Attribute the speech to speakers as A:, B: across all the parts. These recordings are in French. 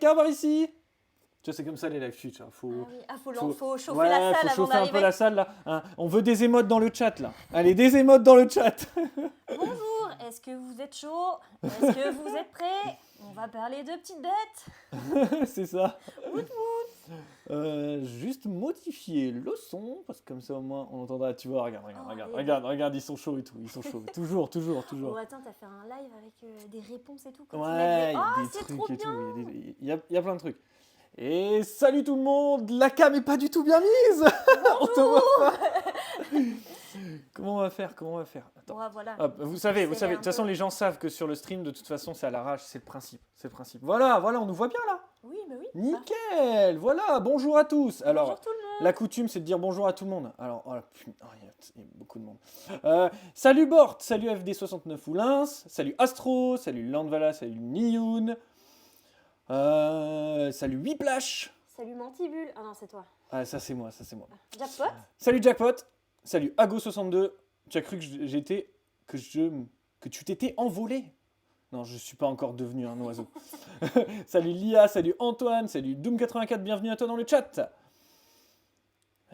A: Viens voir ici. Tu vois, c'est comme ça les live Twitch. Faut,
B: Ah oui, faut chauffer
A: ouais,
B: la salle
A: faut
B: avant
A: chauffer un peu
B: d'arriver.
A: la salle là. Hein. On veut des émotes dans le chat là. Allez, des émotes dans le chat.
B: Bonjour, est-ce que vous êtes chaud? Est-ce que vous êtes prêts? On va parler de petites bêtes.
A: C'est ça.
B: Wout wout.
A: Juste modifier le son, parce que comme ça au moins on entendra. Tu vois, regarde,
B: Oh,
A: regarde, ils sont chauds et tout. Ils sont chauds. toujours.
B: Oh attends, t'as fait un live avec des réponses et tout quand tu
A: Ouais,
B: m'as
A: il y
B: dit,
A: a
B: ah
A: des
B: c'est
A: trucs
B: trop
A: et
B: bien.
A: tout. Il y a plein de trucs. Et salut tout le monde, la cam est pas du tout bien mise. On te voit pas. Comment on va faire Attends.
B: Bon, voilà.
A: Hop, vous savez, de toute façon les gens savent que sur le stream de toute façon c'est à l'arrache, c'est le principe. Voilà, on nous voit bien là.
B: Oui, mais oui.
A: Nickel, voilà, bonjour à tous. Alors,
B: Bonjour tout le monde.
A: la coutume c'est de dire bonjour à tout le monde. Alors, oh, il y a beaucoup de monde. Salut Bort, salut FD69 Oulins, salut Astro, salut Landvala, salut Niyun. Salut Whiplash.
B: Salut Mantibule. Ah non, c'est toi.
A: Ah, ça c'est moi.
B: Jackpot.
A: Salut Jackpot. Salut Ago62. Tu as cru que tu t'étais envolé? Non, je suis pas encore devenu un oiseau. Salut Lia, salut Antoine, salut Doom84, bienvenue à toi dans le chat.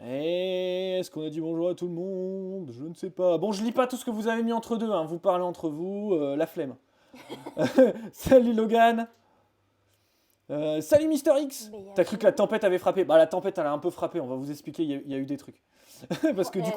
A: Et est-ce qu'on a dit bonjour à tout le monde? Je ne sais pas. Bon, je lis pas tout ce que vous avez mis entre deux, hein. Vous parlez entre vous, la flemme. Salut Logan. Salut Mister X. T'as cru que la tempête avait frappé? Bah la tempête elle a un peu frappé, on va vous expliquer, il y a eu des trucs. Parce que du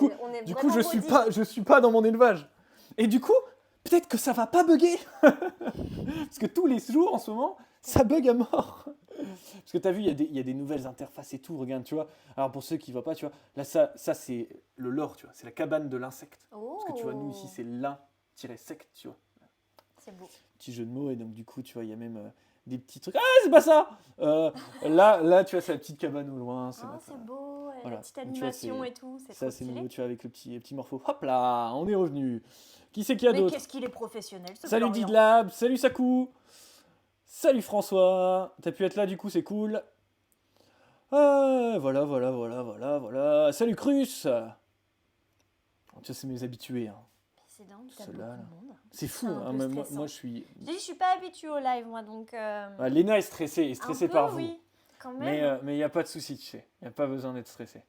A: coup je suis pas dans mon élevage. Et du coup, peut-être que ça va pas bugger. Parce que tous les jours en ce moment, ça bug à mort. Parce que t'as vu, il y a des nouvelles interfaces et tout, regarde, tu vois. Alors pour ceux qui ne voient pas, tu vois, là ça c'est le lore, tu vois, c'est la cabane de l'insecte.
B: Oh.
A: Parce que tu vois, nous ici c'est l'in-secte, tu vois.
B: C'est beau.
A: Petit jeu de mots, et donc du coup, tu vois, il y a même des petits trucs. Ah, c'est pas ça. Là, tu vois, c'est la petite cabane au loin.
B: C'est beau,
A: voilà.
B: la petite animation
A: vois,
B: et tout. C'est
A: ça,
B: trop
A: c'est
B: stylé.
A: nouveau, tu vois, avec le petit morpho. Hop là, on est revenu. Qui c'est qu'il y a
B: Mais
A: d'autre?
B: qu'est-ce qu'il est professionnel, ce
A: Salut
B: Florian.
A: Didlab, salut Sakou. Salut François. T'as pu être là, du coup, c'est cool. Voilà. Salut Crus. Tu vois, c'est mes habitués. Hein.
B: C'est dingue, t'as beaucoup de monde.
A: C'est fou, hein, moi je suis...
B: Je suis pas habituée au live, moi, donc...
A: Léna est stressée par vous.
B: Oui, quand même.
A: Mais il n'y a pas de souci, tu sais. Il n'y a pas besoin d'être stressé.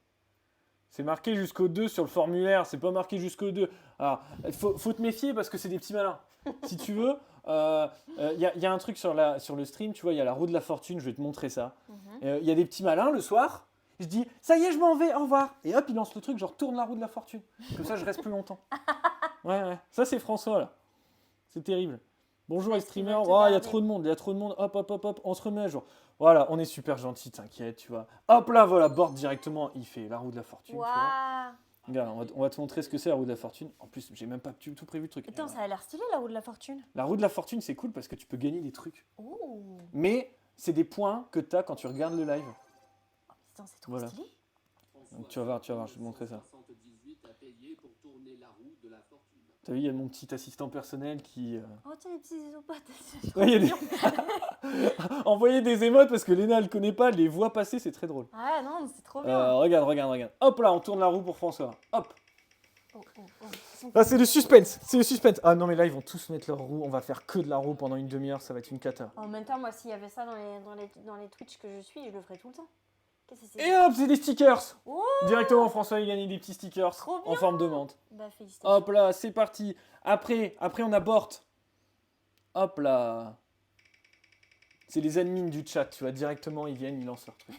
A: C'est marqué jusqu'au 2 sur le formulaire, c'est pas marqué jusqu'au 2. Alors, faut te méfier parce que c'est des petits malins. Si tu veux, y a un truc sur le stream, tu vois, il y a la roue de la fortune, je vais te montrer ça. Il y a des petits malins le soir, je dis, ça y est, je m'en vais, au revoir. Et hop, il lance le truc, je retourne la roue de la fortune. Comme ça, je reste plus longtemps. Ouais. Ça, c'est François, là. C'est terrible. Bonjour les streamers. Oh, il y a trop de monde. Hop. On se remet à jour. Voilà, on est super gentils, t'inquiète, tu vois. Hop là, voilà, board directement. Il fait la roue de la fortune.
B: Wow.
A: Tu vois. Regarde, on va te montrer ce que c'est la roue de la fortune. En plus, j'ai même pas du tout prévu le truc.
B: Attends, ça a l'air stylé la roue de la fortune.
A: La roue de la fortune, c'est cool parce que tu peux gagner des trucs.
B: Oh.
A: Mais c'est des points que tu as quand tu regardes le live.
B: Oh, putain, c'est trop stylé.
A: Donc, tu vas voir, je vais te montrer ça. T'as vu, il y a mon petit assistant personnel qui...
B: Oh, tiens, les petits isopotes.
A: Envoyer des émotes parce que Léna, elle connaît pas, elle les voit passer, c'est très drôle.
B: Ah non, c'est trop bien.
A: Regarde. Hop là, on tourne la roue pour François. Hop.
B: Oh.
A: Là, c'est le suspense. Ah non, mais là, ils vont tous mettre leur roue. On va faire que de la roue pendant une demi-heure, ça va être une cata.
B: En même temps, moi, s'il y avait ça dans les Twitch que je suis, je le ferais tout le temps.
A: Et hop, c'est des stickers.
B: Oh.
A: Directement, François, il gagne des petits stickers en forme de menthe.
B: Bah, félicitations.
A: Hop là, c'est parti. Après, on aborte. Hop là. C'est les admins du chat, tu vois. Directement, ils viennent, ils lancent leur truc.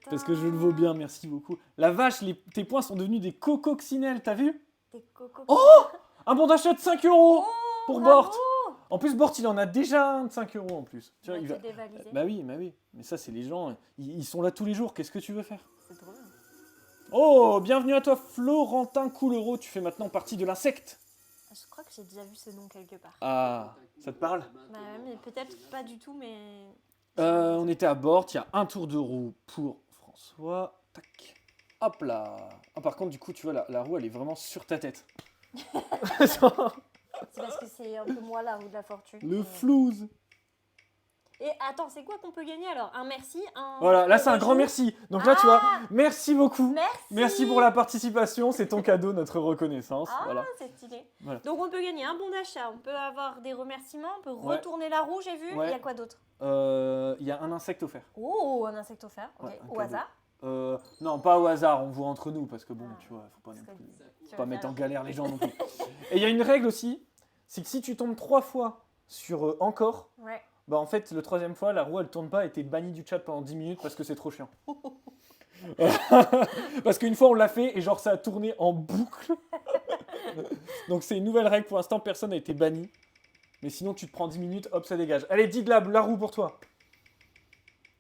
A: Parce que je le vaux bien, merci beaucoup. La vache, tes points sont devenus des cococcinelles, t'as vu?
B: Des cocos.
A: Oh, un bon d'achat de 5 € pour
B: bravo.
A: Bort. En plus, Bort, il en a déjà un de 5 € en plus.
B: Tu vois, il va dévaliser.
A: Bah oui. Mais ça, c'est les gens. Ils sont là tous les jours. Qu'est-ce que tu veux faire?
B: C'est drôle.
A: Oh, bienvenue à toi, Florentin Coulereau. Tu fais maintenant partie de l'insecte.
B: Je crois que j'ai déjà vu ce nom quelque part.
A: Ah, ça te parle?
B: Bah mais peut-être pas du tout, mais...
A: On était à Bort. Il y a un tour de roue pour François. Tac. Hop là. Ah, par contre, du coup, tu vois, la roue, elle est vraiment sur ta tête.
B: C'est parce que c'est un peu moi la roue de la fortune.
A: Le flouze.
B: Et attends, c'est quoi qu'on peut gagner alors? Un merci, un...
A: Voilà, là c'est un grand merci. Donc là tu vois, merci beaucoup.
B: Merci.
A: Merci pour la participation, c'est ton cadeau, notre reconnaissance.
B: Ah,
A: Voilà.
B: c'est stylé.
A: Voilà.
B: Donc on peut gagner un bon d'achat, on peut avoir des remerciements, on peut
A: Ouais.
B: retourner la roue, j'ai vu.
A: Ouais.
B: Il y a quoi d'autre?
A: Il y a un insecte offert.
B: Oh, un insecte offert, ok.
A: Ouais, un
B: Au
A: cadeau.
B: hasard.
A: Non, pas au hasard, on voit entre nous parce que bon,
B: Ah.
A: tu vois, faut pas non
B: Parce que
A: plus.
B: tu
A: Pas
B: vas
A: mettre
B: faire-
A: en galère les gens non plus. Et il y a une règle aussi, c'est que si tu tombes 3 fois sur encore,
B: Ouais.
A: bah en fait le 3e fois la roue elle tourne pas et t'es banni du chat pendant 10 minutes parce que c'est trop chiant. Parce qu'une fois on l'a fait et genre ça a tourné en boucle. Donc c'est une nouvelle règle, pour l'instant personne n'a été banni. Mais sinon tu te prends 10 minutes, hop ça dégage. Allez Diglab, la roue pour toi.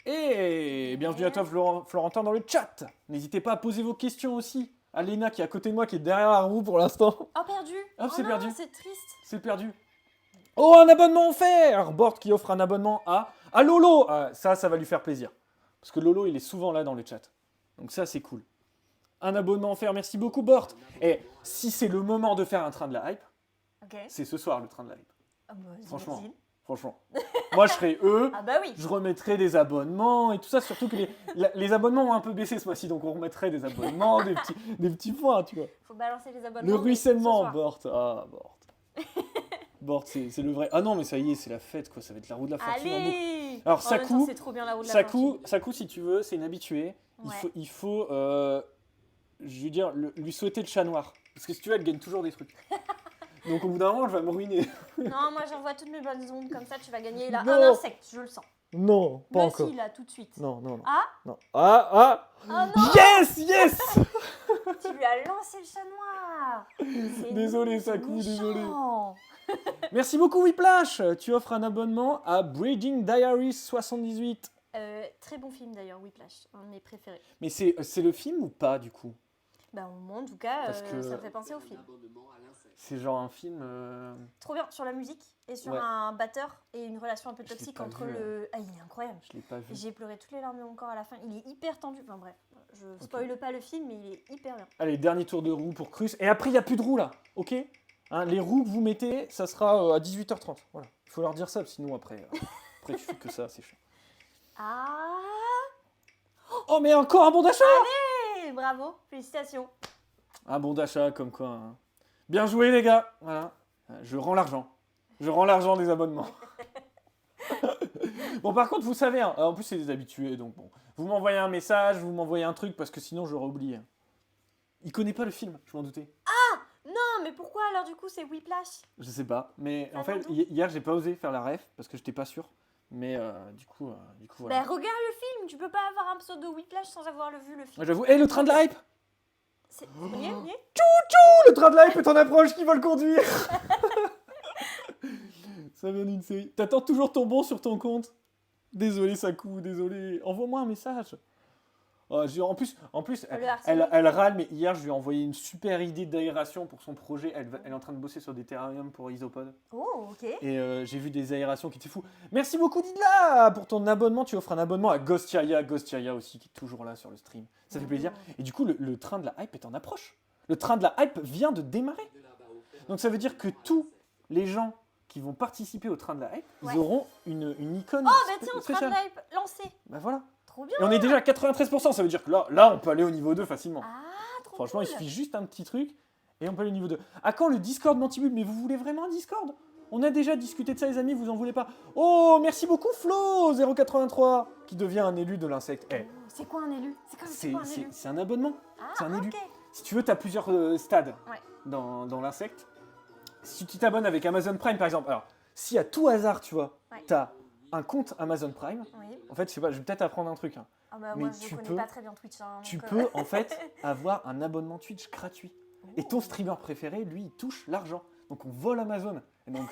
A: Et bienvenue à toi Florentin dans le chat. N'hésitez pas à poser vos questions aussi. À Léna qui est à côté de moi, qui est derrière la roue pour l'instant.
B: Oh, perdu.
A: Hop,
B: Oh
A: c'est
B: non,
A: perdu.
B: c'est triste.
A: C'est perdu. Oh, un abonnement offert. Bort qui offre un abonnement à Lolo. Ah, ça va lui faire plaisir. Parce que Lolo, il est souvent là dans le chat. Donc ça, c'est cool. Un abonnement offert, merci beaucoup Bort. Et si c'est le moment de faire un train de la hype,
B: Ok.
A: c'est ce soir le train de la hype.
B: Ah bah,
A: Franchement.
B: j'imagine.
A: Franchement. Moi, je serais eux.
B: Ah bah oui.
A: Je remettrai des abonnements et tout ça, surtout que les abonnements ont un peu baissé ce mois-ci, donc on remettrait des abonnements, des petits points, tu vois.
B: Faut balancer les abonnements.
A: Le
B: mais
A: ruissellement,
B: ce soir.
A: Bort. Ah, Bort. Bort, c'est le vrai. Ah non, mais ça y est, c'est la fête, quoi. Ça va être la roue de la fortune en boucle.
B: Allez.
A: Alors,
B: En même temps,
A: Sakou,
B: c'est trop bien la roue de la fortune.
A: Sakou, si tu veux, c'est une habituée.
B: Ouais.
A: Il faut je veux dire, lui souhaiter le chat noir. Parce que si tu veux, elle gagne toujours des trucs. Donc au bout d'un moment, elle va me ruiner.
B: Non, moi j'envoie toutes mes bonnes ondes comme ça, tu vas gagner là
A: Non.
B: un insecte, je le sens.
A: Non, pas
B: Mais
A: encore.
B: si, là, tout de suite.
A: Non, non, non.
B: Ah.
A: Non. Ah.
B: Oh non,
A: Yes, yes.
B: tu lui as lancé le chat noir. C'est
A: Désolé,
B: méchant.
A: Sakou, désolé. Merci beaucoup, Whiplash. Tu offres un abonnement à Bridging Diaries 78.
B: Très bon film d'ailleurs, Whiplash, un de mes préférés.
A: Mais c'est le film ou pas, du coup?
B: Bah, moi en tout cas,
A: Parce que-
B: ça me fait penser au film.
A: C'est genre un film...
B: Trop bien sur la musique et sur
A: Ouais.
B: un batteur et une relation un peu
A: Je l'ai
B: toxique
A: pas
B: entre
A: vu,
B: le. Ah, il est incroyable.
A: Je l'ai pas vu.
B: J'ai pleuré toutes les larmes de mon corps à la fin. Il est hyper tendu. Enfin bref, je spoile pas le film, mais il est hyper bien.
A: Allez, dernier tour de roue pour Crus. Et après, il n'y a plus de roues, là. Ok, hein, les roues que vous mettez, ça sera à 18h30. Voilà. Il faut leur dire ça, sinon après tu fais que ça, c'est chiant.
B: Ah.
A: Oh, mais encore un bon d'achat.
B: Hey, bravo, félicitations.
A: Un bon d'achat, comme quoi. Hein. Bien joué, les gars. Voilà. Je rends l'argent. Je rends l'argent des abonnements. Bon, par contre, vous savez, hein, en plus, c'est des habitués, donc bon. Vous m'envoyez un message, vous m'envoyez un truc, parce que sinon, j'aurais oublié. Il connaît pas le film, je m'en doutais.
B: Non, mais pourquoi alors du coup c'est Whiplash?
A: Je sais pas, mais en
B: Ah,
A: fait,
B: pardon.
A: hier, j'ai pas osé faire la ref, parce que j'étais pas sûr. Mais du coup, voilà.
B: Bah regarde le film, tu peux pas avoir un pseudo Whiplash sans avoir vu le film.
A: Moi, j'avoue, le train de la hype.
B: C'est niais.
A: Le train de la hype est en approche, qui va le conduire? Ça vient d'une série. T'attends toujours ton bon sur ton compte? Désolé, Sakou, désolé. Envoie-moi un message. Oh, en plus,
B: Le harcèlement.
A: elle râle, mais hier, je lui ai envoyé une super idée d'aération pour son projet. Elle est en train de bosser sur des terrariums pour Isopod.
B: Oh, ok.
A: Et j'ai vu des aérations qui étaient fous. Merci beaucoup, Didla, pour ton abonnement. Tu offres un abonnement à Ghostiaya aussi, qui est toujours là sur le stream. Ça fait plaisir. Et du coup, le train de la hype est en approche. Le train de la hype vient de démarrer. Donc ça veut dire que tous les gens qui vont participer au train de la hype,
B: Ouais.
A: ils auront une icône
B: Oh, bah tiens, train de
A: spéciale.
B: hype lancé.
A: Bah voilà.
B: Trop bien.
A: Et on est déjà à 93%, ça veut dire que là on peut aller au niveau 2 facilement.
B: Ah, trop
A: Franchement,
B: cool.
A: il suffit juste un petit truc et on peut aller au niveau 2. À quand le Discord Mantibule? Mais vous voulez vraiment un Discord? On a déjà discuté de ça, les amis, vous en voulez pas? Oh, merci beaucoup Flo083 qui devient un élu de l'insecte. Eh,
B: Oh, c'est quoi un élu? C'est quoi un élu?
A: c'est un abonnement.
B: Ah,
A: c'est un élu.
B: ok.
A: Si tu veux, tu as plusieurs stades
B: Ouais.
A: dans l'insecte. Si tu t'abonnes avec Amazon Prime, par exemple, alors, si à tout hasard, tu vois,
B: Ouais.
A: tu as un compte Amazon Prime,
B: Oui.
A: en fait, je sais pas, je vais peut-être apprendre un truc. Hein.
B: Ah bah
A: Mais
B: moi je
A: tu
B: connais
A: peux-
B: pas très bien Twitch. Hein,
A: Tu
B: donc,
A: peux, en fait, avoir un abonnement Twitch gratuit. Et ton streamer préféré, lui, il touche l'argent. Donc, on vole Amazon. Et donc,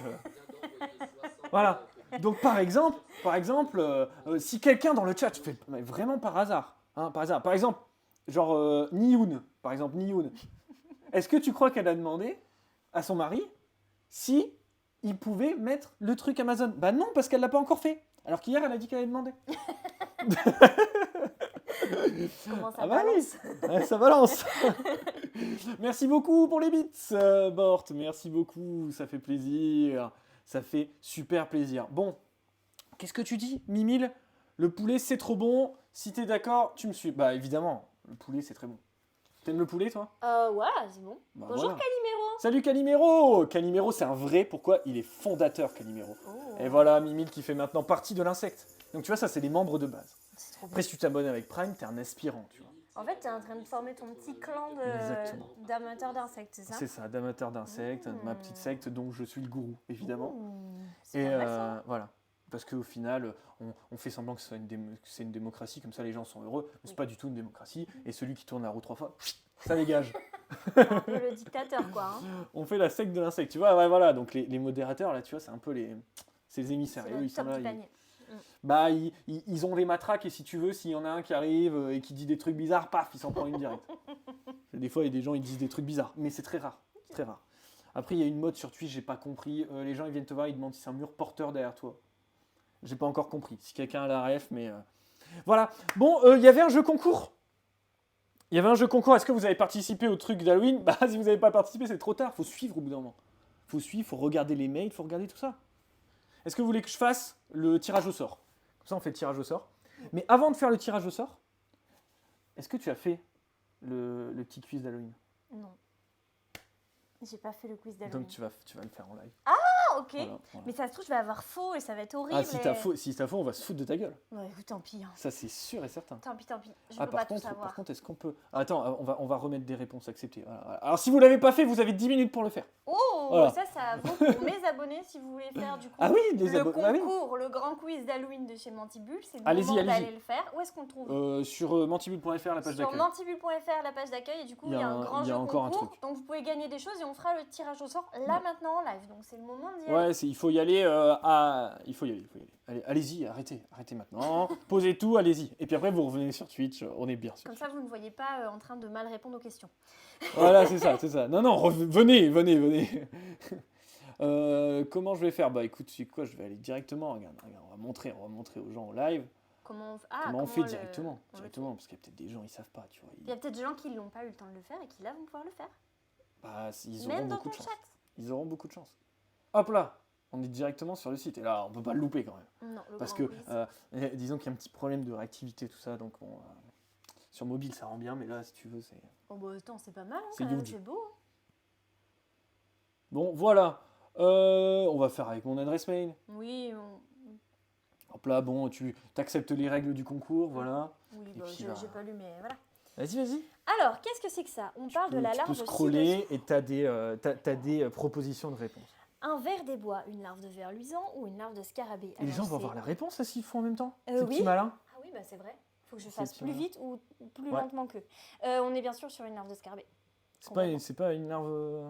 A: voilà. Donc, par exemple, si quelqu'un dans le chat fait mais vraiment par hasard, par exemple, genre Nioun, est-ce que tu crois qu'elle a demandé à son mari si il pouvait mettre le truc Amazon? Bah non, parce qu'elle l'a pas encore fait. Alors qu'hier, elle a dit qu'elle allait demander.
B: Comment ça
A: Ah bah oui.
B: balance?
A: Ouais, ça balance. Merci beaucoup pour les bits, Bort. Merci beaucoup, ça fait plaisir. Ça fait super plaisir. Bon, qu'est-ce que tu dis, Mimile? Le poulet, c'est trop bon. Si t'es d'accord, tu me suis. Bah, évidemment, le poulet, c'est très bon. T'aimes le poulet, toi?
B: Ouais, c'est bon.
A: Bah,
B: Bonjour
A: voilà.
B: Calimero.
A: Salut Calimero! Calimero, c'est un vrai. Pourquoi? Il est fondateur, Calimero.
B: Oh,
A: Et voilà, Mimile qui fait maintenant partie de l'insecte. Donc, tu vois, ça, c'est les membres de base.
B: c'est trop bien.
A: Après, si tu t'abonnes avec Prime, t'es un aspirant, tu vois.
B: En fait, t'es en train de former ton petit clan
A: Exactement.
B: d'amateurs d'insectes, c'est ça?
A: C'est ça, d'amateur d'insectes, ma petite secte dont je suis le gourou, évidemment.
B: C'est
A: Et
B: pas mal, ça.
A: voilà. Parce qu'au final, on fait semblant que c'est une démocratie, comme ça les gens sont heureux, mais c'est pas du tout une démocratie. Et celui qui tourne la roue 3 fois, ça dégage.
B: Un peu le dictateur, quoi. Hein.
A: On fait la secte de l'insecte, tu vois. Ouais, voilà. Donc les modérateurs, là, tu vois, c'est un peu c'est les émissaires.
B: C'est
A: Et eux,
B: le
A: ils sont
B: top
A: là.
B: du panier.
A: Bah, ils ont les matraques, et si tu veux, s'il y en a un qui arrive et qui dit des trucs bizarres, paf, il s'en prend une directe. Des fois, il y a des gens, ils disent des trucs bizarres, mais c'est très rare. C'est très rare. Après, il y a une mode sur Twitch, j'ai pas compris. Les gens, ils viennent te voir, ils demandent si c'est un mur porteur derrière toi. J'ai pas encore compris. Si quelqu'un a la ref, mais voilà. Bon, il y avait un jeu concours. Il y avait un jeu concours. Est-ce que vous avez participé au truc d'Halloween? Bah, si vous n'avez pas participé, c'est trop tard. Faut suivre au bout d'un moment. Faut suivre, faut regarder les mails, faut regarder tout ça. Est-ce que vous voulez que je fasse le tirage au sort? Comme ça, on fait le tirage au sort. Mais avant de faire le tirage au sort, est-ce que tu as fait le petit quiz d'Halloween?
B: Non. J'ai pas fait le quiz d'Halloween.
A: Donc tu vas le faire en live.
B: Ah, ok.
A: Voilà.
B: Mais ça se trouve, je vais avoir faux et ça va être horrible.
A: Ah, si t'as faux, on va se foutre de ta gueule.
B: Ouais, écoute, tant pis. Hein.
A: Ça, c'est sûr et certain.
B: Tant pis. Je
A: Ah,
B: peux pas tout savoir.
A: par contre, est-ce qu'on peut... Attends, on va remettre des réponses acceptées. Voilà. Alors, si vous l'avez pas fait, vous avez 10 minutes pour le faire.
B: Oh,
A: Voilà.
B: ça vaut pour mes abonnés si vous voulez faire du coup
A: Ah oui,
B: le concours, le grand quiz d'Halloween de chez Mantibule. C'est le moment d'aller le faire. Où est-ce qu'on le trouve?
A: Sur mantibule.fr, la page d'accueil.
B: Sur mantibule.fr, la page d'accueil. Et du coup, il y a un grand jeu concours. Donc, vous pouvez gagner des choses et on fera le tirage au sort là, maintenant, en live. Donc, c'est le moment d'y aller.
A: Ouais, il faut y aller. Il faut y aller. Allez, allez-y, arrêtez maintenant. Posez tout, allez-y. Et puis après, vous revenez sur Twitch, on est bien sûr.
B: Comme ça, vous ne voyez pas en train de mal répondre aux questions.
A: Voilà, c'est ça. Non, venez. Comment je vais faire? Bah écoute, c'est quoi? Je vais aller directement. Regarde, on va montrer aux gens en live.
B: Comment
A: on fait directement, parce qu'il y a peut-être des gens, ils savent pas, tu vois.
B: Il y a peut-être des gens qui n'ont pas eu le temps de le faire et qui là vont pouvoir le faire.
A: Bah, ils auront
B: même dans
A: beaucoup
B: ton
A: de chance.
B: chat.
A: Ils auront beaucoup de chance. Hop là, on est directement sur le site. Et là, on peut pas le louper quand même.
B: Non,
A: parce que, disons qu'il y a un petit problème de réactivité, tout ça. Donc, bon, sur mobile, ça rend bien, mais là, si tu veux, c'est...
B: Oh bah attends, c'est pas mal, hein,
A: c'est
B: beau. Hein.
A: Bon, voilà. On va faire avec mon adresse mail.
B: Oui,
A: Hop là, bon, tu acceptes les règles du concours, voilà.
B: Oui, bah, j'ai pas lu, mais voilà.
A: Vas-y.
B: Alors, qu'est-ce que c'est que ça? On parle de la larve.
A: Tu peux scroller et t'as des propositions de réponses.
B: Un ver des bois, une larve de ver luisant ou une larve de scarabée.
A: Et les gens vont voir la réponse là, s'ils font en même temps.
B: Oui.
A: C'est petit malin.
B: Ah oui, bah c'est vrai. Faut que je fasse plus vite ou plus lentement qu'eux. On est bien sûr sur une larve de scarabée.
A: C'est pas une larve,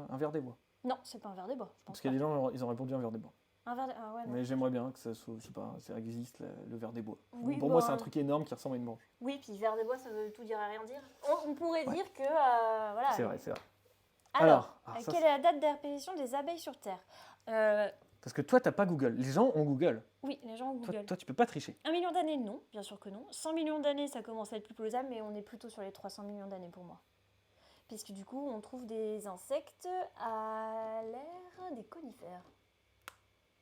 A: un ver des bois.
B: Non, c'est pas un ver des bois. Je pense
A: parce qu'il y a des gens, ils ont répondu un ver des bois.
B: Ah ouais, non.
A: Mais j'aimerais bien que ça soit, je sais pas, ça existe le ver des bois.
B: Oui,
A: pour moi, c'est un truc énorme qui ressemble à une branche.
B: Oui, puis ver des bois, ça veut tout dire et rien dire. On pourrait dire que voilà.
A: C'est vrai.
B: Alors quelle est la date d'apparition des abeilles sur Terre?
A: Parce que toi, t'as pas Google. Les gens ont Google.
B: Oui, les gens ont Google.
A: Toi, tu peux pas tricher.
B: 1 million d'années, non, bien sûr que non. 100 millions d'années, ça commence à être plus plausible, mais on est plutôt sur les 300 millions d'années pour moi. Puisque du coup, on trouve des insectes à l'ère des conifères.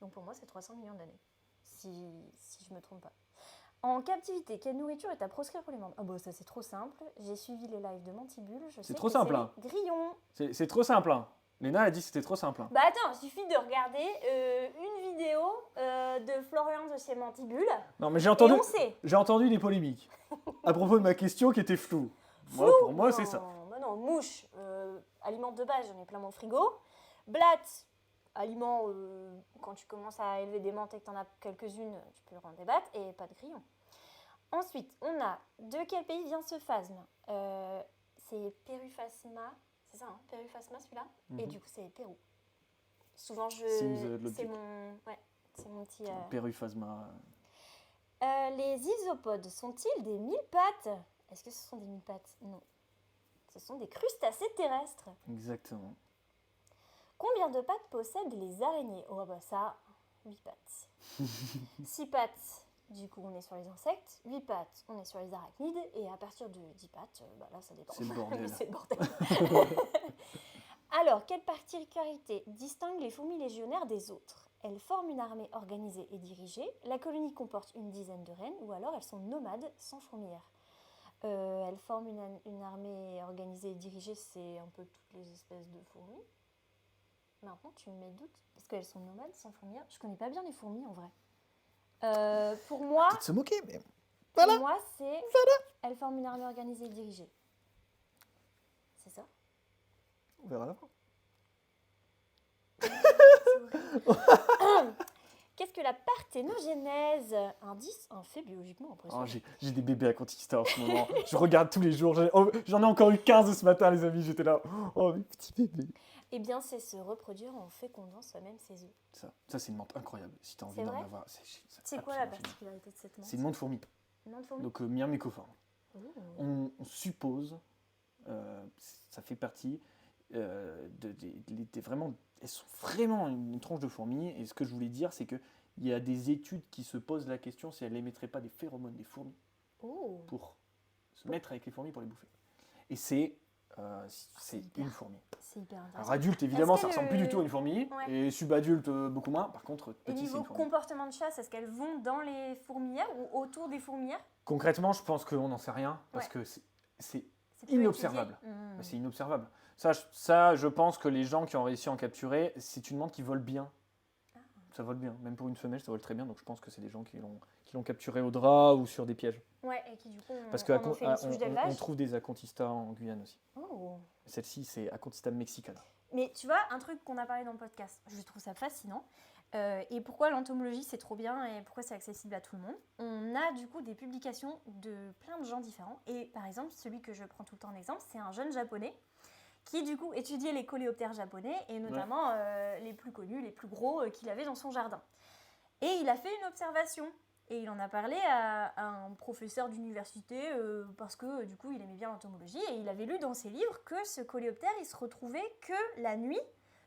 B: Donc pour moi, c'est 300 millions d'années, si je me trompe pas. En captivité, quelle nourriture est à proscrire pour les membres? Ah bah ça c'est trop simple, j'ai suivi les lives de Mantibule,
A: c'est trop simple, hein.
B: Grillons.
A: C'est trop simple, hein. Léna a dit que c'était trop simple. Hein.
B: Bah attends, il suffit de regarder une vidéo de Florian de chez Mantibule.
A: Non mais j'ai entendu des polémiques à propos de ma question qui était floue. Pour moi, c'est ça.
B: Bah non, mouche, aliment de base, j'en ai plein mon frigo. Blatte, aliment, quand tu commences à élever des menthes et que tu en as quelques-unes, tu peux rendre des battes, et pas de grillons. Ensuite, on a de quel pays vient ce phasme? C'est Périphasma, c'est ça, hein, Périphasma celui-là. Et du coup, c'est Pérou. Souvent, c'est mon petit...
A: Périphasma.
B: Les isopodes sont-ils des mille-pattes? Est-ce que ce sont des mille-pattes? Non. Ce sont des crustacés terrestres.
A: Exactement.
B: Combien de pattes possèdent les araignées? Oh bah ça, 8 pattes. 6 pattes, du coup on est sur les insectes. 8 pattes, on est sur les arachnides. Et à partir de 10 pattes, bah là ça dépend.
A: C'est le bordel.
B: C'est le bordel. Alors, quelle particularité distingue les fourmis légionnaires des autres? Elles forment une armée organisée et dirigée. La colonie comporte une dizaine de reines, ou alors elles sont nomades sans fourmilière. Elles forment une armée organisée et dirigée, c'est un peu toutes les espèces de fourmis. Maintenant, tu me mets doute, parce qu'elles sont nomades sans fourmilière. Je connais pas bien les fourmis en vrai. Pour moi,
A: Peut-être se moquer, mais
B: pour
A: voilà.
B: moi, c'est elles forment une armée organisée et dirigée. C'est ça.
A: On verra la fin.
B: Qu'est-ce que la parthénogenèse? Indice, un fait biologiquement impressionnant.
A: J'ai des bébés à Conquista en ce moment. Je regarde tous les jours. J'en ai encore eu 15 ce matin, les amis. J'étais là. Oh, mes petits bébés.
B: Eh bien, c'est se reproduire en fécondant soi-même ses œufs.
A: Ça c'est une menthe incroyable. Si tu as envie
B: C'est
A: d'en
B: vrai
A: avoir.
B: C'est quoi la
A: absolument génial.
B: particularité de cette menthe?
A: C'est une menthe fourmi.
B: Une menthe fourmi.
A: Donc, myrmécoforme.
B: Ouh.
A: On suppose, ça fait partie vraiment, elles sont vraiment une tranche de fourmis. Et ce que je voulais dire, c'est qu'il y a des études qui se posent la question si elles n'émettraient pas des phéromones des fourmis
B: Ouh.
A: pour se mettre avec les fourmis pour les bouffer. Et c'est
B: hyper-
A: une fourmi.
B: C'est hyper intéressant.
A: Alors adulte, évidemment,
B: Est-ce
A: ça
B: que
A: ressemble plus du tout à une fourmi.
B: Ouais.
A: Et subadulte, beaucoup moins. Par contre,
B: Et
A: petit, c'est
B: niveau
A: une fourmi.
B: comportement de chasse, est-ce qu'elles vont dans les fourmilières ou autour des fourmilières?
A: Concrètement, je pense qu'on n'en sait rien parce
B: Ouais.
A: que c'est
B: C'est peu
A: inobservable.
B: étudié. Mmh.
A: C'est inobservable. Ça, je pense que les gens qui ont réussi à en capturer, c'est une menthe qui vole bien.
B: Ah.
A: Ça vole bien. Même pour une femelle, ça vole très bien. Donc je pense que c'est des gens qui l'ont capturé au drap ou sur des pièges.
B: Ouais, et qui du coup,
A: Parce
B: on en fait une souche
A: on
B: d'élevage.
A: trouve des acontistas en Guyane aussi.
B: Oh.
A: Celle-ci, c'est Acontista mexicana.
B: Mais tu vois, un truc qu'on a parlé dans le podcast, je trouve ça fascinant. Et pourquoi l'entomologie c'est trop bien et pourquoi c'est accessible à tout le monde. On a du coup des publications de plein de gens différents. Et par exemple, celui que je prends tout le temps en exemple, c'est un jeune japonais qui du coup étudiait les coléoptères japonais et notamment les plus connus, les plus gros qu'il avait dans son jardin. Et il a fait une observation. Et il en a parlé à un professeur d'université parce que du coup il aimait bien l'entomologie et il avait lu dans ses livres que ce coléoptère il se retrouvait que la nuit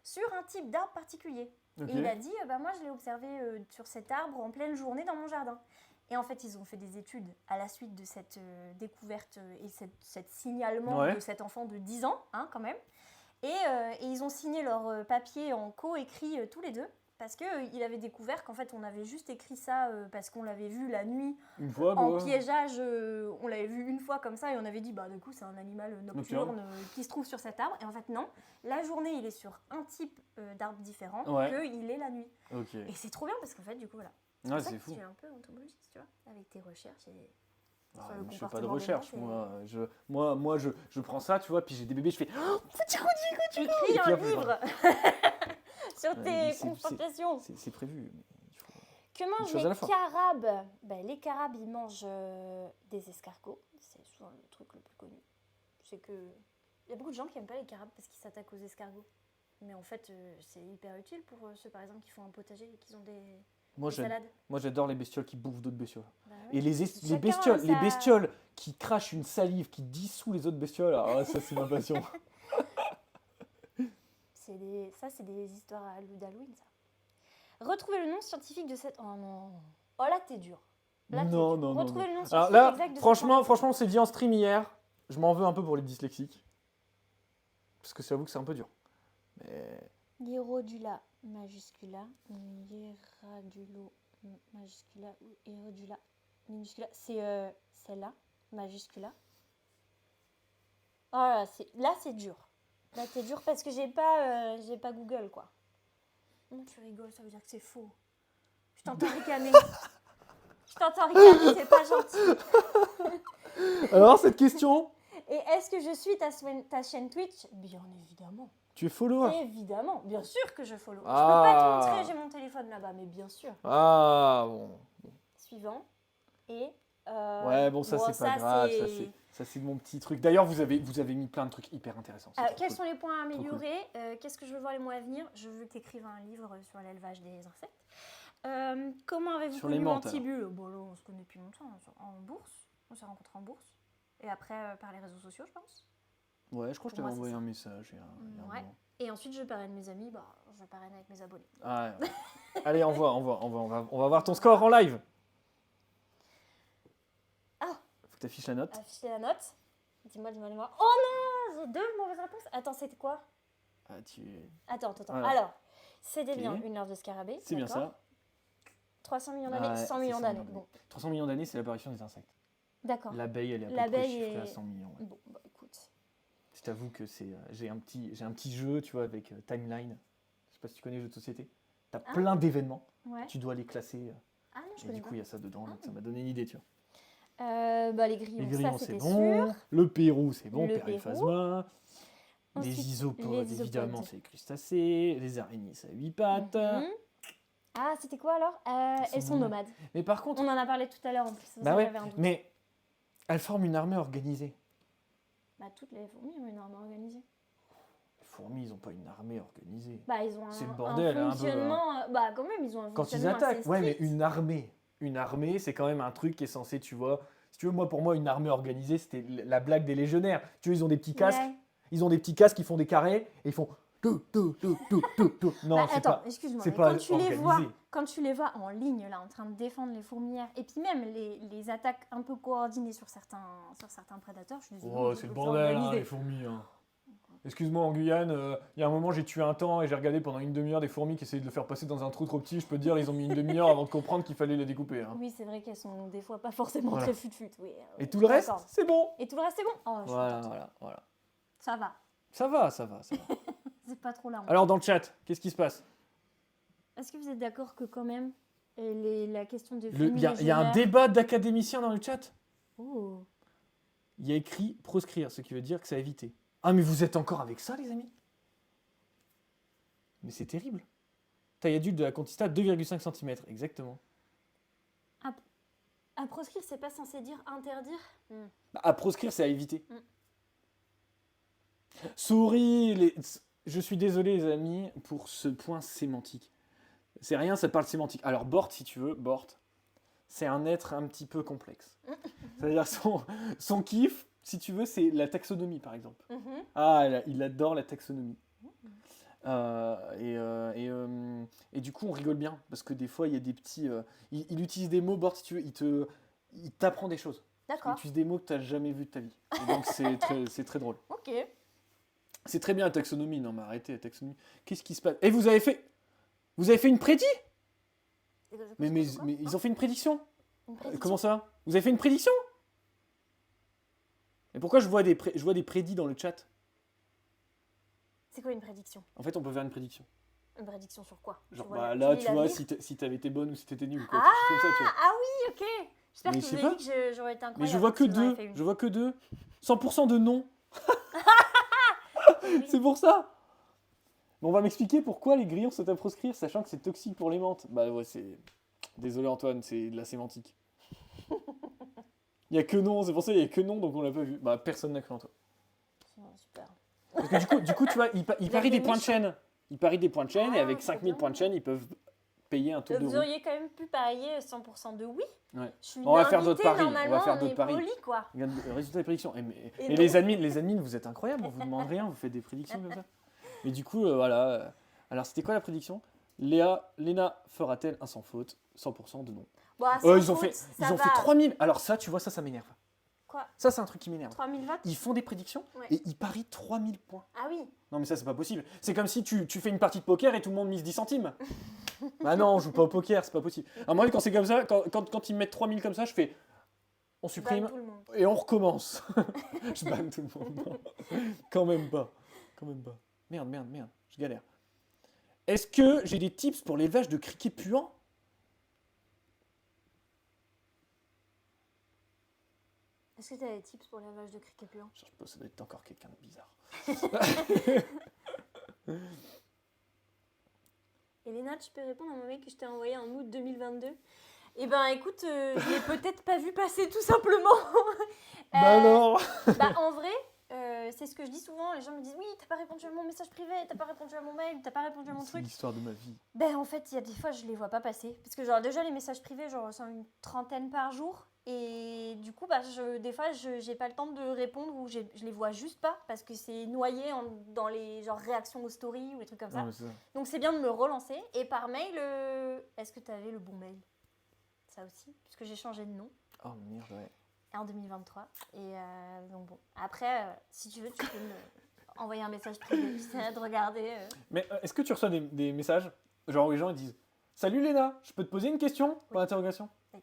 B: sur un type d'arbre particulier.
A: Okay.
B: Et il a dit moi je l'ai observé sur cet arbre en pleine journée dans mon jardin. Et en fait ils ont fait des études à la suite de cette découverte et cette signalement de cet enfant de 10 ans hein, quand même. Et ils ont signé leur papier en co-écrit tous les deux. Parce qu'il avait découvert qu'en fait on avait juste écrit ça parce qu'on l'avait vu la nuit en piégeage, on l'avait vu une fois comme ça et on avait dit du coup c'est un animal nocturne qui se trouve sur cet arbre. Et en fait non, la journée il est sur un type d'arbre différent qu'il est la nuit.
A: Okay.
B: Et c'est trop bien parce qu'en fait du coup voilà.
A: C'est fou.
B: Tu es un peu entomologiste tu vois, avec tes recherches et...
A: je fais pas de recherche, moi je prends ça tu vois, puis j'ai des bébés, je fais petit coup.
B: Écris un livre sur tes constations.
A: C'est prévu.
B: Que mangent les carabes? Les carabes, ils mangent des escargots. C'est souvent le truc le plus connu. C'est que il y a beaucoup de gens qui n'aiment pas les carabes parce qu'ils s'attaquent aux escargots. Mais en fait, c'est hyper utile pour ceux, par exemple, qui font un potager et qui ont des salades.
A: Moi, j'adore les bestioles qui bouffent d'autres bestioles.
B: Ouais.
A: Et les bestioles qui crachent une salive, qui dissout les autres bestioles, alors ça, c'est ma passion.
B: C'est des histoires d'Halloween, ça. Retrouvez le nom scientifique de cette... Oh non. Oh là, t'es dur.
A: Non.
B: Retrouvez le nom scientifique
A: alors là,
B: exact de
A: franchement, on s'est dit en stream hier, je m'en veux un peu pour les dyslexiques. Parce que j'avoue que c'est un peu dur. Mais...
B: Hierodula majuscula, hieradulo majuscula ou hierodula minuscula. C'est celle-là, majuscula. Oh là, c'est dur. Là, t'es dur parce que j'ai pas Google, quoi. Non, tu rigoles, ça veut dire que c'est faux. Je t'entends ricaner. C'est pas gentil.
A: Alors, cette question.
B: Et est-ce que je suis ta chaîne Twitch? Bien évidemment.
A: Tu es follower?
B: Évidemment, bien sûr que je follow. Je peux pas te montrer, j'ai mon téléphone là-bas, mais bien sûr.
A: Ah, bon.
B: Suivant. Et...
A: ça c'est pas grave, ça c'est mon petit truc. D'ailleurs, vous avez mis plein de trucs hyper intéressants.
B: Quels sont les points à améliorer? Qu'est-ce que je veux voir les mois à venir? Je veux que tu écrives un livre sur l'élevage des insectes. Comment avez-vous connu Mantibule? Bon, là, on se connaît depuis longtemps, en bourse. On s'est rencontrés en bourse. Et après, par les réseaux sociaux, je pense.
A: Ouais, je crois que je t'avais envoyé un message.
B: Et ensuite, je parraine mes amis, je parraine avec mes abonnés.
A: Ah, ouais. Allez, on va voir ton score en live. Faut que tu affiches la note.
B: Afficher la note. Dis-moi. Oh non, j'ai 2 mauvaises réponses. Attends, c'était quoi?
A: Attends.
B: Alors, C'est des
A: Ok.
B: lions, une larve de scarabée.
A: C'est bien
B: d'accord.
A: ça.
B: 300 millions d'années,
A: Ouais,
B: 100
A: c'est
B: millions
A: 100
B: d'années.
A: millions
B: Bon,
A: 300 millions d'années, c'est l'apparition des insectes.
B: d'accord.
A: L'abeille, elle est à peu
B: L'abeille
A: près chiffrée à
B: est-
A: 100 millions. Ouais.
B: Bon, bah écoute.
A: Je t'avoue que j'ai un petit jeu, tu vois, avec Timeline. Je sais pas si tu connais le jeu de société. T'as
B: Ah.
A: plein d'événements.
B: Ouais.
A: Tu dois les classer.
B: Ah non, je
A: Et
B: connais
A: du
B: pas.
A: coup, il y a ça dedans. Donc
B: Ah.
A: ça m'a donné une idée, tu vois.
B: Bah, les grillons,
A: Les grillons,
B: ça
A: c'est
B: c'était
A: bon.
B: sûr.
A: Le Pérou, c'est bon.
B: Le
A: Périphasma. Les
B: Ensuite,
A: isopodes,
B: les isopodes.
A: évidemment, c'est les crustacés. Les araignées, c'est à 8 pattes.
B: Mhm. Ah, c'était quoi alors Elles sont nomades.
A: Mais par contre,
B: On en a parlé tout à l'heure en plus. C'est pour
A: bah
B: ça que
A: ouais,
B: j'avais un doute.
A: mais elles forment une armée organisée.
B: Bah, toutes les fourmis ont une armée organisée.
A: Les fourmis, ils n'ont pas une armée organisée.
B: Bah, ils ont
A: C'est le
B: un
A: bordel, hein, un peu,
B: fonctionnement. Bah, quand même, ils ont un
A: Quand ils
B: fonctionnement
A: attaquent,
B: assez
A: ouais, mais
B: strict.
A: une armée, c'est quand même un truc qui est censé, tu vois. Si tu veux, moi, pour moi, une armée organisée, c'était la blague des légionnaires. Tu vois, ils ont des petits casques,
B: Ouais.
A: ils ont des petits casques qui font des carrés et ils font. Non,
B: Bah,
A: c'est
B: attends,
A: pas.
B: excuse-moi,
A: c'est
B: mais
A: pas
B: quand tu les vois,
A: organisé.
B: quand tu les vois en ligne là, en train de défendre les fourmilières, et puis même les attaques un peu coordonnées sur certains prédateurs, je suis désolée.
A: Oh,
B: mais
A: c'est le
B: c'est
A: bordel, hein,
B: organisé.
A: les fourmis. Hein. Excuse-moi, en Guyane, il y a un moment, j'ai tué un temps et j'ai regardé pendant une demi-heure des fourmis qui essayaient de le faire passer dans un trou trop petit. Je peux te dire, ils ont mis une demi-heure avant de comprendre qu'il fallait les découper. Hein.
B: Oui, c'est vrai qu'elles sont des fois pas forcément
A: Voilà.
B: très fut-fut. Oui,
A: Et tout le reste,
B: d'accord.
A: c'est bon.
B: Et tout le reste, c'est bon. Oh, je suis contente.
A: Voilà.
B: Ça va.
A: Ça va.
B: C'est pas trop la honte.
A: Alors, dans le chat, qu'est-ce qui se passe?
B: Est-ce que vous êtes d'accord que quand même, la question des
A: Il
B: fourmis
A: y a un
B: légionnaires-
A: débat d'académiciens dans le chat.
B: Oh.
A: Il y a écrit proscrire, ce qui veut dire que c'est à éviter. Ah, mais vous êtes encore avec ça, les amis? Mais c'est terrible. Taille adulte de la contista, 2,5 cm, exactement.
B: À proscrire, c'est pas censé dire interdire.
A: Bah, à proscrire, c'est à éviter.
B: Mm.
A: Souris, je suis désolé, les amis, pour ce point sémantique. C'est rien, ça parle sémantique. Alors, Bort, si tu veux, Bort, c'est un être un petit peu complexe. C'est-à-dire, son kiff, si tu veux, c'est la taxonomie, par exemple.
B: Mhm.
A: Ah, il adore la taxonomie. Et du coup, on rigole bien, parce que des fois, il y a des petits... il utilise des mots, Bort, si tu veux, il t'apprend des choses. Il
B: D'accord.
A: utilise des mots que tu n'as jamais vus de ta vie. Et donc, c'est très drôle.
B: Ok.
A: C'est très bien la taxonomie. Non, mais arrêtez la taxonomie. Qu'est-ce qui se passe? Et vous avez fait une prédit? Mais ils ont fait une prédiction?
B: Une prédiction.
A: Comment ça? Vous avez fait une prédiction? Et pourquoi je vois des prédits dans le chat?
B: C'est quoi une prédiction?
A: En fait, on peut faire une prédiction.
B: Une prédiction sur quoi?
A: Genre,
B: Tu vois
A: bah,
B: tu
A: là,
B: lis
A: tu vois,
B: l'avenir
A: si t'avais été bonne ou si t'étais nulle. Quoi,
B: Ah,
A: quelque chose comme ça, tu vois.
B: ah oui, ok. J'espère
A: Mais
B: que
A: je
B: vous
A: sais
B: avez dit que j'aurais été incroyable.
A: Mais je vois que
B: si vous en avez
A: deux.
B: fait une.
A: Je vois que deux. 100% de non.
B: Oui.
A: C'est pour ça. Mais on va m'expliquer pourquoi les grillons sont à proscrire, sachant que c'est toxique pour les menthes. Bah ouais, c'est... Désolé Antoine, c'est de la sémantique. Il y a que non, c'est pour ça qu'il y a que non, donc on l'a pas vu. Bah personne n'a cru en toi.
B: Super.
A: Parce que du coup tu vois, ils parient des
B: des
A: points de chaîne. Ils parient des points de chaîne et
B: Ah,
A: avec
B: trop
A: 5000
B: bien.
A: points de chaîne, ils peuvent payer un tour de
B: Vous
A: roue.
B: auriez quand même pu parier 100% de oui.
A: Ouais.
B: Je suis
A: On va faire d'autres
B: invitée,
A: paris, on va
B: normalement,
A: faire
B: on
A: d'autres
B: est
A: paris.
B: poli, quoi.
A: Regarde le résultat des prédictions. Et
B: Et
A: les
B: non.
A: admins, vous êtes incroyables, on vous demande rien, vous faites des prédictions comme ça. Mais du coup, voilà. Alors c'était quoi la prédiction? Léna fera-t-elle un sans faute? 100% de non.
B: Bon, sans
A: Ils ont
B: faute,
A: fait
B: ça va.
A: 3000. Alors ça, tu vois, ça m'énerve.
B: Quoi?
A: Ça, c'est un truc qui m'énerve.
B: 3000 votes?
A: Ils font des prédictions
B: Ouais.
A: et ils parient 3000 points.
B: Ah oui.
A: Non, mais ça, c'est pas possible. C'est comme si tu fais une partie de poker et tout le monde mise 10 centimes. Bah non, on joue pas au poker, c'est pas possible. Alors moi, quand c'est comme ça, quand ils me mettent 3000 comme ça, je fais... On supprime
B: Tout le monde.
A: et on recommence. Je banne tout le monde. Non. Quand même pas. Merde, je galère. Est-ce que j'ai des tips pour l'élevage de criquets puants?
B: Est-ce que tu as des tips pour l'élevage de criquets puants?
A: Je sais pas, ça doit être encore quelqu'un de bizarre.
B: Elena, tu peux répondre à mon mail que je t'ai envoyé en août 2022? Eh ben écoute, je l'ai peut-être pas vu passer tout simplement.
A: Bah alors
B: Bah en vrai, c'est ce que je dis souvent. Les gens me disent oui, t'as pas répondu à mon message privé, t'as pas répondu à mon mail, t'as pas répondu à mon
A: C'est
B: truc.
A: l'histoire de ma vie.
B: Ben en fait, il y a des fois je les vois pas passer parce que genre déjà les messages privés, j'en reçois une trentaine par jour et du coup bah des fois j'ai pas le temps de répondre ou je les vois juste pas parce que c'est noyé dans les genre réactions aux stories ou des trucs comme ça.
A: Non, mais c'est ça.
B: Donc c'est bien de me relancer et par mail, est-ce que tu avais le bon mail? Ça aussi, puisque j'ai changé de nom
A: Oh merde, ouais.
B: en 2023 et donc bon. Après, si tu veux, tu peux envoyer un message privé. J'essaierai de regarder.
A: Mais est-ce que tu reçois des messages, genre où les gens ils disent « Salut Léna, je peux te poser une question ?» Point d'interrogation.
B: Oui.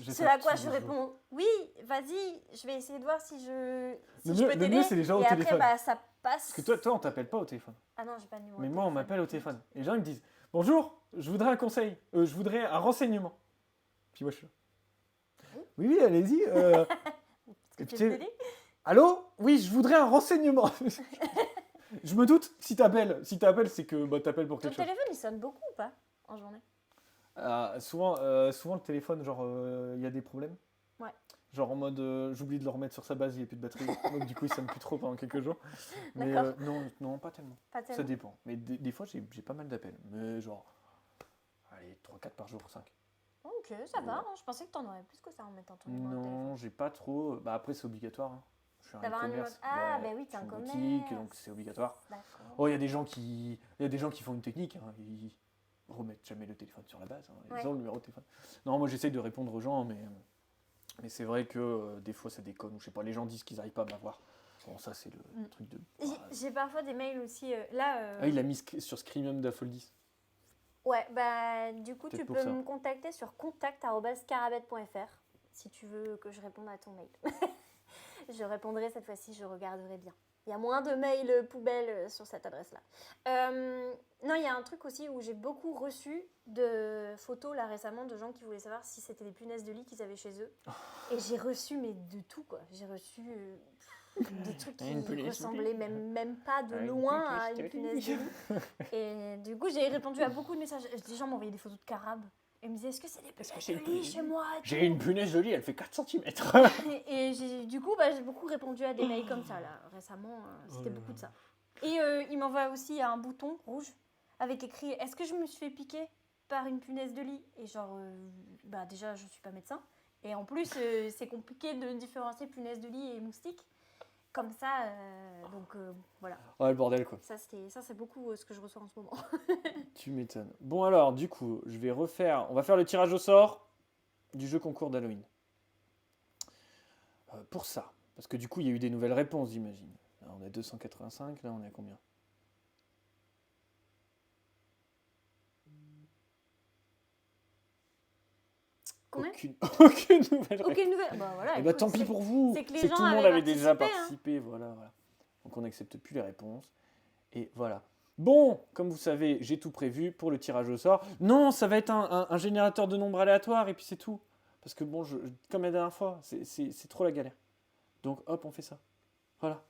A: J'ai
B: C'est
A: pas
B: à quoi
A: tous
B: je
A: les jours.
B: réponds oui, vas-y, je vais essayer de voir si je
A: Le
B: peux
A: mieux,
B: t'aider.
A: c'est les gens au
B: Et après,
A: téléphone.
B: bah, ça passe.
A: Parce que toi, on t'appelle pas au téléphone.
B: Ah non, j'ai pas de numéro.
A: Mais
B: de
A: moi, on
B: téléphone.
A: m'appelle au téléphone. Et les gens ils me disent « Bonjour, je voudrais un conseil. Je voudrais un renseignement. » Puis moi, je suis là, oui, oui, allez-y.
B: Est-ce que
A: Et
B: tu
A: puis,
B: veux m'aider?
A: Allô? Oui, je voudrais un renseignement. Je me doute, si t'appelles, c'est que bah, t'appelles pour
B: Ton
A: quelque chose.
B: téléphone, il sonne beaucoup ou pas en journée?
A: Souvent, le téléphone, genre, il y a des problèmes.
B: Ouais.
A: Genre en mode, j'oublie de le remettre sur sa base, il n'y a plus de batterie. Donc du coup, il sonne plus trop pendant quelques jours. Mais
B: D'accord.
A: non, pas tellement.
B: Pas
A: Ça
B: tellement.
A: dépend. Mais des fois, j'ai pas mal d'appels. Mais genre, allez, 3-4 par jour, 5.
B: Ok, ça va. Hein. Je pensais que t'en aurais plus que ça en mettant ton numéro de téléphone.
A: Non, j'ai pas trop. Bah après, c'est obligatoire. Hein. Je suis un
B: D'avoir un numéro.
A: e-commerce.
B: Ah,
A: Ouais,
B: bah oui,
A: je
B: t'es un
A: suis une
B: commerce.
A: boutique, donc c'est obligatoire.
B: D'accord.
A: Oh, il y a des gens qui font une technique. Hein. Ils remettent jamais le téléphone sur la base. Hein. Ils
B: Ouais.
A: ont le numéro de téléphone. Non, moi j'essaye de répondre aux gens, mais c'est vrai que des fois ça déconne. Ou je sais pas, les gens disent qu'ils n'arrivent pas à m'avoir. Bon, ça c'est le truc de.
B: J'ai parfois des mails aussi. Là.
A: Ah, il a mis sur Screamium d'Afoldis.
B: Ouais, bah du coup,
A: Peut-être
B: tu
A: pour
B: peux
A: ça.
B: me contacter sur contact@carabet.fr si tu veux que je réponde à ton mail. Je répondrai cette fois-ci, je regarderai bien. Il y a moins de mails poubelles sur cette adresse-là. Non, il y a un truc aussi où j'ai beaucoup reçu de photos là récemment de gens qui voulaient savoir si c'était des punaises de lit qu'ils avaient chez eux. Et j'ai reçu mais de tout quoi. J'ai reçu des trucs
A: Une
B: qui
A: punaise de
B: ressemblaient
A: lit.
B: même pas de
A: Une
B: loin
A: punaise
B: à
A: de
B: une punaise de
A: lit.
B: lit. Et du coup, j'ai répondu à beaucoup de messages. Des gens m'envoyaient des photos de carabes. Et me disaient, est-ce que c'est des punaises de lit chez moi et
A: J'ai
B: tout
A: une punaise de lit, elle fait 4 cm.
B: Et du coup, bah, j'ai beaucoup répondu à des mails comme ça, là. Récemment, c'était beaucoup de ça. Et il m'envoie aussi un bouton rouge avec écrit « Est-ce que je me suis fait piquer par une punaise de lit ?» Et genre, bah déjà, je suis pas médecin. Et en plus, c'est compliqué de différencier punaise de lit et moustique. Comme ça, donc voilà.
A: Ouais, le bordel quoi.
B: Ça, c'est beaucoup ce que je reçois en ce moment.
A: Tu m'étonnes. Bon alors, du coup, on va faire le tirage au sort du jeu concours d'Halloween. Pour ça, parce que du coup, il y a eu des nouvelles réponses, j'imagine. Là, on est 285, là, on est à combien?
B: Combien?
A: Aucune nouvelle réponse.
B: Aucune nouvelle. Bah voilà.
A: Et bah
B: écoute,
A: tant pis pour vous.
B: c'est que les
A: C'est
B: gens
A: tout le monde
B: avaient
A: avait déjà
B: participé,
A: participé, voilà. Donc on n'accepte plus les réponses. Et voilà. Bon, comme vous savez, j'ai tout prévu pour le tirage au sort. Non, ça va être un générateur de nombres aléatoires et puis c'est tout. Parce que bon, comme la dernière fois, c'est trop la galère. Donc hop, on fait ça. Voilà.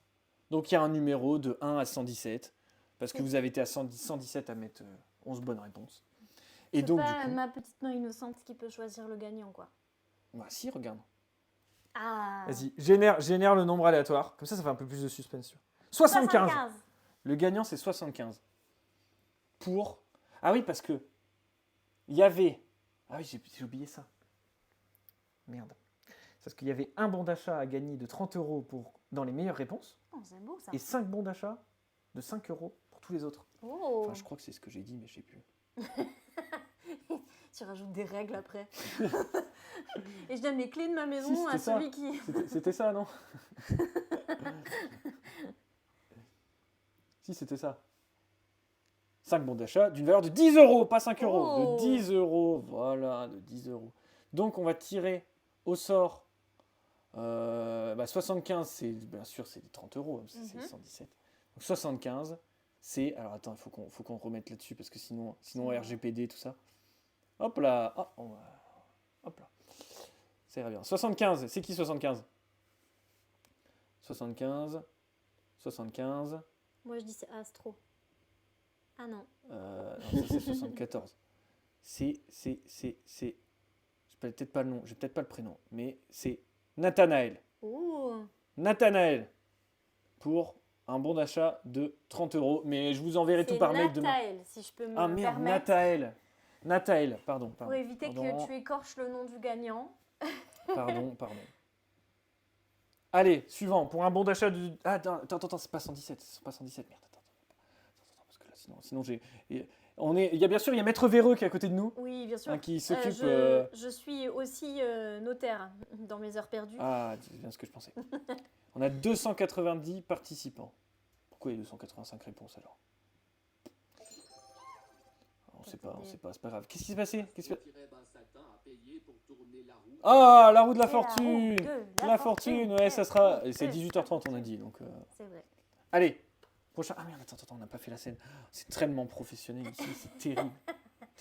A: Donc il y a un numéro de 1 à 117. Parce que vous avez été à 117 à mettre 11 bonnes réponses. Et
B: C'est
A: donc
B: pas
A: du coup...
B: ma petite main innocente qui peut choisir le gagnant, quoi.
A: Bah si, regarde.
B: Ah.
A: Vas-y, génère le nombre aléatoire. Comme ça fait un peu plus de suspense. 75. Le gagnant, c'est 75. Pour... Ah oui, parce que... Il y avait... Ah oui, j'ai oublié ça. Merde. Parce qu'il y avait un bon d'achat à gagner de 30 € dans les meilleures réponses.
B: Oh, c'est beau ça.
A: Et 5 bons d'achat de 5 € pour tous les autres.
B: Oh.
A: Enfin, je crois que c'est ce que j'ai dit, mais je sais plus.
B: Tu rajoutes des règles après. Et je donne les clés de ma maison
A: Si,
B: à
A: c'était ça.
B: celui qui...
A: C'était ça, non? Si, c'était ça. 5 bons d'achat d'une valeur de 10 €, pas 5 €.
B: Oh.
A: De 10 €. Voilà, de 10 €. Donc, on va tirer au sort 75, c'est bien sûr, c'est 30 €, c'est 117. Donc, 75, c'est... Alors, attends, il faut qu'on remette là-dessus parce que sinon RGPD, tout ça. Hop là. Hop là. Ça ira bien. 75, c'est qui 75? 75.
B: Moi je dis c'est Astro. Ah non.
A: Non, ça c'est 74. J'ai peut-être pas le nom, j'ai peut-être pas le prénom, mais c'est Nathanaël.
B: Oh.
A: Nathanaël pour un bon d'achat de 30 €. Mais je vous enverrai tout par mail demain.
B: Nathaël, si je peux me
A: Ah merde,
B: permettre.
A: Nathaël, pardon.
B: Pour éviter que tu écorches le nom du gagnant.
A: Pardon. Allez, suivant, pour un bon d'achat de... Ah, attends, c'est pas 117, merde, attends, parce que là, sinon j'ai... Il y a bien sûr, il y a Maître Véreux qui est à côté de nous,
B: Oui, bien sûr.
A: hein, qui s'occupe...
B: Je suis aussi notaire dans mes heures perdues.
A: Ah, c'est bien ce que je pensais. On a 290 participants. quoi les 285 réponses alors? On sait pas, c'est pas grave. Qu'est-ce qui s'est passé? Ah, la roue de la
B: C'est la roue
A: fortune!
B: de
A: La fortune, ouais, ça sera. Et c'est
B: de
A: 18h30, on a dit. Donc,
B: C'est vrai.
A: allez, prochain. Ah merde, attends, on n'a pas fait la scène. C'est tellement professionnel ici, c'est terrible.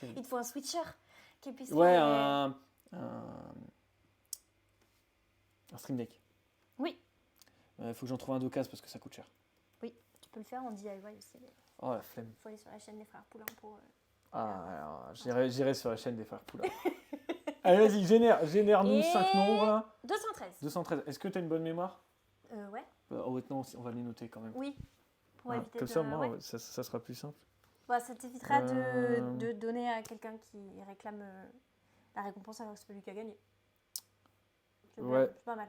B: Il te faut un switcher qui puisse
A: Ouais,
B: faire
A: un stream deck.
B: Oui.
A: Faut que j'en trouve un d'occasion parce que ça coûte cher.
B: Oui, tu peux le faire en DIY aussi.
A: Oh la flemme.
B: Il faut aller sur la chaîne des frères Poulain pour...
A: Ah, alors, j'irai sur la chaîne des frères Poulain. Allez, vas-y, génère-nous
B: Et
A: 5 nombres là.
B: 213.
A: 213. Est-ce que tu as une bonne mémoire?
B: Ouais.
A: Oh, ouais, non, on va les noter quand même.
B: Oui. Pour
A: Ah,
B: éviter
A: comme
B: de...
A: ça, moi,
B: ouais.
A: ça sera plus simple.
B: Bah, ça t'évitera
A: Euh.
B: de donner à quelqu'un qui réclame la récompense alors que c'est pas lui qui a gagné. C'est bien,
A: Ouais.
B: c'est pas mal.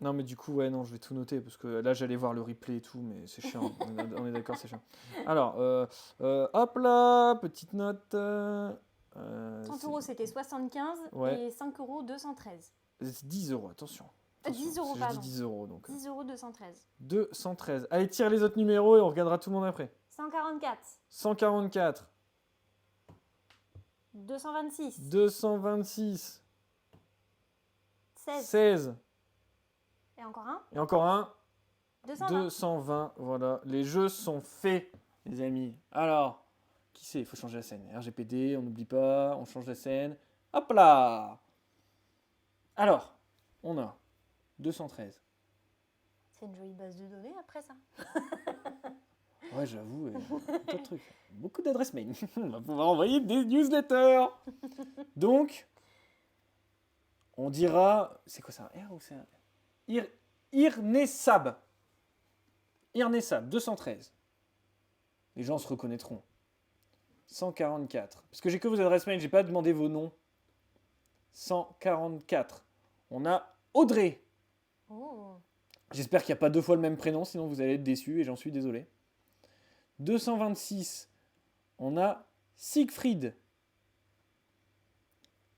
A: Non, mais du coup, ouais, non, je vais tout noter parce que là, j'allais voir le replay et tout, mais c'est chiant. On est d'accord, c'est chiant. Alors, hop là, petite note.
B: 30 euros, c'était 75
A: Ouais.
B: et 5 euros, 213.
A: C'est 10 euros, attention.
B: 10 euros,
A: Je
B: pardon.
A: dis 10 euros, donc.
B: 10 euros, 213.
A: 213. Allez, tire les autres numéros et on regardera tout le monde après.
B: 144.
A: 144.
B: 226.
A: 226.
B: 16.
A: 16.
B: Et encore un.
A: Et encore un.
B: 220.
A: 220. Voilà. Les jeux sont faits, les amis. Alors, qui c'est? Il faut changer la scène. RGPD, on n'oublie pas. On change la scène. Hop là. Alors, on a 213.
B: C'est une jolie base de données après ça.
A: Ouais, j'avoue, tas de trucs. Beaucoup d'adresses mail. On va pouvoir envoyer des newsletters. Donc, on dira... C'est quoi ça? R ou c'est un... Irnesab. Irnesab, 213. Les gens se reconnaîtront. 144. Parce que j'ai que vos adresses mail, j'ai pas demandé vos noms. 144. On a Audrey.
B: Oh.
A: J'espère qu'il n'y a pas deux fois le même prénom, sinon vous allez être déçus et j'en suis désolé. 226, on a Siegfried.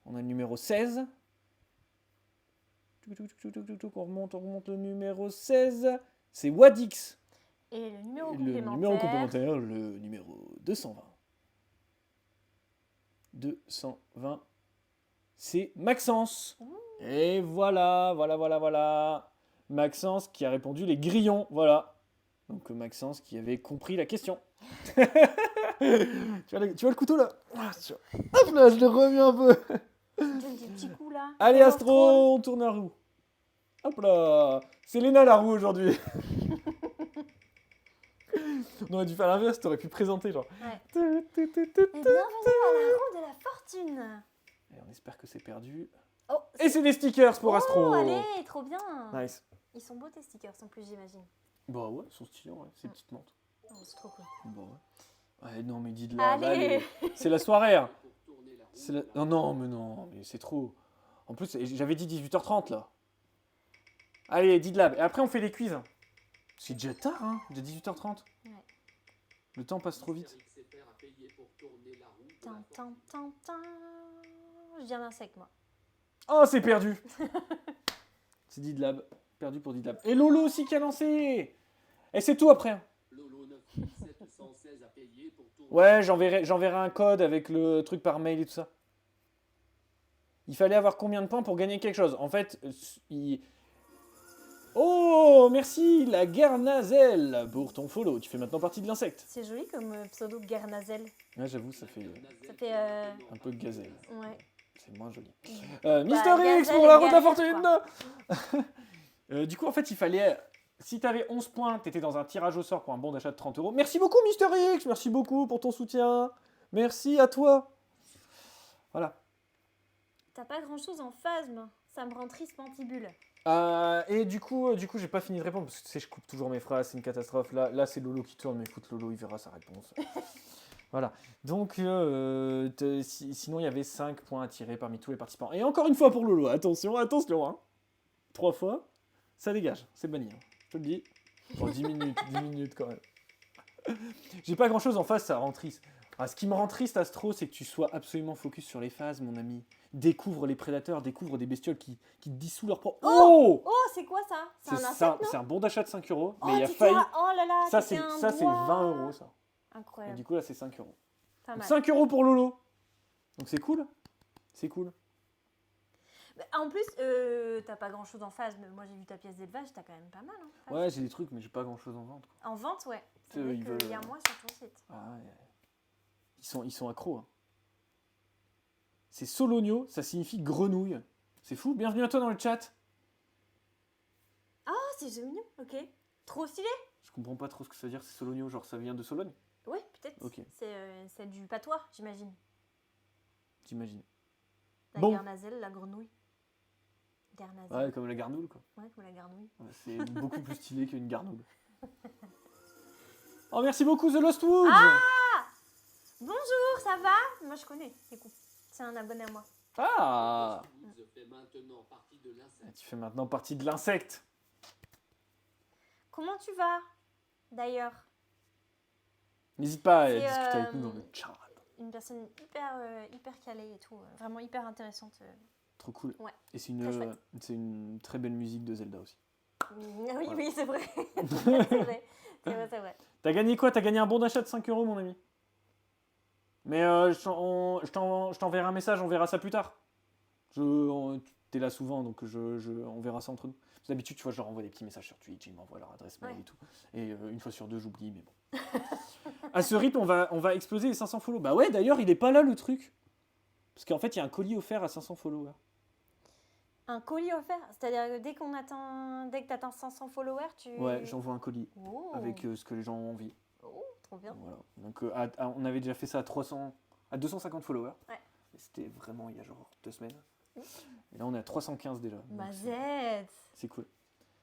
A: On a le numéro 16. On remonte le numéro 16. C'est Wadix.
B: Et le numéro
A: Le
B: complémentaire.
A: numéro complémentaire, le numéro 220. 220, c'est Maxence. Et voilà. Maxence qui a répondu les grillons, voilà. Donc Maxence qui avait compris la question. tu vois le couteau là? Hop là, je le remets un peu.
B: Donne des petits coups là.
A: Allez
B: Comme
A: Astro,
B: un troll.
A: on tourne la roue. Hop là, c'est Léna la roue aujourd'hui. On aurait dû faire l'inverse, t'aurais pu présenter genre.
B: Ouais. Et bienvenue à la roue de la fortune.
A: Et on espère que c'est perdu.
B: Oh,
A: Et c'est des stickers pour Astro.
B: Oh, allez, trop bien.
A: Nice.
B: Ils sont beaux tes stickers en plus, j'imagine.
A: Bah ouais, ils sont stylés, ouais. Ces petites montres.
B: Oh, c'est trop cool.
A: Bah ouais. Ouais, non mais dis de là.
B: Allez.
A: C'est la soirée. Hein. Non, mais c'est trop. En plus, j'avais dit 18h30 là. Allez, dis de là. Et après, on fait les quiz. Hein. C'est déjà tard, hein. Déjà 18h30.
B: Ouais.
A: Le temps passe trop vite.
B: Je viens d'un sec, moi.
A: Oh, c'est perdu. C'est Didlab. Perdu pour Didlab. Et Lolo aussi qui a lancé. Et c'est tout après. Ouais, j'enverrai un code avec le truc par mail et tout ça. Il fallait avoir combien de points pour gagner quelque chose? En fait, Oh, merci la Guernazel pour ton follow. Tu fais maintenant partie de l'insecte.
B: C'est joli comme pseudo Guernazel.
A: Ouais, j'avoue, ça fait
B: Ça fait...
A: un peu de gazelle.
B: Ouais.
A: C'est moins joli.
B: Bah,
A: Mister X
B: gazelle
A: pour
B: et
A: la roue de la
B: galère,
A: fortune. Du coup, en fait, il fallait... Si tu avais 11 points, tu étais dans un tirage au sort pour un bon d'achat de 30 euros. Merci beaucoup, Mister X. Merci beaucoup pour ton soutien. Merci à toi. Voilà.
B: T'as pas grand chose en phasme. Ça me rend triste mentibule.
A: Et du coup, j'ai pas fini de répondre parce que tu sais, je coupe toujours mes phrases, c'est une catastrophe. Là, c'est Lolo qui tourne, mais écoute, Lolo, il verra sa réponse. Voilà. Donc, sinon, il y avait 5 points à tirer parmi tous les participants. Et encore une fois pour Lolo, attention, hein. 3 fois, ça dégage, c'est banni. Hein. Je te le dis. Bon, 10 minutes quand même. J'ai pas grand chose en face, ça rend triste. Ah, ce qui me rend triste, Astro, c'est que tu sois absolument focus sur les phases, mon ami. Découvre les prédateurs, découvre des bestioles qui dissouent leur propre. Oh,
B: Oh, c'est quoi ça? C'est un
A: C'est
B: insecte, non?
A: c'est un bon d'achat de 5 euros,
B: Oh,
A: mais il a
B: t'étais
A: failli.
B: Oh là là,
A: Ça,
B: t'étais un
A: c'est
B: bois.
A: 20 euros, ça. Et
B: Incroyable.
A: du coup, là, c'est 5 euros.
B: Pas
A: Donc,
B: mal.
A: 5 euros pour Lolo. Donc, c'est cool. C'est cool.
B: Bah, en plus, t'as pas grand chose en phase, mais moi j'ai vu ta pièce d'élevage, t'as quand même pas mal. Hein, phase.
A: Ouais, j'ai des trucs, mais j'ai pas grand chose en vente, quoi.
B: En vente, ouais. C'est
A: Eux,
B: vrai
A: ils
B: qu'il y a
A: veulent-
B: moins sur ton site.
A: Ah, ouais. Ils sont accros. Hein. C'est Sologno, ça signifie grenouille. C'est fou. Bienvenue à toi dans le chat.
B: Oh, c'est mignon, ok. Trop stylé.
A: Je comprends pas trop ce que ça veut dire, c'est Sologno, genre ça vient de Sologne,
B: Ouais, peut-être.
A: Ok.
B: C'est du patois, j'imagine.
A: j'imagine.
B: La
A: Bon.
B: garnazelle, la grenouille. Garnazelle.
A: Ouais, comme la garnoule, quoi.
B: Ouais, comme la garnouille.
A: Ouais, c'est beaucoup plus stylé qu'une garnoule. Oh, merci beaucoup, The Lost Woods.
B: Bonjour, ça va? Moi je connais, c'est cool. C'est un abonné à moi.
A: Ah,
C: fait maintenant partie de l'insecte.
A: tu fais maintenant partie de l'insecte.
B: Comment tu vas, d'ailleurs?
A: N'hésite pas à
B: C'est,
A: discuter avec nous dans le chat.
B: Une personne hyper calée et tout. Vraiment hyper intéressante.
A: Trop cool.
B: Ouais,
A: Et
B: très chouette.
A: c'est une très belle musique de Zelda aussi.
B: Oui,
A: Ouais.
B: oui, c'est vrai. C'est vrai.
A: T'as gagné quoi? T'as gagné un bon d'achat de 5 euros, mon ami. Mais je t'enverrai un message, on verra ça plus tard. T'es là souvent, donc on verra ça entre nous. D'habitude, tu vois, je leur envoie des petits messages sur Twitch, ils m'envoient leur adresse mail
B: Ouais.
A: et tout. Et une fois sur deux, j'oublie, mais bon. À ce rythme, on va exploser les 500 follow. Bah ouais, d'ailleurs, il est pas là le truc. Parce qu'en fait, il y a un colis offert à 500 followers.
B: Un colis offert, c'est-à-dire que dès que tu atteins 500 followers, tu...
A: Ouais, j'envoie un colis
B: Oh.
A: avec ce que les gens ont envie.
B: Oh, trop bien.
A: Voilà. Donc, on avait déjà fait ça à 250 followers.
B: Ouais.
A: Et c'était vraiment il y a genre 2 semaines. Et là, on est à 315 déjà. Donc,
B: Mazette.
A: c'est cool.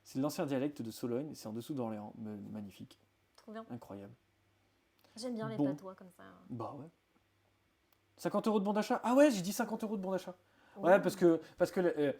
A: C'est l'ancien dialecte de Sologne, c'est en dessous d'Orléans. Magnifique,
B: Trop bien.
A: incroyable.
B: J'aime bien les
A: Bon.
B: patois comme ça.
A: Bah ouais. 50 euros de bon d'achat? Ah ouais, j'ai dit 50 euros de bon d'achat. Ouais,
B: Oh.
A: parce que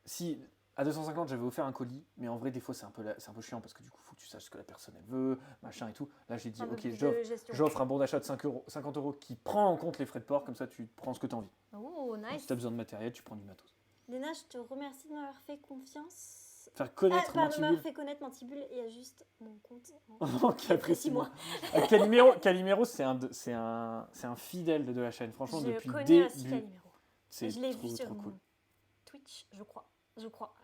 A: si à 250 j'avais offert un colis, mais en vrai des fois c'est un peu chiant parce que du coup faut que tu saches ce que la personne elle veut, machin et tout. Là j'ai dit
B: Un peu
A: ok,
B: plus de gestion.
A: j'offre un bon d'achat de 50 euros qui prend en compte les frais de port, comme ça tu prends ce que tu as envie.
B: Oh,
A: Donc,
B: nice.
A: si tu as besoin de matériel, tu prends du matos.
B: Léna, je te remercie de m'avoir fait confiance.
A: Faire connaître
B: de m'avoir
A: Mantibule.
B: fait connaître Mantibule et ajuste mon compte.
A: Qui apprécie
B: moi.
A: Calimero, c'est un fidèle de la chaîne, franchement,
B: Je
A: depuis le
B: connais aussi
A: début.
B: Calimero.
A: C'est
B: Je l'ai
A: trop,
B: vu sur
A: trop cool.
B: Twitch, je crois.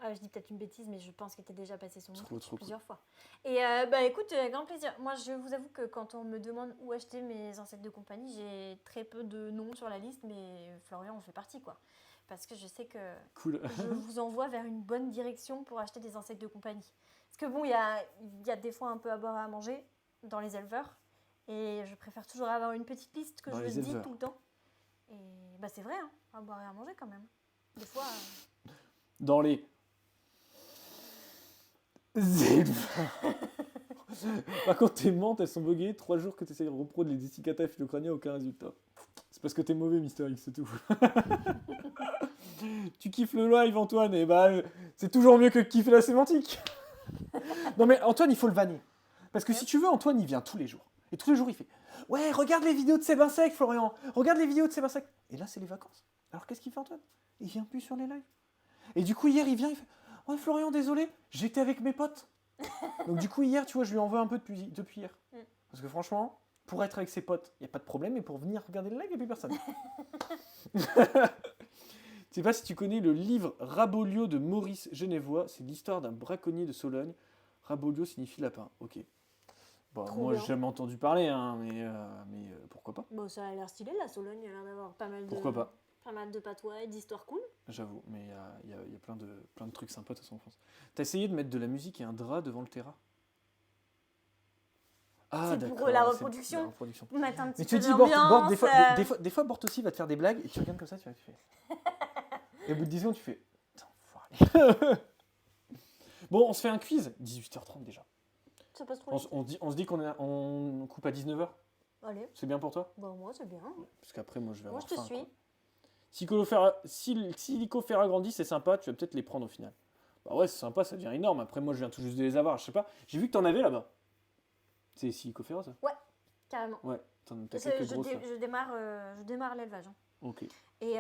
B: Ah, je dis peut-être une bêtise, mais je pense qu'il était déjà passé sur mon
A: Trop,
B: Twitch
A: trop cool.
B: plusieurs fois. Et bah écoute, grand plaisir. Moi, je vous avoue que quand on me demande où acheter mes insectes de compagnie, j'ai très peu de noms sur la liste, mais Florian en fait partie, quoi. Parce que je sais que
A: Cool.
B: je vous envoie vers une bonne direction pour acheter des insectes de compagnie. Parce que bon, il y a des fois un peu à boire et à manger dans les éleveurs. Et je préfère toujours avoir une petite liste que
A: Dans
B: je
A: les
B: dis
A: éleveurs.
B: tout le temps. Et bah c'est vrai, hein, à boire et à manger quand même. Des fois...
A: Dans les éleveurs. Par contre, tes menthes, elles sont buggées. 3 jours que tu essaies de reprendre les dessicata et phylocrania, aucun résultat. C'est parce que t'es mauvais, Mister X, c'est tout. Tu kiffes le live, Antoine, et bah, c'est toujours mieux que de kiffer la sémantique. Non, mais Antoine, il faut le vanner. Parce que si tu veux, Antoine, il vient tous les jours. Et tous les jours, il fait ouais, regarde les vidéos de Seb Insect, Florian. Regarde les vidéos de Seb Insect. Et là, c'est les vacances. Alors, qu'est-ce qu'il fait, Antoine? Il vient plus sur les lives. Et du coup, hier, il vient, il fait ouais, Florian, désolé, j'étais avec mes potes. Donc, du coup, hier, tu vois, je lui en veux un peu depuis hier. Parce que franchement, pour être avec ses potes, il n'y a pas de problème, mais pour venir regarder le live, il n'y a plus personne. Je sais pas si tu connais le livre Rabolio de Maurice Genevois. C'est l'histoire d'un braconnier de Sologne. Rabolio signifie lapin. Ok. Bon,
B: Trop
A: moi,
B: bien.
A: j'ai jamais entendu parler, hein, mais pourquoi pas?
B: Bon, ça a l'air stylé, la Sologne. Il a l'air d'avoir pas mal de...
A: Pourquoi pas?
B: Pas mal de patois et d'histoires cool.
A: J'avoue, mais il y a plein de trucs sympas de toute façon en France. T'as essayé de mettre de la musique et un drap devant le terrain? Ah,
B: C'est pour
A: d'accord,
B: la
A: c'est
B: reproduction.
A: la reproduction.
B: Pour mettre un petit
A: Mais
B: peu
A: tu dis, Bort,
B: d'ambiance.
A: des fois, Bort aussi va te faire des blagues et tu regardes comme ça, tu fais. Et au bout de 10 secondes, tu fais. Putain, enfoiré. Bon, on se fait un quiz. 18h30 déjà.
B: Ça passe trop
A: On,
B: vite.
A: on se dit qu'on coupe à 19h.
B: Allez,
A: C'est bien pour toi?
B: bon, moi, c'est bien.
A: Parce qu'après, moi, je vais
B: Moi,
A: avoir
B: je te
A: faim,
B: suis.
A: quoi. Si Lycophera grandit, c'est sympa, tu vas peut-être les prendre au final. Bah ouais, c'est sympa, ça devient énorme. Après, moi, je viens tout juste de les avoir. Je sais pas. J'ai vu que t'en avais là-bas. C'est Lycophera, ça?
B: Carrément.
A: Ouais. T'as quelques grosses.
B: Je démarre l'élevage. Hein.
A: Ok.
B: Et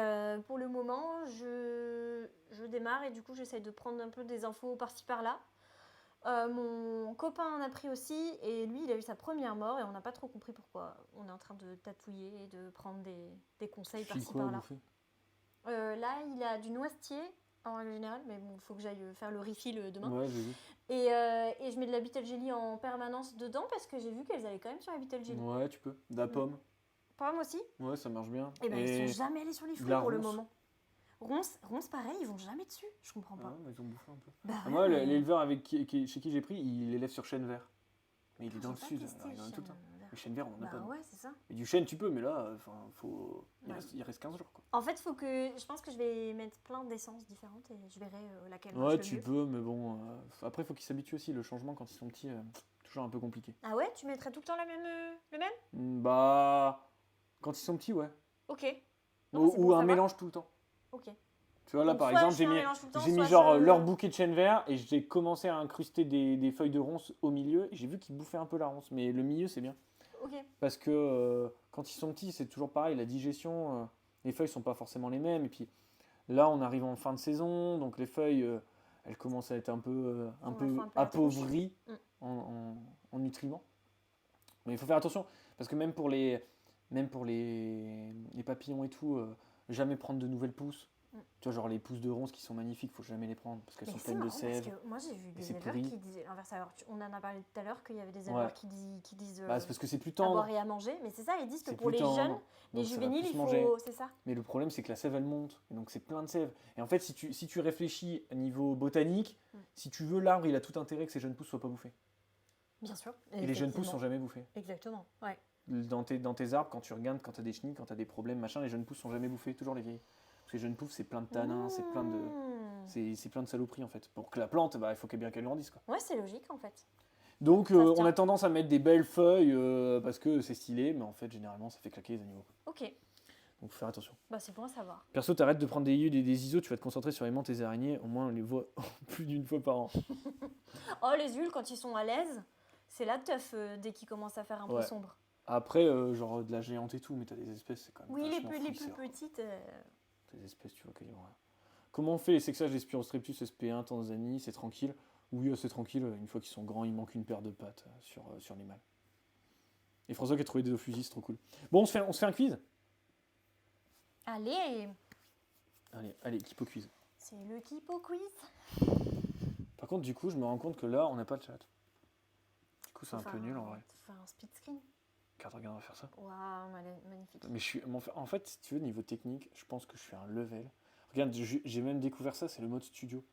B: pour le moment, je démarre et du coup, j'essaye de prendre un peu des infos par-ci par-là. Mon copain en a pris aussi et lui, il a eu sa première mort et on n'a pas trop compris pourquoi. On est en train de tatouiller et de prendre des conseils
A: Tu files
B: par-ci
A: quoi à
B: par-là.
A: bouffer?
B: Là, il a du noisetier en règle générale, mais bon, il faut que j'aille faire le refill demain.
A: Ouais, j'ai vu.
B: Et je mets de la Beetle Jelly en permanence dedans parce que j'ai vu qu'elles allaient quand même sur la Beetle Jelly.
A: Ouais, tu peux. De la pomme.
B: Pomme aussi.
A: Ouais, ça marche bien.
B: Et ben ils sont jamais allés sur les fruits
A: la
B: pour le
A: ronce.
B: moment. Ronce pareil, ils vont jamais dessus. Je comprends
A: Ah,
B: pas.
A: ouais, ils ont bouffé un peu.
B: Bah
A: Ah,
B: ouais,
A: moi,
B: mais-
A: l'éleveur chez qui j'ai pris, il élève sur chêne vert. Mais il est dans le
B: J'ai pas
A: sud,
B: testé
A: alors il y en a
B: le
A: tout le temps.
B: chêne vert.
A: Le chêne vert, on en a
B: Bah
A: pas.
B: ouais, c'est ça.
A: Et du chêne, tu peux, mais là, faut...
B: Ouais.
A: il reste 15 jours. Quoi.
B: En fait, je pense que je vais mettre plein d'essences différentes et je verrai laquelle marche
A: Ouais,
B: le
A: tu
B: mieux.
A: peux, mais bon. Après, il faut qu'ils s'habituent aussi. Le changement, quand ils sont petits, toujours un peu compliqué.
B: Ah ouais, tu mettrais tout le temps le même?
A: Bah. Quand ils sont petits, ouais.
B: Ok. Non, mais c'est bon
A: Ou
B: à
A: un
B: savoir.
A: mélange tout le temps.
B: Ok.
A: Tu vois, là,
B: Donc,
A: par
B: soit
A: exemple,
B: je fais un mélange tout le temps,
A: j'ai mis
B: soit
A: genre
B: je-
A: leur bouquet de chêne vert et j'ai commencé à incruster des feuilles de ronce au milieu. Et j'ai vu qu'ils bouffaient un peu la ronce, mais le milieu, c'est bien.
B: Ok.
A: Parce que quand ils sont petits, c'est toujours pareil, la digestion, les feuilles sont pas forcément les mêmes. Et puis là, on arrive en fin de saison, donc les feuilles, elles commencent à être un peu
B: Ouais, faut un peu la
A: appauvries
B: Mm.
A: en nutriments. Mais il faut faire attention, parce que même pour les papillons et tout, jamais prendre de nouvelles pousses.
B: Mm.
A: Tu vois, genre les pousses de ronces qui sont magnifiques, faut jamais les prendre, parce qu'elles
B: Mais
A: sont
B: c'est
A: pleines de
B: marrant parce
A: sève.
B: que moi j'ai vu des
A: c'est
B: éleveurs
A: pourri.
B: qui disaient l'inverse. Alors on en a parlé tout à l'heure qu'il y avait des
A: Ouais.
B: éleveurs qui disent
A: Bah, c'est parce que c'est plus
B: à boire
A: tendre.
B: et à manger, mais c'est ça, ils disent que
A: C'est
B: pour
A: plus
B: les
A: tendre,
B: jeunes, les
A: donc ça va
B: juvéniles,
A: plus
B: il
A: manger.
B: faut. C'est ça.
A: Mais le problème, c'est que la sève, elle monte. Et donc, c'est plein de sève. Et en fait, si tu réfléchis au niveau botanique,
B: Mm.
A: si tu veux, l'arbre, il a tout intérêt que ces jeunes pousses soient pas bouffées.
B: Bien sûr.
A: Et les jeunes pousses sont jamais bouffées.
B: Exactement. Ouais.
A: Dans tes arbres, quand tu regardes, quand tu as des chenilles, quand tu as des problèmes, machin, les jeunes pousses sont jamais bouffées, toujours les vieilles. Parce que les jeunes pousses, c'est plein de tanins, c'est plein de. C'est plein de saloperies en fait. Pour que la plante, bah, il faut bien qu'elle grandisse. Quoi.
B: Ouais, c'est logique en fait.
A: Donc
B: Ça se
A: on
B: tient.
A: a tendance à mettre des belles feuilles parce que c'est stylé, mais en fait généralement ça fait claquer les animaux.
B: Ok.
A: Donc faut faire attention.
B: Bah c'est bon à savoir.
A: Perso, t'arrêtes de prendre des IU et des ISO, tu vas te concentrer sur les menthes et les araignées, au moins on les voit plus d'une fois par an.
B: Oh les huiles quand ils sont à l'aise, c'est la teuf dès qu'ils commencent à faire un peu
A: Ouais.
B: sombre.
A: Après, genre de la géante et tout, mais t'as des espèces, c'est quand même
B: Oui, les
A: vachement
B: plus
A: fruisseur.
B: petites.
A: T'as des espèces, tu vois, qu'il y aura. Comment on fait les sexages des Spirostreptus SP1 Tanzanie? C'est tranquille. Oui, c'est tranquille. Une fois qu'ils sont grands, il manque une paire de pattes sur les mâles. Et François qui a trouvé des os fusils, c'est trop cool. Bon, on se fait un quiz?
B: Allez,
A: Allez, Kipo quiz.
B: c'est le Kipo quiz.
A: Par contre, du coup, je me rends compte que là, on n'a pas de chat. Du coup, c'est un peu nul en vrai.
B: Faut faire un split screen.
A: Regarde, on va faire ça.
B: Waouh, magnifique.
A: Mais en fait, si tu veux, niveau technique, je pense que je suis un level. Regarde, j'ai même découvert ça, c'est le mode studio.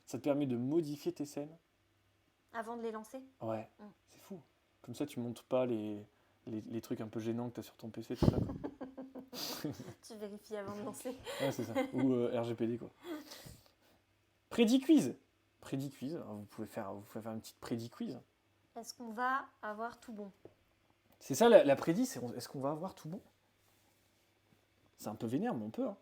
A: Ça te permet de modifier tes scènes.
B: Avant de les lancer.
A: Ouais,
B: Mm.
A: c'est fou. Comme ça, tu montes pas les trucs un peu gênants que tu as sur ton PC, tout ça. Quoi.
B: Tu vérifies avant de lancer.
A: Ouais, c'est ça. Ou RGPD, quoi. Prédit quiz. Prédit quiz. Alors, vous pouvez faire une petite prédit quiz.
B: Est-ce qu'on va avoir tout bon?
A: C'est ça, la prédit, c'est est-ce qu'on va avoir tout bon? C'est un peu vénère, mais on peut. Hein.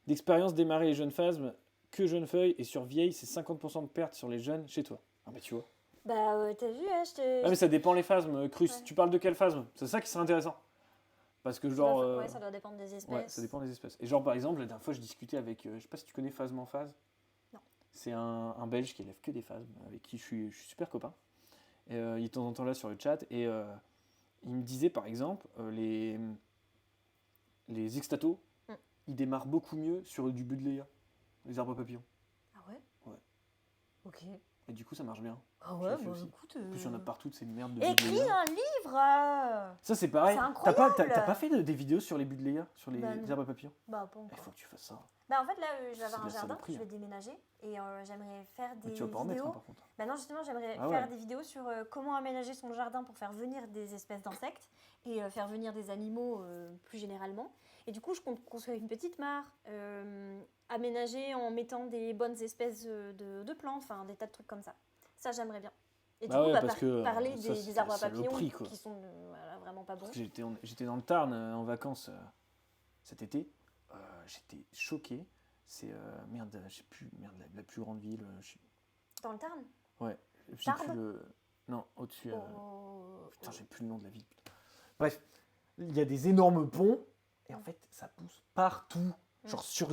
A: D'expérience démarrer les jeunes phasmes, que jeunes feuilles, et sur vieilles, c'est 50% de perte sur les jeunes chez toi. Ah bah tu vois.
B: Bah t'as vu, hein, je te...
A: Ah mais ça dépend les phasmes, Crus.
B: Ouais.
A: Tu parles de quelle phasme? C'est ça qui serait intéressant. Parce que genre...
B: Ouais, ça doit dépendre des espèces.
A: ouais, ça dépend des espèces. Et genre par exemple, la dernière fois je discutais avec, je sais pas si tu connais Phasme en phase.
B: Non.
A: C'est un Belge qui élève que des phasmes, avec qui je suis super copain. Et, il est de temps en temps là sur le chat, et il me disait par exemple, les extatos,
B: Mm.
A: ils démarrent beaucoup mieux sur du Buddleia, les arbres papillons.
B: Ah ouais?
A: Ouais.
B: Ok.
A: Et du coup ça marche bien.
B: Ah
A: Je
B: ouais,
A: le fais
B: bah
A: aussi.
B: écoute...
A: En plus il y en a partout de ces merdes de
B: Écris
A: Buddleia.
B: un livre
A: Ça c'est pareil.
B: C'est
A: T'as pas,
B: incroyable.
A: t'as pas fait des vidéos sur les Buddleia, sur les
B: Bah non.
A: arbres papillons?
B: Bah pas
A: Il
B: encore.
A: faut que tu fasses ça.
B: Bah en fait là, je vais
A: C'est
B: avoir
A: de
B: un
A: la
B: jardin,
A: saloperie,
B: je vais
A: hein.
B: déménager et j'aimerais faire
A: Mais
B: des
A: tu vas pas en mettre
B: vidéos.
A: hein, par contre.
B: Bah non, justement, j'aimerais
A: Ah
B: faire
A: ouais.
B: des vidéos sur comment aménager son jardin pour faire venir des espèces d'insectes et faire venir des animaux plus généralement. Et du coup, je compte construire une petite mare, aménager en mettant des bonnes espèces de plantes, enfin des tas de trucs comme ça. Ça, j'aimerais bien. Et du
A: Bah
B: coup,
A: ouais,
B: bah,
A: parce que,
B: parler
A: ça,
B: des
A: c'est
B: arbres à
A: la
B: papillons
A: saloperie, quoi.
B: qui sont voilà, vraiment pas bons.
A: Parce que j'étais dans le Tarn en vacances cet été. J'étais choqué. C'est merde, je sais plus, la plus grande ville.
B: Dans le Tarn?
A: Ouais, j'ai
B: Tarbes
A: plus le. Non, au-dessus.
B: Oh.
A: Putain, j'ai plus le nom de la ville. Putain. Bref, il y a des énormes ponts, et en fait, ça pousse partout. Genre sur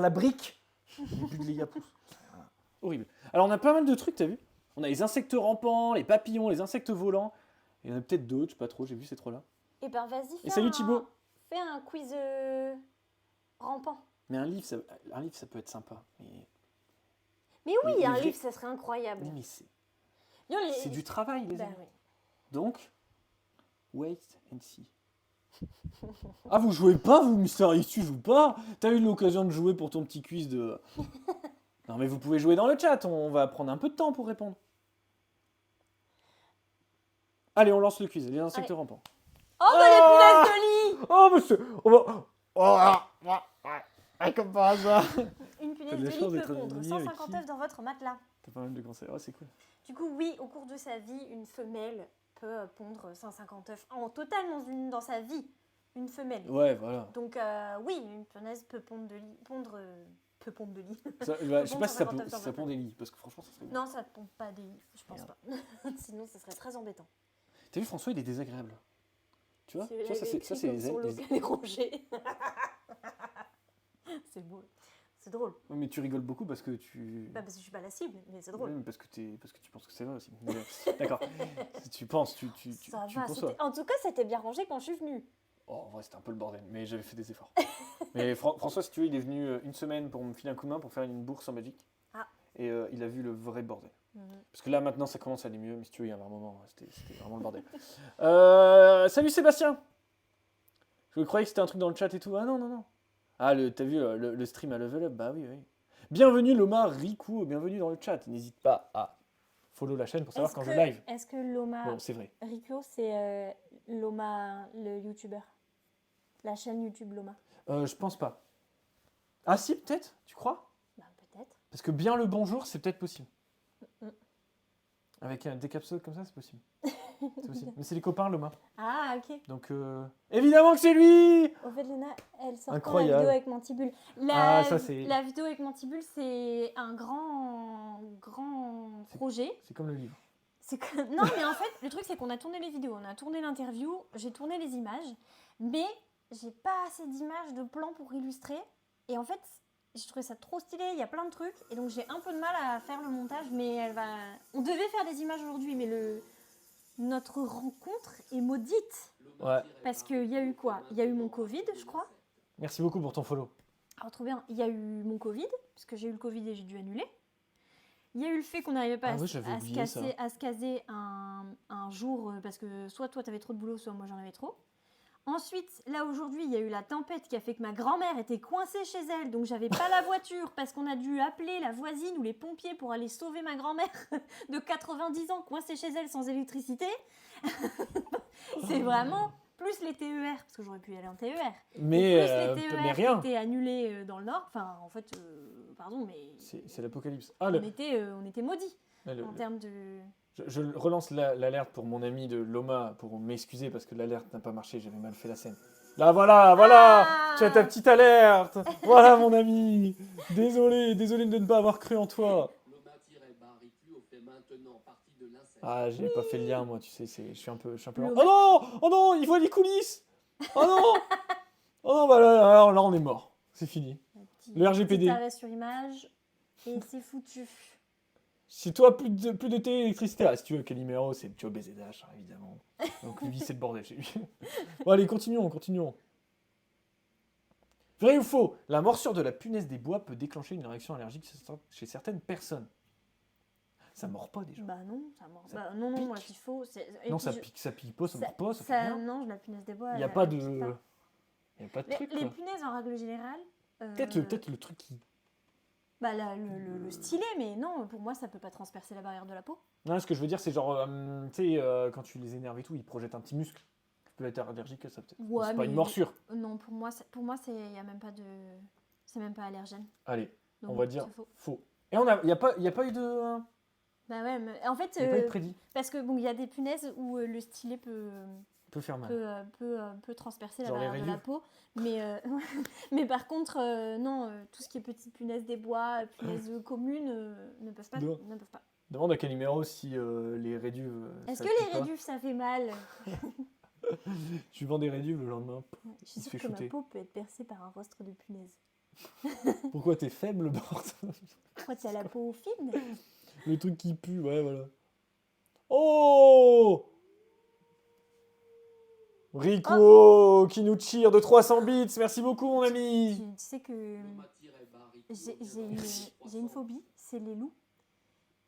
A: la brique, les buddléias poussent. Voilà. Horrible. Alors, on a pas mal de trucs, t'as vu? On a les insectes rampants, les papillons, les insectes volants. Il y en a peut-être d'autres, je sais pas trop, j'ai vu ces trois-là.
B: Et ben vas-y,
A: Et salut Thibaut.
B: fais un quiz rampant.
A: Mais un livre, ça peut être sympa.
B: Mais oui,
A: Mais
B: un
A: vrai-
B: livre, ça serait incroyable.
A: Mais
B: Non, les-
A: c'est du travail, les
B: Bah
A: amis.
B: oui.
A: Donc, wait and see. Ah, vous jouez pas, vous, Mysterious, tu joues pas? T'as eu l'occasion de jouer pour ton petit quiz de... Non, mais vous pouvez jouer dans le chat, on va prendre un peu de temps pour répondre. Allez, on lance le quiz, les insectes
B: Allez.
A: rampants.
B: Oh, bah les punaises de lit!
A: Oh, monsieur, on va... Oh, comme par hasard.
B: Une
A: T'as
B: punaise
A: de
B: de
A: la chance
B: lit
A: d'être
B: peut pondre
A: aligné avec
B: 150
A: qui
B: œufs dans votre matelas.
A: T'as pas mal de conseils, oh, c'est cool.
B: Du coup, oui, au cours de sa vie, une femelle peut pondre 150 œufs. En total, dans sa vie, une femelle.
A: Ouais, voilà.
B: Donc, oui, une punaise peut pondre de lit. Peut pondre de lit.
A: Ça, je sais pas si ça pond des lits, parce que franchement, ça serait bien.
B: Non, ça ne pond pas des lits, je pense pas. Sinon, ce serait très embêtant.
A: T'as vu, François, il est désagréable. Tu vois,
B: C'est
A: ça, c'est les
B: son
A: ailes.
B: local est rangé. C'est beau. C'est drôle.
A: Ouais, mais tu rigoles beaucoup parce que tu...
B: Pas parce que je suis pas la cible, mais c'est drôle.
A: Ouais, mais parce que tu penses que c'est vrai aussi. Mais, d'accord. Si tu penses, tu
B: Ça va,
A: conçois.
B: en tout cas, c'était bien rangé quand je suis venue.
A: Oh, en vrai, c'était un peu le bordel, mais j'avais fait des efforts. Mais François, si tu veux, il est venu une semaine pour me filer un coup de main pour faire une bourse en Belgique.
B: Ah.
A: Et il a vu le vrai bordel. Parce que là, maintenant, ça commence à aller mieux, mais si tu veux, il y avait un moment, c'était vraiment le bordel. Salut Sébastien! Je croyais que c'était un truc dans le chat et tout. Ah non, non, non. Ah, t'as vu le stream à Level Up? Bah oui, oui. Bienvenue Loma Riku, bienvenue dans le chat. N'hésite pas à follow la chaîne pour savoir quand je live.
B: Est-ce que Loma
A: Bon, c'est vrai.
B: Rico, c'est Loma, le youtubeur? La chaîne YouTube Loma?
A: Je pense pas. Ah si, peut-être? Tu crois?
B: Bah, peut-être.
A: Parce que bien le bonjour, c'est peut-être possible.
B: Mm.
A: Avec des capsules comme ça, c'est possible. C'est possible. Mais c'est les copains, Loma.
B: Ah, ok.
A: Donc, évidemment que c'est lui!
B: Au fait, Léna, elle sort pas la
A: Incroyable.
B: vidéo avec Mantibule.
A: Ah, ça, c'est-
B: La vidéo avec Mantibule, c'est un grand projet.
A: C'est comme le livre.
B: C'est que... Non, mais en fait, le truc, c'est qu'on a tourné les vidéos, on a tourné l'interview, j'ai tourné les images, mais j'ai pas assez d'images, de plans pour illustrer. Et en fait, j'ai trouvé ça trop stylé, il y a plein de trucs, et donc j'ai un peu de mal à faire le montage, mais on devait faire des images aujourd'hui, mais notre rencontre est maudite.
A: Ouais.
B: Parce qu'il y a eu quoi? Il y a eu mon Covid, je crois.
A: Merci beaucoup pour ton follow.
B: Alors, trop bien, il y a eu mon Covid, parce que j'ai eu le Covid et j'ai dû annuler. Il y a eu le fait qu'on n'arrivait pas
A: Ah oui, j'avais oublié ça.
B: à se caser un jour, parce que soit toi t'avais trop de boulot, soit moi j'en avais trop. Ensuite, là aujourd'hui, il y a eu la tempête qui a fait que ma grand-mère était coincée chez elle, donc j'avais pas la voiture parce qu'on a dû appeler la voisine ou les pompiers pour aller sauver ma grand-mère de 90 ans coincée chez elle sans électricité. C'est vraiment plus les TER, parce que j'aurais pu y aller en TER.
A: Mais,
B: Et plus les TER
A: mais rien.
B: qui étaient annulés dans le Nord. Enfin, en fait, pardon, mais
A: C'est l'apocalypse. Ah,
B: on était maudits
A: le-
B: en termes de...
A: je relance l'alerte pour mon ami de Loma pour m'excuser parce que l'alerte n'a pas marché, j'avais mal fait la scène. Là, voilà,
B: Ah.
A: tu as ta petite alerte. Voilà, mon ami. Désolé de ne pas avoir cru en toi.
C: Loma-Riku fait maintenant partie de l'insecte.
A: Ah, j'ai pas fait le lien, moi, tu sais, je suis un peu.
B: Loma-
A: Oh non, il voit les coulisses. Oh non, oh non, bah là, on est mort, c'est fini. Le RGPD.
B: Petit arrêt sur image et c'est foutu.
A: Si toi, plus de télé-électricité, si tu veux, Calimero, c'est tu vois BZH, hein, évidemment. Donc lui, c'est le bordel chez lui. Bon, allez, continuons. Vrai ou faux? La morsure de la punaise des bois peut déclencher une réaction allergique chez certaines personnes. Ça mord pas déjà.
B: Bah non, ça mord.
A: Ça
B: Bah, non,
A: pique.
B: moi qu'il faut. Et
A: Non,
B: puis
A: ça pique pas, ça mord pas, ça fait rien.
B: Non, la punaise des bois.
A: Il n'y a
B: elle
A: pas de.
B: pique pas.
A: Il y a pas de
B: Les,
A: truc.
B: les
A: quoi.
B: punaises en règle générale.
A: Peut-être le truc qui.
B: Bah, le stylet, mais non, pour moi ça peut pas transpercer la barrière de la peau.
A: Non, ce que je veux dire, c'est genre, tu sais, quand tu les énerves et tout, ils projettent un petit muscle. Tu peux être allergique à ça, peut-être.
B: Ouais,
A: C'est pas
B: mais-
A: une morsure.
B: Non, pour moi y a même pas de. C'est même pas allergène.
A: Allez,
B: Donc,
A: on va dire
B: c'est faux.
A: faux. Et il n'y a pas eu de.
B: Bah ouais, mais en fait,
A: Il n'y a pas eu de prédit.
B: parce que bon, il y a des punaises où le stylet peut.
A: Peut faire mal.
B: Peut transpercer la
A: Genre les
B: barrière de la peau. Mais, mais par contre, non, tout ce qui est petites punaises des bois, punaises communes, ne peuvent pas.
A: Non.
B: Ne peuvent pas.
A: Demande à Calimero si les réduves.
B: Est-ce
A: ça
B: que
A: pique
B: les
A: pas.
B: réduves, ça fait mal?
A: Tu vends des réduits le lendemain.
B: Je suis
A: Il se
B: sûre
A: fait
B: que ma
A: shooter.
B: peau peut être percée par un rostre de punaise.
A: Pourquoi t'es faible, bordel?
B: Moi, tu as la peau fine.
A: Le truc qui pue, ouais, voilà. Oh! Rico qui nous tire de 300 bits. Merci beaucoup, mon ami.
B: Tu sais que j'ai
C: j'ai
B: une phobie, c'est les loups.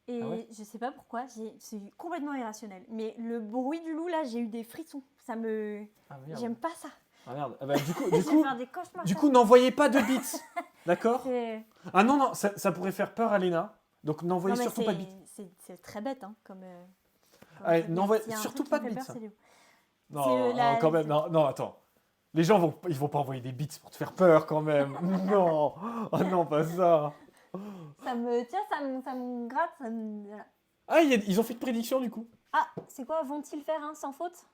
B: Et
A: Ah ouais
B: je sais pas pourquoi, c'est complètement irrationnel. Mais le bruit du loup, là, j'ai eu des frissons. Ça me...
A: Ah merde.
B: J'aime pas ça.
A: Ah merde. Ah bah,
B: Je vais faire des cauchemars.
A: du coup, n'envoyez pas de bits. D'accord?
B: c'est...
A: Ah non, non, ça pourrait faire peur à Léna. Donc n'envoyez
B: Non, mais
A: surtout pas de bits.
B: c'est très bête, hein, comme...
A: Allez,
B: truc. Mais
A: n'envoie
B: s'il y a un
A: surtout
B: truc
A: pas
B: qui me
A: de
B: fait
A: bits.
B: peur, c'est les loups.
A: Non,
B: C'est, la-
A: non, quand même, non, non, attends. Les gens ils vont pas envoyer des bits pour te faire peur quand même. Non, oh non, pas ça.
B: Ça me... Tiens, ça me gratte, ça me... voilà.
A: Ah, ils ont fait une prédiction du coup.
B: Ah, c'est quoi, vont-ils faire un sans faute?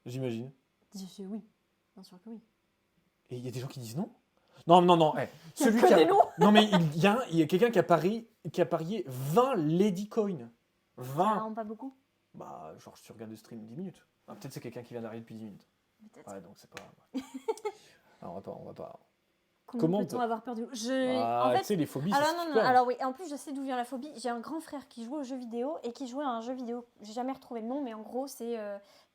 A: J'imagine.
B: Oui, bien sûr que oui.
A: Et il y a des gens qui disent non. Non, non, non.
B: Il y a
A: Celui
B: que
A: qui a...
B: des noms.
A: Non, mais il y a quelqu'un qui a parié 20 Lady Coin.
B: Ça
A: 20.
B: rend pas beaucoup,
A: Bah, genre, si tu regardes le stream 10 minutes. Ah, peut-être c'est quelqu'un qui vient d'arriver depuis 10 minutes.
B: peut-être.
A: Ouais, donc c'est pas. Alors, on va pas.
B: Comment
A: Comment
B: peut-on
A: on peut-
B: avoir peur du loup?
A: Ah,
B: En
A: tu
B: fait,
A: sais, les phobies,
B: alors
A: c'est
B: non, non,
A: super.
B: alors oui, en plus je sais d'où vient la phobie. J'ai un grand frère qui jouait aux jeux vidéo et qui jouait à un jeu vidéo. J'ai jamais retrouvé le nom, mais en gros c'est,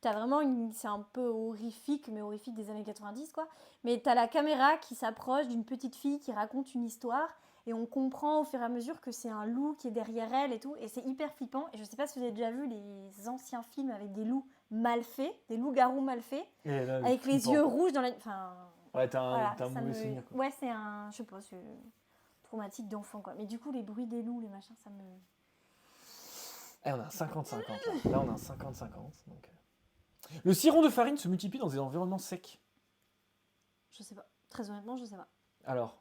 B: t'as vraiment c'est un peu horrifique, mais horrifique des années 90 quoi. Mais t'as la caméra qui s'approche d'une petite fille qui raconte une histoire et on comprend au fur et à mesure que c'est un loup qui est derrière elle et tout. Et c'est hyper flippant. Et je sais pas si vous avez déjà vu les anciens films avec des loups mal faits, des loups-garous mal faits,
A: Et là,
B: avec les
A: flippant.
B: yeux rouges dans la... Enfin,
A: Ouais, t'as un,
B: voilà,
A: t'as un
B: ça
A: mauvais
B: me-
A: souvenir. Quoi.
B: Ouais, c'est un, je sais pas, c'est traumatique d'enfant quoi. Mais du coup, les bruits des loups, les machins, ça me...
A: On a un 50-50 là. Là, on a un 50-50. Donc... Le ciron de farine se multiplie dans des environnements secs.
B: Je sais pas. Très honnêtement, je sais pas.
A: Alors,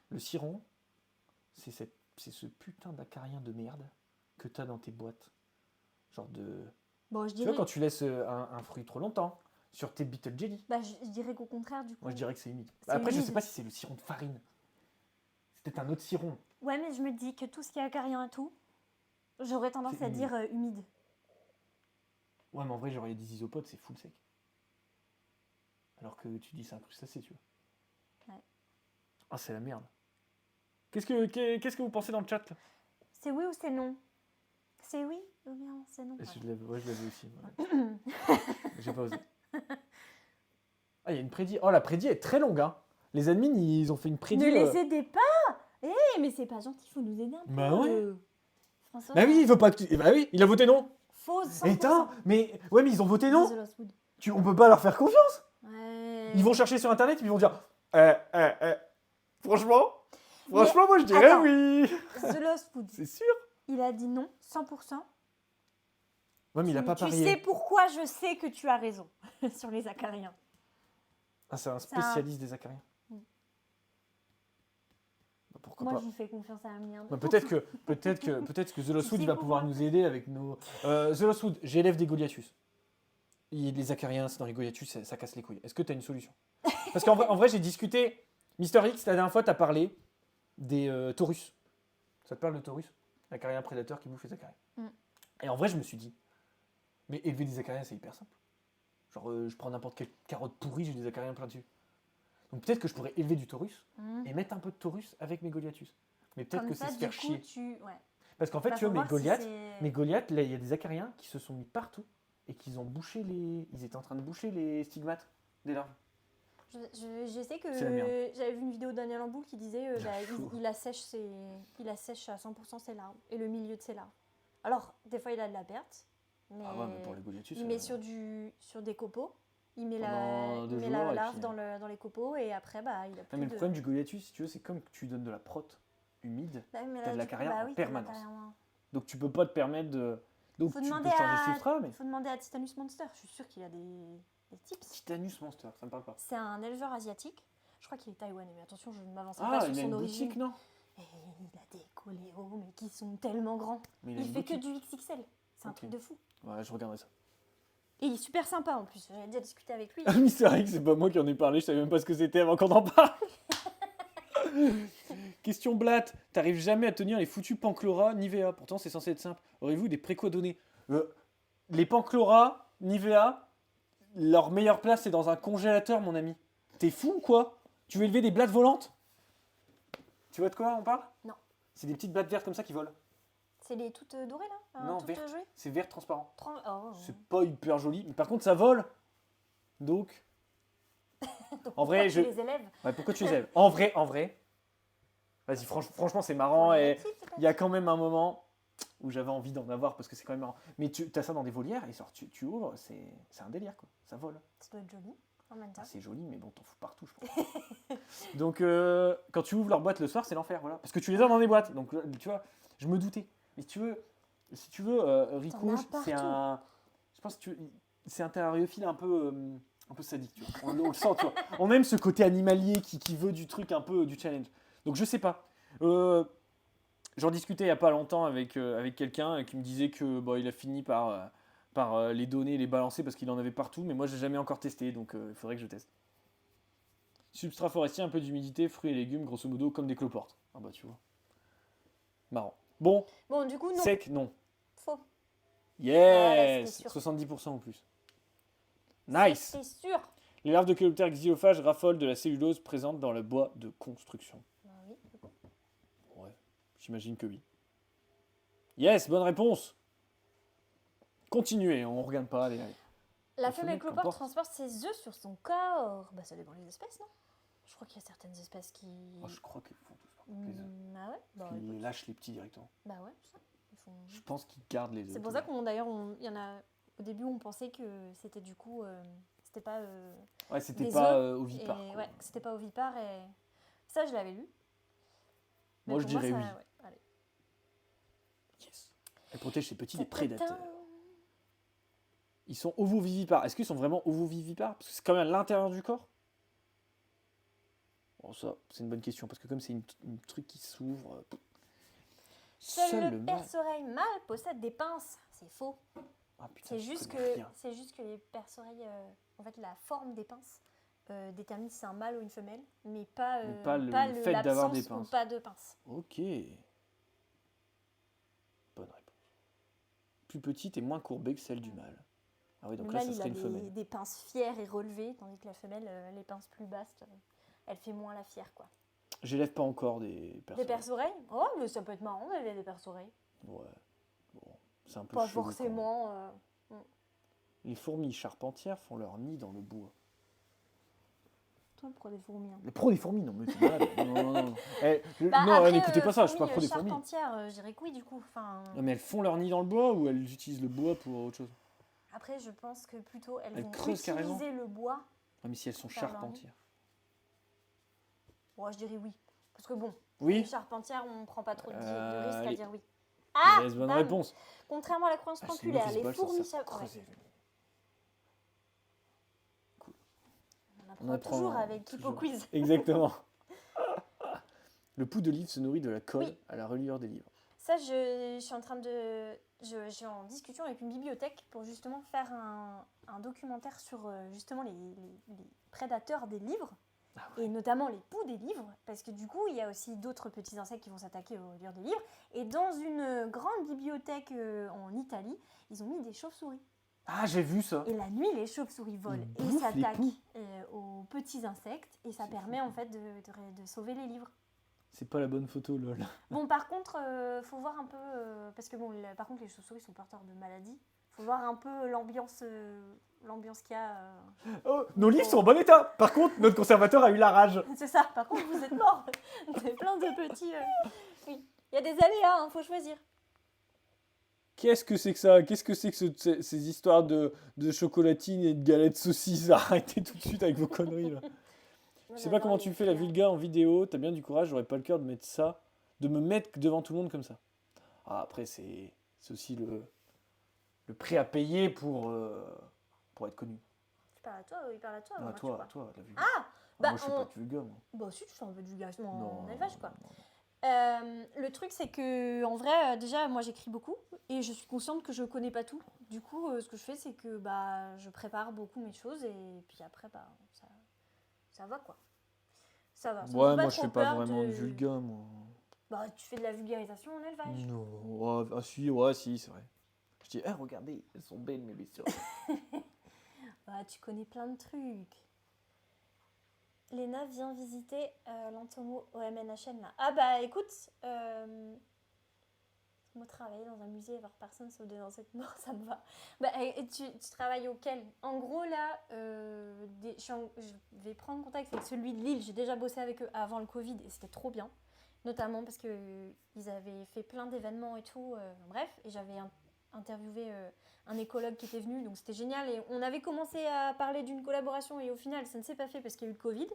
A: le ciron, c'est ce putain d'acarien de merde que t'as dans tes boîtes. Genre de...
B: Bon, je
A: Tu
B: dirais,
A: vois, quand tu laisses un fruit trop longtemps sur tes Beetle Jelly,
B: bah, je dirais qu'au contraire, du coup.
A: moi je dirais que c'est humide.
B: C'est
A: Après, je sais
B: humide.
A: pas si c'est le ciron de farine. C'est peut-être un autre ciron.
B: Ouais, mais je me dis que tout ce qui est acarien et tout, j'aurais tendance
A: C'est
B: à
A: humide.
B: dire humide.
A: Ouais, mais en vrai, genre, il y a des isopodes, c'est full sec. Alors que tu dis c'est un crustacé, tu vois.
B: Ouais.
A: Ah, c'est la merde. Qu'est-ce que vous pensez dans le chat là?
B: C'est oui ou c'est non? C'est oui ou bien c'est non?
A: Est-ce que
B: Voilà.
A: je l'avais aussi. Ouais. J'ai pas osé. Ah, il y a une prédit. Oh, la prédit est très longue, hein. Les admins, ils ont fait une prédit.
B: Ne les aidez pas! Mais c'est pas gentil, faut nous aider un peu.
A: Bah ouais.
B: François,
A: Bah oui, il veut pas que tu. Bah oui, il a voté non.
B: fausse 100%.
A: Et attends, mais ouais, mais ils ont voté non.
B: The Lost Wood.
A: On peut pas leur faire confiance.
B: Ouais.
A: Ils vont chercher sur internet et ils vont dire franchement,
B: Mais
A: moi je dirais
B: attends.
A: oui.
B: The Lost Wood.
A: C'est sûr.
B: Il a dit non, 100%.
A: Ouais, mais il a pas
B: Tu
A: parié.
B: sais pourquoi je sais que tu as raison sur les acariens.
A: Ah, c'est un
B: C'est un-
A: spécialiste des acariens.
B: Mm.
A: Bah, pourquoi
B: Moi,
A: pas.
B: je lui fais confiance à Amien.
A: Bah, peut-être que The Lost
B: Tu
A: Wood
B: sais
A: il va
B: pourquoi
A: pouvoir nous aider avec nos. The Lost Wood, j'élève des Goliathus. Les acariens, c'est dans les Goliathus, ça casse les couilles. Est-ce que tu as une solution? Parce qu'en vrai, en vrai, j'ai discuté. Mister X, la dernière fois, tu as parlé des taurus. Ça te parle de taurus? Acarien prédateur qui bouffe les acariens.
B: Mm.
A: Et en vrai, je me suis dit, mais élever des acariens, c'est hyper simple. Genre, je prends n'importe quelle carotte pourrie, j'ai des acariens plein dessus. Donc peut-être que je pourrais élever du taurus et mettre un peu de taurus avec mes Goliathus. Mais peut-être
B: Comme
A: que
B: ça,
A: c'est se
B: du
A: faire
B: coup,
A: chier.
B: Ouais.
A: Parce qu'en fait,
B: Bah,
A: tu vois,
B: faut
A: mes
B: voir si
A: Goliaths,
B: c'est-
A: mes Goliaths, là, il y a des acariens qui se sont mis partout et qu'ils ont bouché les. Ils étaient en train de boucher les stigmates des larves.
B: Je sais que
A: C'est la merde.
B: j'avais vu une vidéo de Daniel Amboul qui disait
A: Chaud.
B: il assèche à 100% ses larves et le milieu de ses larves. Alors, des fois, il a de la perte, mais,
A: Ah ouais, mais pour les Goliathus.
B: il met sur des copeaux. Il met
A: Pendant
B: il
A: 2
B: met
A: jours,
B: la
A: et
B: larve
A: puis-
B: dans les copeaux et après, bah, il a
A: Non,
B: plus
A: mais le
B: de...
A: problème du Goliathus, si tu veux, c'est comme que tu donnes de la prote humide,
B: Bah oui, mais
A: t'as de
B: là,
A: la
B: du coup,
A: carrière
B: bah
A: en
B: oui, t'as de la
A: permanence.
B: carrière en-
A: donc tu peux pas te permettre de. Donc
B: Faut
A: tu peux
B: demander
A: changer
B: à-
A: ses substrats, mais.
B: Faut demander à Titanus Monster, je suis sûre qu'il a des tips.
A: Titanus Monster, ça me parle pas.
B: C'est un éleveur asiatique. Je crois qu'il est taïwanais, mais attention, je ne m'avance
A: Ah,
B: pas sur
A: il a
B: son
A: une
B: origine.
A: boutique, non?
B: Et il a des coléos, mais qui sont tellement grands.
A: Mais
B: Il
A: a une
B: fait que
A: boutique.
B: du XXL. C'est un
A: Ok.
B: truc de fou.
A: Ouais, je regarderai ça.
B: Et il est super sympa en plus. J'avais déjà discuté avec lui.
A: Ah, Mister X, c'est pas moi qui en ai parlé, je savais même pas ce que c'était avant qu'on en parle. Question blatte, t'arrives jamais à tenir les foutus Panchlora, Nivea, pourtant c'est censé être simple. Aurez-vous des préco à donner Les Panchlora, Nivea, leur meilleure place, c'est dans un congélateur, mon ami. T'es fou ou quoi? Tu veux élever des blattes volantes? Tu vois de quoi on parle?
B: Non.
A: C'est des petites blattes vertes comme ça qui volent.
B: C'est les toutes dorées là
A: Non,
B: toutes
A: vertes.
B: jolies
A: C'est vert transparent.
B: Oh.
A: C'est pas hyper joli, mais par contre ça vole. Donc, en vrai,
B: Pourquoi tu les élèves?
A: Ouais, pourquoi tu les élèves? En vrai. Vas-y, franchement, c'est marrant et il y a quand même un moment où j'avais envie d'en avoir parce que c'est quand même marrant. Mais tu as ça dans des volières et genre, tu ouvres, c'est un délire quoi. Ça vole.
B: Ça doit être joli en même temps.
A: Ah, c'est joli, mais bon, t'en fous partout, je pense. Donc, quand tu ouvres leur boîte le soir, c'est l'enfer, voilà. Parce que tu les as dans des boîtes. Donc, tu vois, je me doutais. Mais si tu veux, Rico,
B: T'en as
A: c'est
B: partout.
A: un. Je pense que c'est un terrariophile un peu sadique, tu vois. On le sent, tu vois. On aime ce côté animalier qui veut du truc un peu du challenge. Donc, je sais pas. J'en discutais il y a pas longtemps avec quelqu'un qui me disait que il a fini par les donner et les balancer parce qu'il en avait partout, mais moi j'ai jamais encore testé, donc il faudrait que je teste. Substrat forestier, un peu d'humidité, fruits et légumes, grosso modo comme des cloportes. Ah bah tu vois. Marrant. Bon,
B: Bon, du coup, non.
A: sec, non.
B: Faux.
A: Yes,
B: c'était sûr.
A: 70% ou plus. Nice.
B: C'est sûr.
A: Les larves de coléoptères xylophages raffolent de la cellulose présente dans le bois de construction.
B: Oui.
A: Ouais, j'imagine que oui. Yes, bonne réponse. Continuez, on regarde pas, allez.
B: La
A: La
B: femelle
A: femelle
B: cloporte
A: comporte-
B: transporte ses œufs sur son corps. Bah, ça dépend des espèces, non? Je crois qu'il y a certaines espèces qui.
A: Moi, je crois qu'ils font tous par contre, les œufs.
B: Ah ouais? Bah,
A: Ils
B: écoute.
A: lâchent les petits directement.
B: Bah ouais, ça. Ils font...
A: Je pense qu'ils gardent les œufs.
B: C'est pour ça qu'on d'ailleurs, il y en a. Au début, on pensait que c'était du coup. C'était pas.
A: Ouais, c'était
B: des
A: pas
B: œufs,
A: ovipare.
B: et
A: quoi.
B: ouais, que c'était pas ovipare et. Ça, je l'avais lu. Mais
A: Moi, je
B: pour
A: dirais oui.
B: ouais, allez.
A: Yes. Elle protège ses petits des prédateurs.
B: Tadam.
A: Ils sont ovovivipares. Est-ce qu'ils sont vraiment ovovivipares? Parce que c'est quand même à l'intérieur du corps. Bon, ça, c'est une bonne question. Parce que comme c'est une truc qui s'ouvre.
B: Seul le
A: mâle.
B: perce-oreille mâle possède des pinces. C'est faux.
A: Ah, putain,
B: C'est
A: j'y
B: juste
A: connais
B: que
A: rien.
B: les perce-oreilles, en fait, la forme des pinces détermine si c'est un mâle ou une femelle, mais pas,
A: Mais pas le fait d'avoir des
B: l'absence ou
A: pinces.
B: pas de pinces.
A: Ok. Bonne réponse. Plus petite et moins courbée que celle du mâle. Ah oui, donc
B: Le
A: là,
B: mâle,
A: ça
B: il
A: serait
B: a
A: une femelle.
B: des pinces fières et relevées, tandis que la femelle, les pinces plus basses, elle fait moins la fière, quoi.
A: J'élève pas encore des personnes.
B: Des perce-oreilles? Oh, mais ça peut être marrant d'élever des perce-oreilles.
A: Ouais. Bon, c'est un peu
B: Pas
A: chelou, quand même.
B: forcément.
A: Les fourmis charpentières font leur nid dans le bois.
B: Toi, pourquoi des fourmis, hein?
A: Les pros des fourmis, non mais t'es malade. Non.
B: Bah,
A: non,
B: après,
A: n'écoutez pas ça, je suis pas
B: fourmis,
A: pro des fourmis.
B: charpentières, je dirais que oui, du coup. Enfin,
A: Non mais elles font leur nid dans le bois ou elles utilisent le bois pour autre chose?
B: après, je pense que plutôt elles
A: Elles
B: vont
A: creusent
B: utiliser
A: carrément.
B: le bois.
A: Ah mais si elles sont
B: Faire leur nid.
A: charpentières.
B: Bon, je dirais oui. Parce que bon, les
A: Oui.
B: charpentières, on ne prend pas trop de risques à
A: allez.
B: dire oui. Ah,
A: Yes, bonne
B: bam.
A: réponse.
B: Contrairement à la croyance
A: Ah, c'est
B: populaire,
A: Maurice
B: les
A: Boll, ça
B: fourmis...
A: sert à
B: ouais.
A: creuser.
B: On apprend toujours avec
A: toujours.
B: Kipo Quiz.
A: Exactement. Le pou de livre se nourrit de la colle
B: Oui.
A: à la reliure des livres.
B: Ça, je suis en train de... Je suis en discussion avec une bibliothèque pour justement faire un documentaire sur justement les prédateurs des livres.
A: Ah
B: Et notamment les poux des livres, parce que du coup, il y a aussi d'autres petits insectes qui vont s'attaquer aux livres des livres. Et dans une grande bibliothèque en Italie, ils ont mis des chauves-souris.
A: Ah, j'ai vu ça.
B: Et la nuit, les chauves-souris volent
A: Ils
B: et
A: bouffent les
B: s'attaquent
A: poux.
B: aux petits insectes, et ça
A: C'est
B: permet
A: fou.
B: en fait de sauver les livres.
A: C'est pas la bonne photo, lol.
B: Bon, par contre, faut voir un peu, parce que bon, par contre, les chauves-souris sont porteurs de maladies. Faut voir un peu l'ambiance qu'il y a.
A: Oh, nos livres sont en bon état. Par contre, notre conservateur a eu la rage.
B: C'est ça, par contre, vous êtes morts. C'est plein de petits. Oui, il y a des aléas, hein, faut choisir.
A: Qu'est-ce que c'est que ça? Qu'est-ce que c'est que ces histoires de chocolatine et de galettes saucisses? Arrêtez tout de suite avec vos conneries là. Je sais pas comment tu fais la vulga en vidéo, t'as bien du courage, j'aurais pas le cœur de mettre ça, de me mettre devant tout le monde comme ça. Ah, après, c'est aussi le prix à payer pour être connu.
B: Tu parles à toi ou il parle à toi?
A: Non,
B: moi,
A: à
B: tu
A: toi,
B: vois.
A: la vulga.
B: Ah,
A: Moi, je fais pas de vulga, moi.
B: Bah, si, tu fais un peu de vulgarisation
A: Non,
B: en élevage, quoi.
A: non.
B: Le truc, c'est que, en vrai, déjà, moi, j'écris beaucoup et je suis consciente que je connais pas tout. Du coup, ce que je fais, c'est que bah, je prépare beaucoup mes choses et puis après, bah, ça va, quoi. Ça va. Ça me fait
A: Ouais, moi, je
B: trop
A: fais pas
B: peur
A: vraiment de vulga, moi.
B: Bah, tu fais de la vulgarisation en élevage.
A: Non, ouais, si, c'est vrai. Je dis, regardez, elles sont belles, mes bestioles.
B: Ah, tu connais plein de trucs. Léna vient visiter l'Antomo au MNHN là. Ah bah écoute, moi travailler dans un musée et voir personne sauf des ancêtres morts, ça me va. Bah, et tu travailles auquel? En gros là, je vais prendre contact avec celui de Lille. J'ai déjà bossé avec eux avant le Covid et c'était trop bien. Notamment parce qu'ils avaient fait plein d'événements et tout. Bref, et j'avais interviewé un écologue qui était venu, donc c'était génial. Et on avait commencé à parler d'une collaboration et au final, ça ne s'est pas fait parce qu'il y a eu le Covid.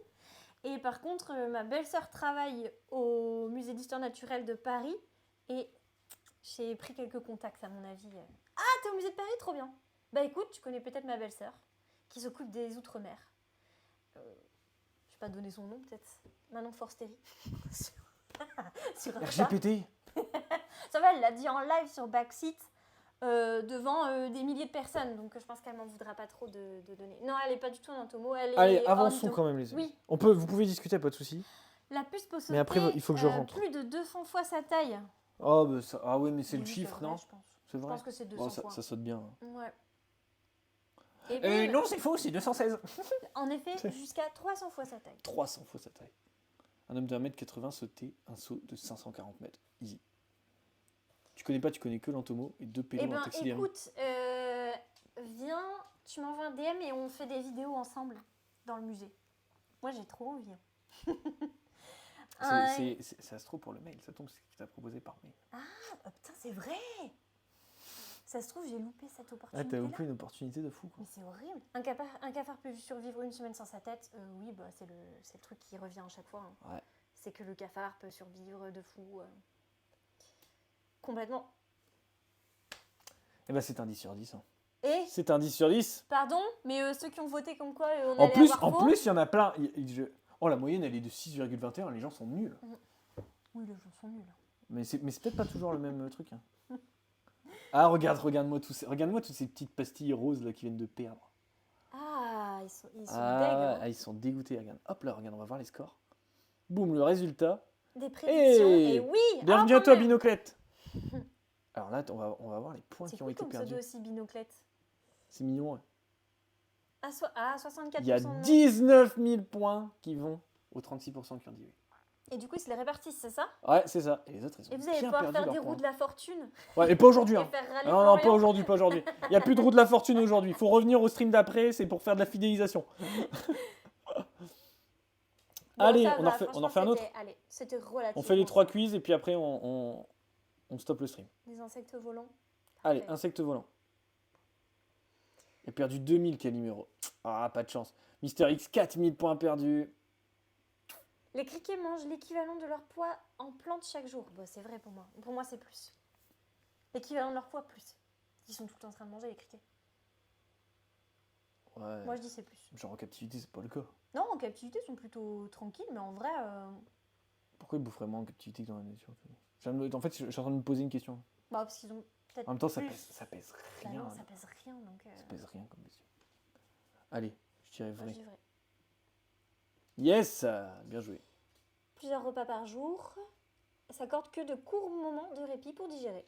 B: Et par contre, ma belle-sœur travaille au musée d'histoire naturelle de Paris et j'ai pris quelques contacts à mon avis. Ah, t'es au musée de Paris? Trop bien. Bah écoute, tu connais peut-être ma belle-sœur qui s'occupe des Outre-mer. Je vais pas donner son nom peut-être. Manon Forstery. Sur Insta.
A: RGPD.
B: Ça va, elle l'a dit en live sur Backseat devant des milliers de personnes. Donc je pense qu'elle m'en voudra pas trop de donner. Non, elle est pas du tout en Antomo. Elle est
A: Allez,
B: en
A: avançons
B: Antomo.
A: quand même, les amis.
B: Oui.
A: Vous pouvez discuter, pas de soucis.
B: La puce peut sauter
A: Mais après, il faut que je rentre.
B: plus de 200 fois sa taille.
A: Oh, bah ça... Ah oui, mais c'est
B: Oui,
A: le chiffre,
B: vrai,
A: non?
B: je pense.
A: C'est
B: Je
A: vrai.
B: pense que c'est 200
A: Bon,
B: fois.
A: ça saute bien.
B: Ouais. Et puis,
A: Non, c'est faux, c'est 216.
B: en effet, jusqu'à 300 fois sa taille.
A: 300 fois sa taille. Un homme de 1m80 sautait un saut de 540 mètres. Easy. Tu connais pas, tu connais que l'Antomo et 2 pélos
B: Eh ben,
A: en taxidermie.
B: écoute, viens, tu m'envoies un DM et on fait des vidéos ensemble dans le musée. Moi, j'ai trop envie.
A: Ça se trouve pour le mail, ça tombe, c'est ce qu'il t'a proposé par mail.
B: Oh, putain, c'est vrai. Ça se trouve, j'ai loupé cette
A: Ah,
B: opportunité.
A: t'as loupé une opportunité de fou, quoi.
B: Mais c'est horrible. Un cafard peut survivre une semaine sans sa tête. Oui, bah, c'est le truc qui revient à chaque fois. Hein.
A: Ouais.
B: C'est que le cafard peut survivre de fou. Complètement.
A: Eh ben, c'est un 10 sur 10. Hein.
B: Et,
A: C'est un 10 sur 10.
B: pardon, mais ceux qui ont voté comme quoi on
A: En
B: allait
A: plus,
B: avoir faux.
A: il y en a plein. Oh, la moyenne, elle est de 6,21. Les gens sont nuls.
B: Oui, les gens sont nuls.
A: Mais c'est peut-être pas toujours le même truc. Hein. Ah, regarde-moi toutes ces petites pastilles roses là qui viennent de perdre.
B: Ah, ils sont deg,
A: Ah,
B: hein.
A: ils sont dégoûtés, regarde. Hop là, regarde, on va voir les scores. Boum, le résultat.
B: Des prédictions.
A: Hey,
B: Et oui.
A: Bienvenue
B: ah,
A: à
B: quand
A: toi,
B: même.
A: Binoclette. Alors là, on va voir les points
B: C'est
A: qui ont
B: cool
A: été
B: comme
A: perdus.
B: pseudo aussi, Binoclette.
A: C'est mignon. Ouais.
B: Ah, 64%.
A: Il y a
B: de moins.
A: 19 000 points qui vont aux 36% qui ont dit oui.
B: Et du coup, ils se les répartissent, c'est ça?
A: Ouais, c'est ça. Et les autres, ils ont
B: Et vous allez
A: bien
B: pouvoir
A: perdu
B: faire
A: leurs
B: des roues
A: points.
B: de la fortune.
A: Ouais, et pas aujourd'hui.
B: Et
A: Hein.
B: faire râler
A: Non, pas
B: Florian.
A: aujourd'hui, pas aujourd'hui. Il n'y a plus de roue de la fortune aujourd'hui. Il faut revenir au stream d'après, c'est pour faire de la fidélisation.
B: Bon,
A: Allez,
B: ça
A: on
B: va,
A: en refait
B: franchement,
A: un autre.
B: Allez, c'était relativement.
A: On fait les 3 quiz et puis après on stoppe le stream.
B: Les insectes volants.
A: Allez,
B: Parfait.
A: insecte volant. Il a perdu 2000 Calimero. Ah, pas de chance. Mister X, 4000 points perdus.
B: Les criquets mangent l'équivalent de leur poids en plantes chaque jour. Bon, c'est vrai pour moi. Pour moi, c'est plus. L'équivalent de leur poids, plus. Ils sont tout le temps en train de manger, les criquets.
A: Ouais.
B: Moi, je dis c'est plus.
A: Genre en captivité, c'est pas le cas.
B: Non, en captivité, ils sont plutôt tranquilles, mais en vrai...
A: Pourquoi ils boufferaient moins en captivité que dans la nature? En fait, je suis en train de me poser une question.
B: Bah, parce qu'ils ont peut-être
A: En même temps, ça
B: plus.
A: pèse
B: Bah
A: rien.
B: non, ça pèse rien, donc...
A: Ça pèse rien comme bestiole. Allez, je dirais
B: moi,
A: vrai.
B: je dis vrai.
A: Yes, bien joué.
B: Plusieurs repas par jour. S'accorde que de courts moments de répit pour digérer.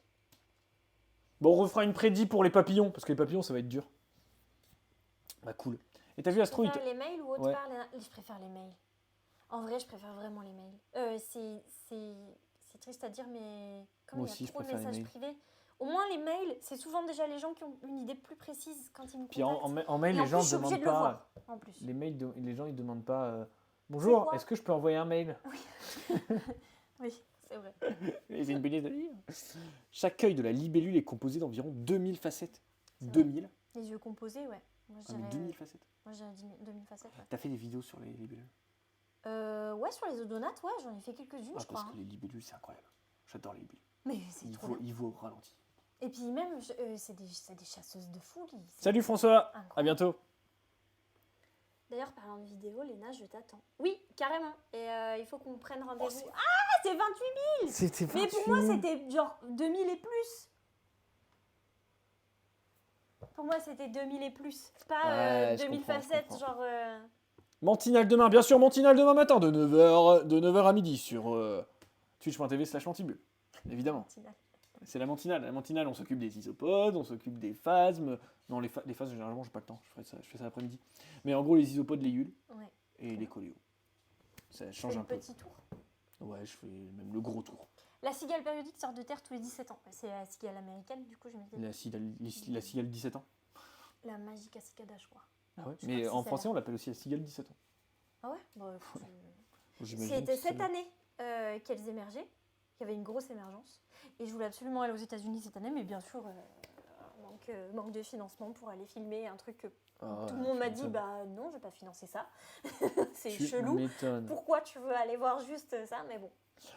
A: Bon, on refera une prédit pour les papillons, parce que les papillons, ça va être dur. Bah, cool. Et t'as vu Astro,
B: Tu préfères les mails ou autre
A: Ouais.
B: part Je préfère les mails. En vrai, je préfère vraiment les mails. C'est triste à dire, mais comme
A: Moi
B: il y
A: aussi,
B: a
A: je
B: trop de
A: préfère les
B: messages
A: mails.
B: privés, au moins les mails, c'est souvent déjà les gens qui ont une idée plus précise quand ils me
A: Puis
B: contactent.
A: en mail,
B: Et
A: les
B: en
A: gens
B: plus, je suis obligée
A: demandent
B: de le
A: pas.
B: voir, en plus.
A: Les gens, ils demandent pas. Bonjour,
B: quoi
A: est-ce que je peux envoyer un mail?
B: Oui, c'est vrai.
A: C'est une bonne idée. Chaque œil de la libellule est composé d'environ 2000 facettes.
B: C'est vrai.
A: 2000
B: Les yeux composés, ouais. Moi, je
A: Ah, mais
B: dirais,
A: 2000 facettes.
B: moi, je dirais 2000 facettes. Ouais.
A: T'as fait des vidéos sur les libellules?
B: Ouais, sur les odonates, ouais, j'en ai fait quelques-unes,
A: Ah,
B: je crois.
A: parce que les libellules, c'est incroyable. J'adore les libellules.
B: Mais c'est trop bien.
A: Ils voient au ralenti.
B: Et puis même, c'est des chasseuses de foules.
A: Salut François,
B: Incroyable.
A: à bientôt.
B: D'ailleurs, parlant de vidéo, Léna, je t'attends. Oui, carrément. Et il faut qu'on prenne rendez-vous.
A: c'est-
B: Ah, c'est 28 000.
A: C'était
B: Mais pour moi, c'était genre 2000 et plus. Pour moi, c'était 2000 et plus. Pas
A: Ouais, je
B: 2000
A: comprends, je
B: facettes,
A: comprends.
B: genre...
A: Mantinal demain, bien sûr, Mantinal demain matin, de 9h à midi sur twitch.tv/Mantibule. Évidemment. C'est la mantinale. La mantinale, on s'occupe des isopodes, on s'occupe des phasmes. Non, les phasmes, généralement, j'ai pas le temps. Je fais ça l'après-midi. Mais en gros, les isopodes, les yules
B: Ouais.
A: et les coléos. Ça
B: Tu
A: change
B: fais
A: un
B: le
A: peu.
B: petit tour.
A: Ouais, je fais même le gros tour.
B: La cigale périodique sort de terre tous les 17 ans. C'est la cigale américaine, du coup, je m'étais dit.
A: La cigale 17 ans.
B: La Magica cicada, je crois.
A: Ah ouais.
B: Je
A: Mais
B: crois que
A: en
B: c'est
A: français,
B: celle-là.
A: on l'appelle aussi la cigale 17 ans.
B: Ah ouais bah,
A: J'imagine
B: C'était
A: que c'est
B: cette
A: celle-là.
B: année qu'elles émergeaient. Il y avait une grosse émergence. Et je voulais absolument aller aux États-Unis cette année, mais bien sûr, manque de financement pour aller filmer un truc que
A: Ah,
B: tout le monde m'a
A: tu
B: dit
A: m'étonnes.
B: bah non, je vais pas financer ça. C'est
A: Tu
B: chelou.
A: m'étonnes.
B: Pourquoi tu veux aller voir juste ça? Mais bon,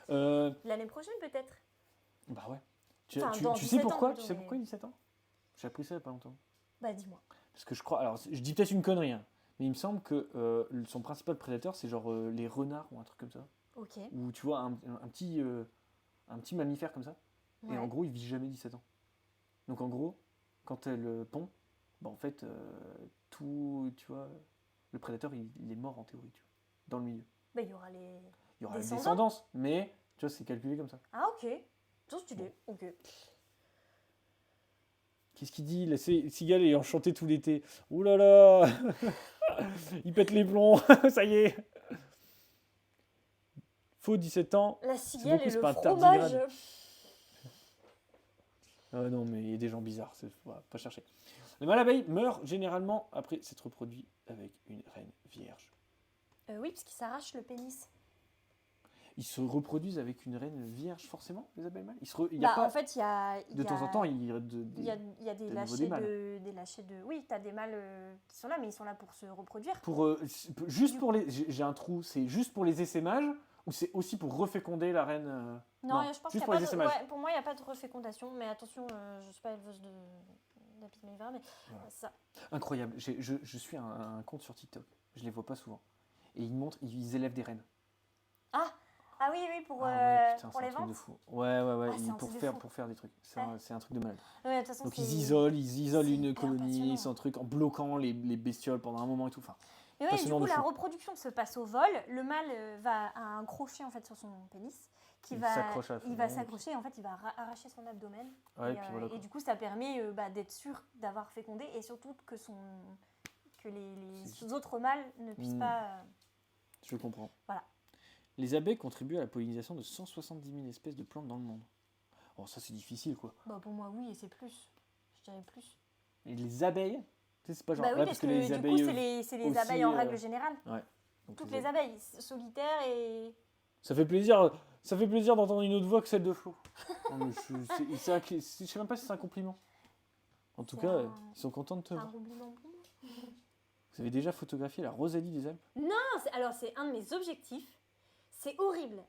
A: Euh,
B: l'année prochaine peut-être.
A: Bah ouais. Tu,
B: Enfin,
A: tu-
B: dans
A: tu sais
B: 17 ans,
A: pourquoi
B: plutôt,
A: Tu sais
B: mais-
A: pourquoi il a 17 ans J'ai appris ça il y a pas longtemps.
B: Bah dis-moi.
A: Parce que je crois. Alors, je dis peut-être une connerie, hein, mais il me semble que son principal prédateur, c'est genre les renards ou un truc comme ça.
B: Ok.
A: Ou tu vois, un petit mammifère comme ça. Et
B: Ouais.
A: en gros, il vit jamais 17 ans. Donc en gros, quand elle pond, bah en fait, tout. Tu vois, le prédateur, il est mort en théorie, tu vois, dans le milieu.
B: Bah il y aura les.
A: Il y aura une
B: Descendants.
A: descendance, mais tu vois, c'est calculé comme ça.
B: Ah ok. Tout stylé. Ok.
A: Qu'est-ce qu'il dit? La cigale est enchantée tout l'été. Ouh là là. Il pète les plombs, ça y est. Faux 17 ans.
B: La cigale
A: beaucoup,
B: et
A: c'est
B: le
A: pas un
B: fromage.
A: tardigrade. Ah non, mais il y a des gens bizarres, faut pas chercher. Le mâle abeille meurt généralement après s'être reproduit avec une reine vierge.
B: Oui, parce qu'il s'arrache le pénis.
A: Ils se reproduisent avec une reine vierge, forcément, les abeilles mâles. Il y a
B: Bah,
A: pas,
B: en fait, il y a.
A: de temps en temps, il y a
B: Il y a des
A: nouveau
B: lâchers
A: des mâles.
B: des lâchers de. Oui, t'as des mâles qui sont là, mais ils sont là pour se reproduire.
A: Juste pour les. J'ai un trou, c'est juste pour les essaimages ou c'est aussi pour reféconder la reine
B: Non, je pense qu'il
A: juste
B: n'y a
A: pour
B: pas
A: les
B: de.
A: essaimages.
B: Ouais, pour moi, il n'y a pas de refécondation, mais attention, je ne suis pas éleveuse d'apis mellifera, mais
A: Voilà.
B: ça.
A: Incroyable. Je suis un compte sur TikTok. Je les vois pas souvent. Et ils montrent, ils élèvent des rennes.
B: Ah oui, oui, pour,
A: Ah ouais, putain,
B: pour
A: c'est
B: les
A: un truc de
B: ventes.
A: fou. Ouais,
B: Ah, c'est un
A: pour
B: truc de fou.
A: faire des trucs. C'est
B: Ouais.
A: c'est un truc de malade.
B: Ouais, de toute façon,
A: Donc
B: c'est-
A: ils isolent
B: c'est
A: une
B: hyper
A: colonie,
B: passionnant.
A: c'est un truc en bloquant les bestioles pendant un moment et tout. Enfin,
B: Mais ouais, du
A: passionnant
B: coup,
A: de
B: la
A: fou.
B: reproduction se passe au vol. Le mâle va à un crochet en fait sur son pénis,
A: Il s'accroche à la
B: il va
A: femelle.
B: s'accrocher. En fait, il va arracher son abdomen.
A: ouais,
B: et,
A: puis voilà, quoi.
B: et du coup, ça permet d'être sûr d'avoir fécondé et surtout que les
A: C'est-
B: autres mâles ne puissent
A: Mm.
B: pas.
A: Je comprends.
B: Voilà.
A: Les abeilles contribuent à la pollinisation de 170 000 espèces de plantes dans le monde. Oh, ça c'est difficile quoi.
B: Bah, pour moi, oui, et c'est plus. Je dirais plus.
A: Et les abeilles, tu sais, c'est pas genre.
B: Bah oui,
A: ouais,
B: parce que
A: les
B: du
A: abeilles.
B: coup, c'est les
A: aussi,
B: abeilles en règle générale.
A: donc
B: Toutes
A: les
B: les abeilles, solitaires et.
A: Ça fait plaisir d'entendre une autre voix que celle de Flo. Non, mais je sais même pas si c'est un compliment. En tout
B: C'est
A: cas,
B: un-
A: ils sont contents de te
B: Un
A: voir.
B: compliment pour moi.
A: Vous avez déjà photographié la Rosalie des Alpes?
B: Non, alors c'est un de mes objectifs. C'est horrible.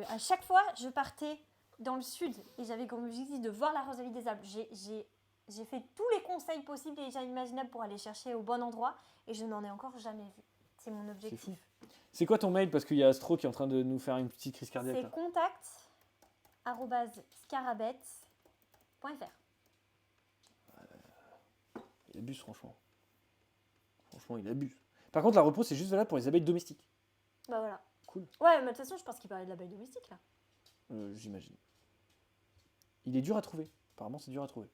B: À chaque fois, je partais dans le sud et j'avais comme objectif de voir la Rosalie des Alpes. J'ai fait tous les conseils possibles et imaginables pour aller chercher au bon endroit et je n'en ai encore jamais vu. C'est mon objectif.
A: fou. C'est quoi ton mail? Parce qu'il y a Astro qui est en train de nous faire une petite crise cardiaque.
B: C'est
A: Là.
B: contact@scarabets.fr.
A: Il abuse, franchement. Franchement, il abuse. Par contre, la repos, c'est juste valable pour les abeilles domestiques.
B: Bah voilà.
A: Cool.
B: Ouais, mais de toute façon, je pense qu'il parlait de l'abeille domestique là.
A: J'imagine. Il est dur à trouver. Apparemment, c'est dur à trouver.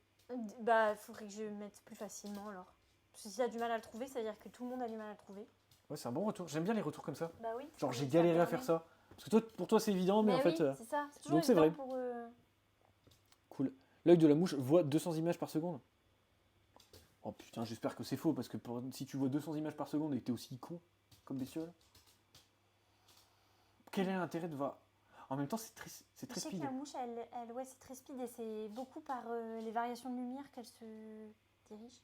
B: Bah, faudrait que je mette plus facilement alors. Parce que si t'as du mal à le trouver, ça veut dire que tout le monde a du mal à le trouver.
A: Ouais, c'est un bon retour. J'aime bien les retours comme ça.
B: Bah oui.
A: Genre,
B: ça
A: j'ai
B: me-
A: galéré
B: ça
A: à faire
B: permet.
A: ça. Parce que toi, pour toi, c'est évident, mais en
B: oui,
A: fait.
B: c'est ça. C'est toujours
A: donc c'est
B: évident
A: vrai.
B: pour
A: Cool. L'œil de la mouche voit 200 images par seconde. Oh putain, j'espère que c'est faux, parce que si tu vois 200 images par seconde et que t'es aussi con comme bestiole, quel est l'intérêt de voir? En même temps, c'est très
B: Je sais que
A: speed.
B: la mouche, ouais, c'est très speed et c'est beaucoup par les variations de lumière qu'elle se dirige.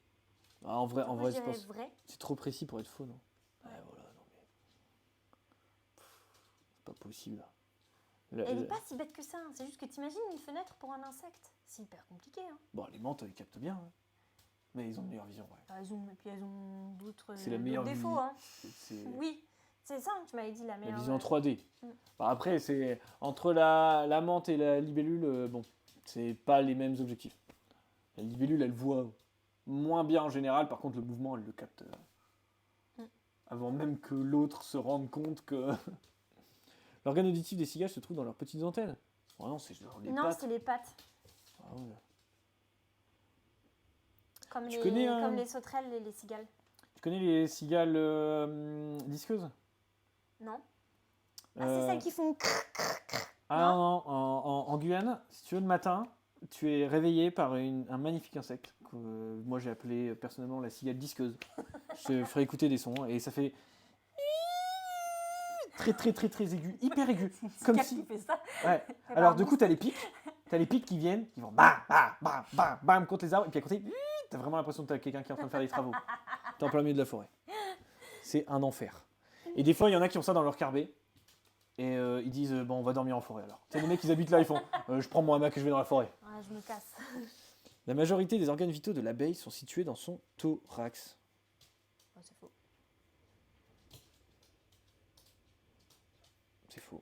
A: Ah, en vrai,
B: Moi, je
A: je
B: dirais
A: pense
B: vrai.
A: c'est trop précis pour être faux, non?
B: Ouais.
A: Ouais, voilà, non mais. C'est pas possible.
B: Elle est pas si bête que ça. Hein. C'est juste que t'imagines une fenêtre pour un insecte. C'est hyper compliqué. Hein.
A: Bon, les menthes, ils captent bien. Hein. Mais ils ont une meilleure vision, ouais.
B: Et puis elles ont d'autres
A: C'est la meilleure
B: défauts.
A: vision.
B: Hein.
A: C'est
B: Oui, c'est ça que tu m'avais dit, la
A: la
B: meilleure.
A: vision en 3D.
B: Mm.
A: Bah, après, c'est entre la menthe et la libellule, bon, c'est pas les mêmes objectifs. La libellule, elle voit moins bien en général, par contre, le mouvement, elle le capte avant même que l'autre se rende compte que. L'organe auditif des cigales se trouve dans leurs petites antennes. Oh non, c'est genre les
B: Non,
A: pattes.
B: c'est les pattes.
A: Ah ouais.
B: Comme,
A: Tu
B: les,
A: connais,
B: comme les sauterelles et les cigales.
A: Tu connais les cigales disqueuses?
B: Non. Ah, c'est celles qui font...
A: Ah
B: non.
A: non, en Guyane, si tu veux, le matin, tu es réveillé par un magnifique insecte que moi j'ai appelé personnellement la cigale disqueuse. Je te ferai écouter des sons et ça fait très très très très aigu, hyper aigu. Comme
B: Cigale
A: si...
B: qui fait ça.
A: Ouais.
B: C'est
A: Alors
B: pas
A: du
B: un
A: coup, t'as les pics qui viennent, qui vont bam bam bam bam bam contre les arbres et puis à côté, t'as vraiment l'impression que t'as quelqu'un qui est en train de faire des travaux. T'es en plein milieu de la forêt. C'est un enfer. Et des fois, il y en a qui ont ça dans leur carbet. Et ils disent, bon, on va dormir en forêt alors. Tu sais, les mecs, ils habitent là, ils font, je prends mon hamac et je vais dans la forêt.
B: Ouais, je me casse.
A: La majorité des organes vitaux de l'abeille sont situés dans son thorax.
B: Oh, c'est faux.
A: C'est faux.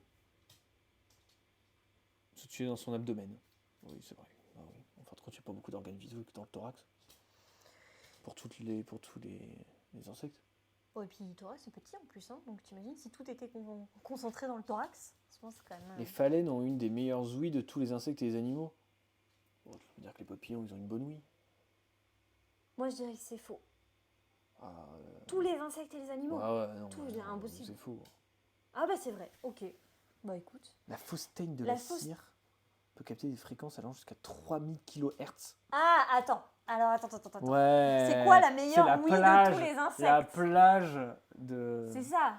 A: Situé dans son abdomen. Oui, c'est vrai. Ah oui. Enfin, quand il n'y a pas beaucoup d'organes vitaux que dans le thorax. Pour tous les insectes.
B: Oh, et puis le thorax, c'est petit en plus. Hein. Donc t'imagines si tout était concentré dans le thorax. Je pense quand même...
A: Les phalènes ont une des meilleures ouïes de tous les insectes et les animaux. Bon, je veux dire que les papillons, ils ont une bonne ouïe.
B: Moi, je dirais que c'est faux.
A: Ah,
B: Tous les insectes et les animaux.
A: ouais, non,
B: Tout,
A: mais
B: c'est
A: non,
B: impossible.
A: C'est faux.
B: Ah bah c'est vrai, ok. Bah écoute.
A: La fausse teigne de
B: La
A: la
B: fausse-
A: cire peut capter des fréquences allant jusqu'à 3000 kHz.
B: Ah, attends. Alors, attends.
A: Ouais.
B: C'est quoi la
A: c'est
B: meilleure
A: la
B: ouïe
A: plage,
B: de tous les insectes?
A: La plage de...
B: C'est ça.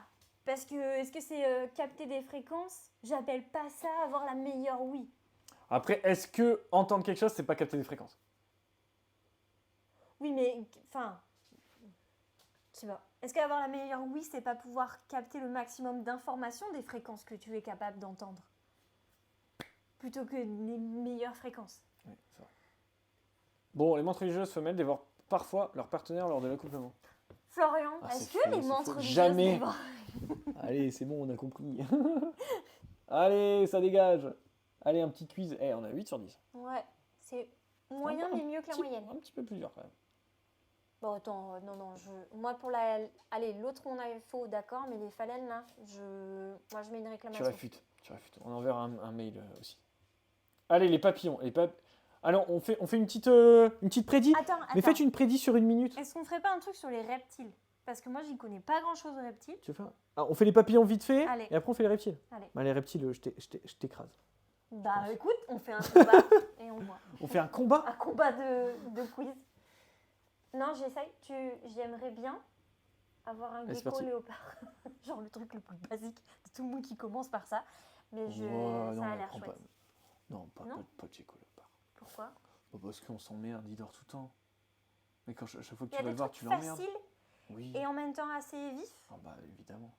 B: Parce que, est-ce que c'est capter des fréquences? J'appelle pas ça avoir la meilleure ouïe.
A: Après, est-ce que entendre quelque chose, c'est pas capter des fréquences?
B: Oui, mais, enfin... Tu vois. Est-ce qu'avoir la meilleure ouïe, c'est pas pouvoir capter le maximum d'informations des fréquences que tu es capable d'entendre? Plutôt que les meilleures fréquences.
A: Oui, c'est vrai. Bon, les mantes religieuses femelles dévorent parfois leur partenaire lors de l'accouplement.
B: Florian,
A: Ah,
B: est-ce
A: c'est
B: que
A: faux,
B: les
A: c'est
B: montres
A: faux.
B: religieuses
A: Jamais.
B: dévorent?
A: Allez, c'est bon, on a compris. Allez, ça dégage. Allez, un petit quiz. On a 8 sur 10.
B: Ouais, c'est moyen,
A: Un
B: mais mieux que la moyenne.
A: Un petit peu plus dur quand même.
B: Bon, attends, non, moi pour la... Allez, l'autre on a faux, d'accord, mais les phalènes là, moi je mets une
A: Tu
B: réclamation.
A: réfutes. On enverra un mail aussi. Allez, les papillons. Alors, on fait une petite prédit.
B: Attends.
A: Mais faites une prédit sur 1 minute.
B: Est-ce qu'on ferait pas un truc sur les reptiles? Parce que moi j'y connais pas grand chose aux reptiles.
A: Tu veux faire on fait les papillons vite fait,
B: Allez.
A: et après on fait les reptiles.
B: Allez.
A: Bah, les reptiles, je t'écrase.
B: Bah écoute, on fait un combat et on voit.
A: On fait un combat.
B: Un combat de quiz. Non, j'essaye. J'aimerais bien avoir un
A: Allez, c'est
B: gecko
A: parti.
B: léopard. Genre le truc le plus basique de tout le monde qui commence par ça. Mais
A: Ouah, non,
B: ça a
A: mais
B: l'air
A: prends
B: chouette.
A: pas. Non,
B: Non
A: pas de Gecko Léopard.
B: Pourquoi?
A: Bah, parce qu'on s'emmerde, il dort tout le temps. Mais quand chaque fois que
B: Il y
A: tu
B: a
A: vas
B: des
A: le voir,
B: trucs
A: tu l'emmerdes.
B: faciles
A: Oui.
B: et en même temps assez vifs.
A: Ah bah évidemment.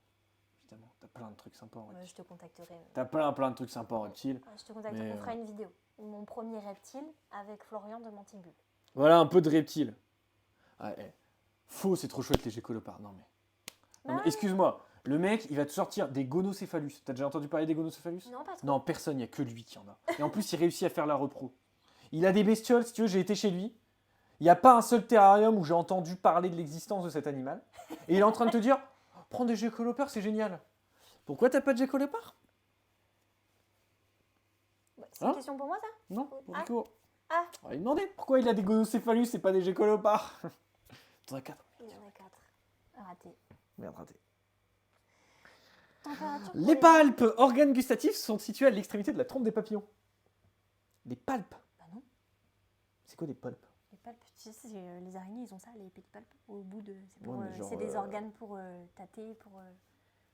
A: T'as plein de trucs sympas en reptile.
B: Je te contacterai.
A: T'as plein de trucs sympas en reptile.
B: Je te contacterai.
A: Mais,
B: On fera une vidéo. Mon premier reptile avec Florian de Mantibule.
A: Voilà un peu de reptiles. Ah, faux, c'est trop chouette les Gecko Léopards. Non mais
B: Bah,
A: excuse-moi. Le mec, il va te sortir des gonocéphalus. T'as déjà entendu parler des gonocéphalus?
B: non, pas trop.
A: Non, personne, il n'y a que lui qui en a. Et en plus, il réussit à faire la repro. Il a des bestioles, si tu veux, j'ai été chez lui. Il n'y a pas un seul terrarium où j'ai entendu parler de l'existence de cet animal. Et il est en train de te dire, prends des Gecko Léopards, c'est génial. Pourquoi t'as pas de Gecko Léopard?
B: C'est une
A: Hein
B: question pour moi ça?
A: Non, pour
B: Ah.
A: Nico.
B: Ah.
A: On va lui demander pourquoi il a des gonocéphalus et pas des Gecko Léopards. T'en as 4.
B: Il y en a 4. Raté.
A: Merde, raté.
B: Température pour
A: Les palpes, organes gustatifs, sont situés à l'extrémité de la trompe des papillons. Les palpes?
B: Bah non.
A: C'est quoi des palpes?
B: Les palpes, tu sais, les araignées, ils ont ça, les petites palpes au bout de. C'est
A: Ouais, mais genre,
B: c'est des organes pour tâter, pour.